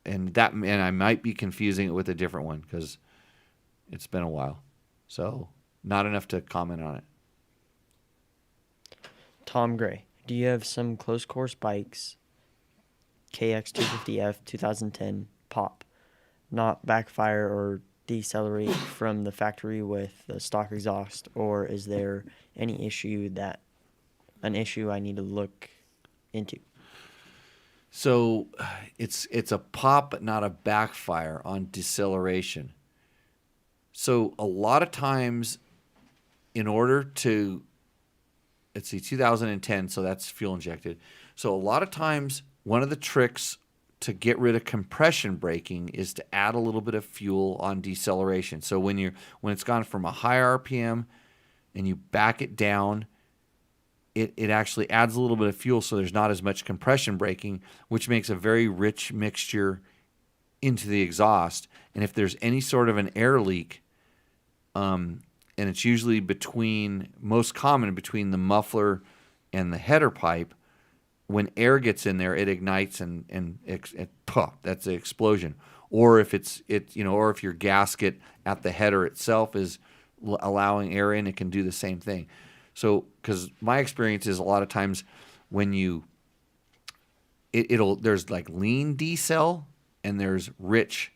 I might be confusing it with a different one because it's been a while. So not enough to comment on it. Tom Gray, do you have some close course bikes? KX250F 2010 pop, not backfire or decelerate from the factory with the stock exhaust, or is there an issue I need to look into? So it's a pop but not a backfire on deceleration. So a lot of times in order to, let's see, 2010, so that's fuel injected. So a lot of times one of the tricks to get rid of compression braking is to add a little bit of fuel on deceleration. So when it's gone from a high RPM and you back it down, it actually adds a little bit of fuel, so there's not as much compression braking, which makes a very rich mixture into the exhaust. And if there's any sort of an air leak, and it's usually most common between the muffler and the header pipe, when air gets in there, it ignites and that's the explosion. or if or if your gasket at the header itself is allowing air in, it can do the same thing. So, because my experience is a lot of times when there's like lean decel and there's rich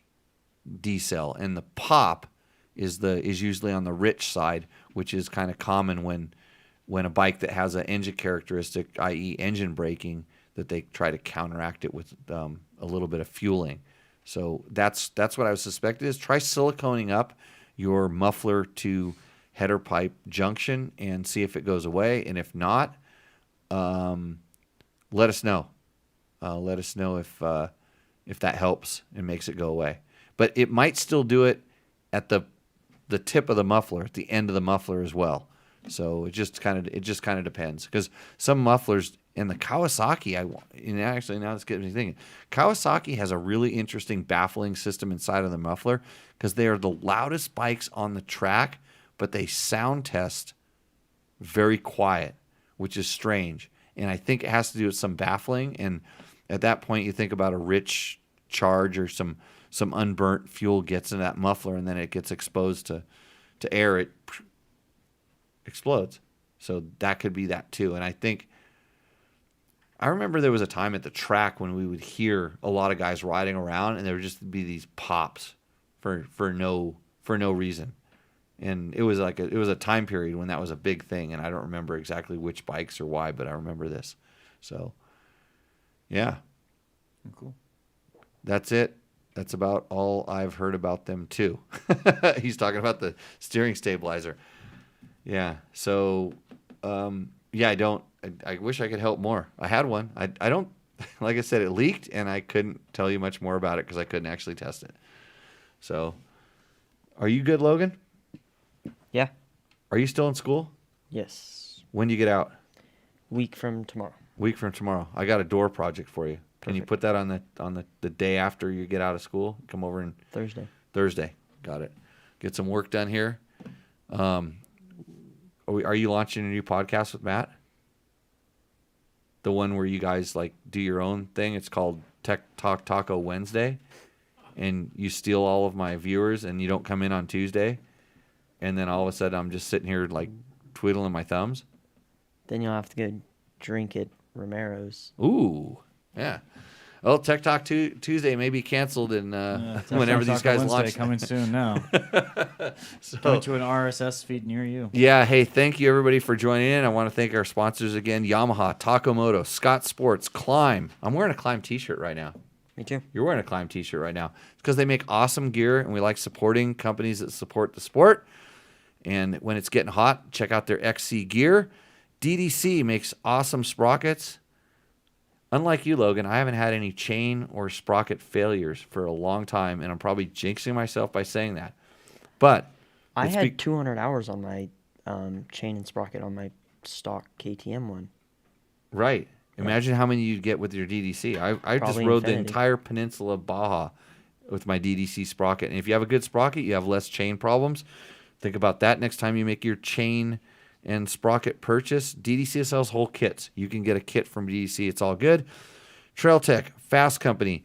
decel, and the pop is usually on the rich side, which is kind of common when a bike that has an engine characteristic, i.e. engine braking, that they try to counteract it with a little bit of fueling. So that's what I was suspected is. Try siliconing up your muffler to header pipe junction and see if it goes away. And if not, let us know. Let us know if that helps and makes it go away. But it might still do it at the tip of the muffler, at the end of the muffler as well. So it just kind of depends, because some mufflers in the Kawasaki, actually now it's getting me thinking. Kawasaki has a really interesting baffling system inside of the muffler, because they are the loudest bikes on the track, but they sound test very quiet, which is strange. And I think it has to do with some baffling. And at that point, you think about a rich charge or some unburnt fuel gets in that muffler, and then it gets exposed to air. It explodes. So that could be that too. And I remember there was a time at the track when we would hear a lot of guys riding around, and there would just be these pops for no reason. And it was a time period when that was a big thing, and I don't remember exactly which bikes or why, but I remember this. So, yeah. Cool. That's it. That's about all I've heard about them too. He's talking about the steering stabilizer. Yeah. So, I wish I could help more. I had one. I don't, like I said, it leaked, and I couldn't tell you much more about it because I couldn't actually test it. So, are you good, Logan? Yeah. Are you still in school? Yes. When do you get out? Week from tomorrow. Week from tomorrow. I got a door project for you. Can you put that on the day after you get out of school? Come over and Thursday. Got it. Get some work done here. Are you launching a new podcast with Matt? The one where you guys like do your own thing. It's called Tech Talk Taco Wednesday, and you steal all of my viewers, and you don't come in on Tuesday, and then all of a sudden I'm just sitting here like twiddling my thumbs. Then you'll have to go drink at Romero's. Ooh, yeah. Well, Tech Talk Tuesday may be canceled, and whenever these guys launch. Coming soon now. So, Going to an RSS feed near you. Yeah, hey, thank you everybody for joining in. I want to thank our sponsors again: Yamaha, Taco Moto, Scott Sports, Climb. I'm wearing a Climb t-shirt right now. Me too. You're wearing a Climb t-shirt right now. It's because they make awesome gear, and we like supporting companies that support the sport. And when it's getting hot, check out their XC gear. DDC makes awesome sprockets. Unlike you, Logan, I haven't had any chain or sprocket failures for a long time, and I'm probably jinxing myself by saying that. But I had 200 hours on my chain and sprocket on my stock KTM one. Right. Imagine how many you'd get with your DDC. I just Probably rode the infinity. entire peninsula of Baja with my DDC sprocket. And if you have a good sprocket, you have less chain problems. Think about that next time you make your chain and sprocket purchase. DDC sells whole kits. You can get a kit from DDC. It's all good. Trail Tech, Fasst Company.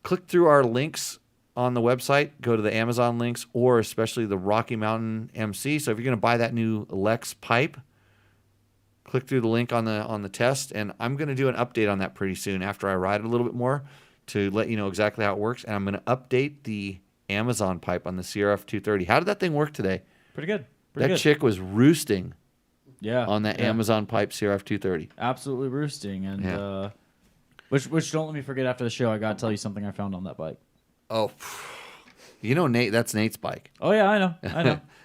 Click through our links on the website. Go to the Amazon links, or especially the Rocky Mountain MC. So if you're going to buy that new Lex pipe, click through the link on the test. And I'm going to do an update on that pretty soon after I ride it a little bit more to let you know exactly how it works. And I'm going to update the Amazon pipe on the CRF 230. How did that thing work today? Pretty good. That chick was roosting. Yeah. On that Amazon pipe CRF 230. Absolutely roosting. And which don't let me forget, after the show, I got to tell you something I found on that bike. Oh, you know, Nate, that's Nate's bike. Oh, yeah, I know.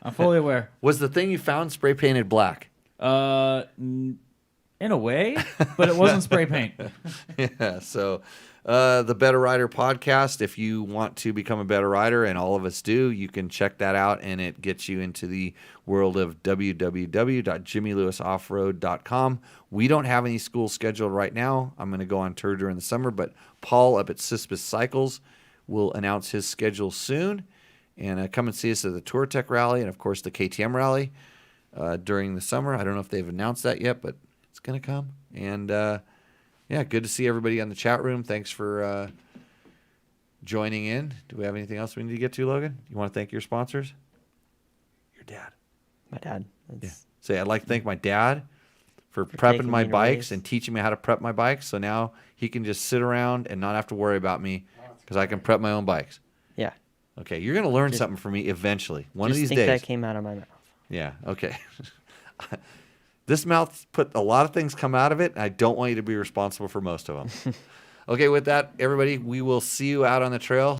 I'm fully aware. Was the thing you found spray painted black? In a way, but it wasn't spray paint. Yeah, so the Better Rider podcast, if you want to become a better rider, and all of us do, you can check that out, and it gets you into the world of www.jimmylewisoffroad.com. We don't have any school scheduled right now. I'm going to go on tour during the summer, but Paul up at Cispus Cycles will announce his schedule soon. And come and see us at the Tour Tech Rally and, of course, the KTM Rally during the summer. I don't know if they've announced that yet, but it's going to come. And, yeah, good to see everybody on the chat room. Thanks for joining in. Do we have anything else we need to get to, Logan? You want to thank your sponsors? Your dad. My dad. Yeah. Say, I'd like to thank my dad for For prepping taking my me to bikes race. and teaching me how to prep my bikes. So now he can just sit around and not have to worry about me because I can prep my own bikes. Yeah. Okay, you're going to learn Just- something from me eventually. One of Just these think days. that came out of my mouth. Yeah, okay. This mouth put a lot of things come out of it, and I don't want you to be responsible for most of them. Okay, with that, everybody, we will see you out on the trail.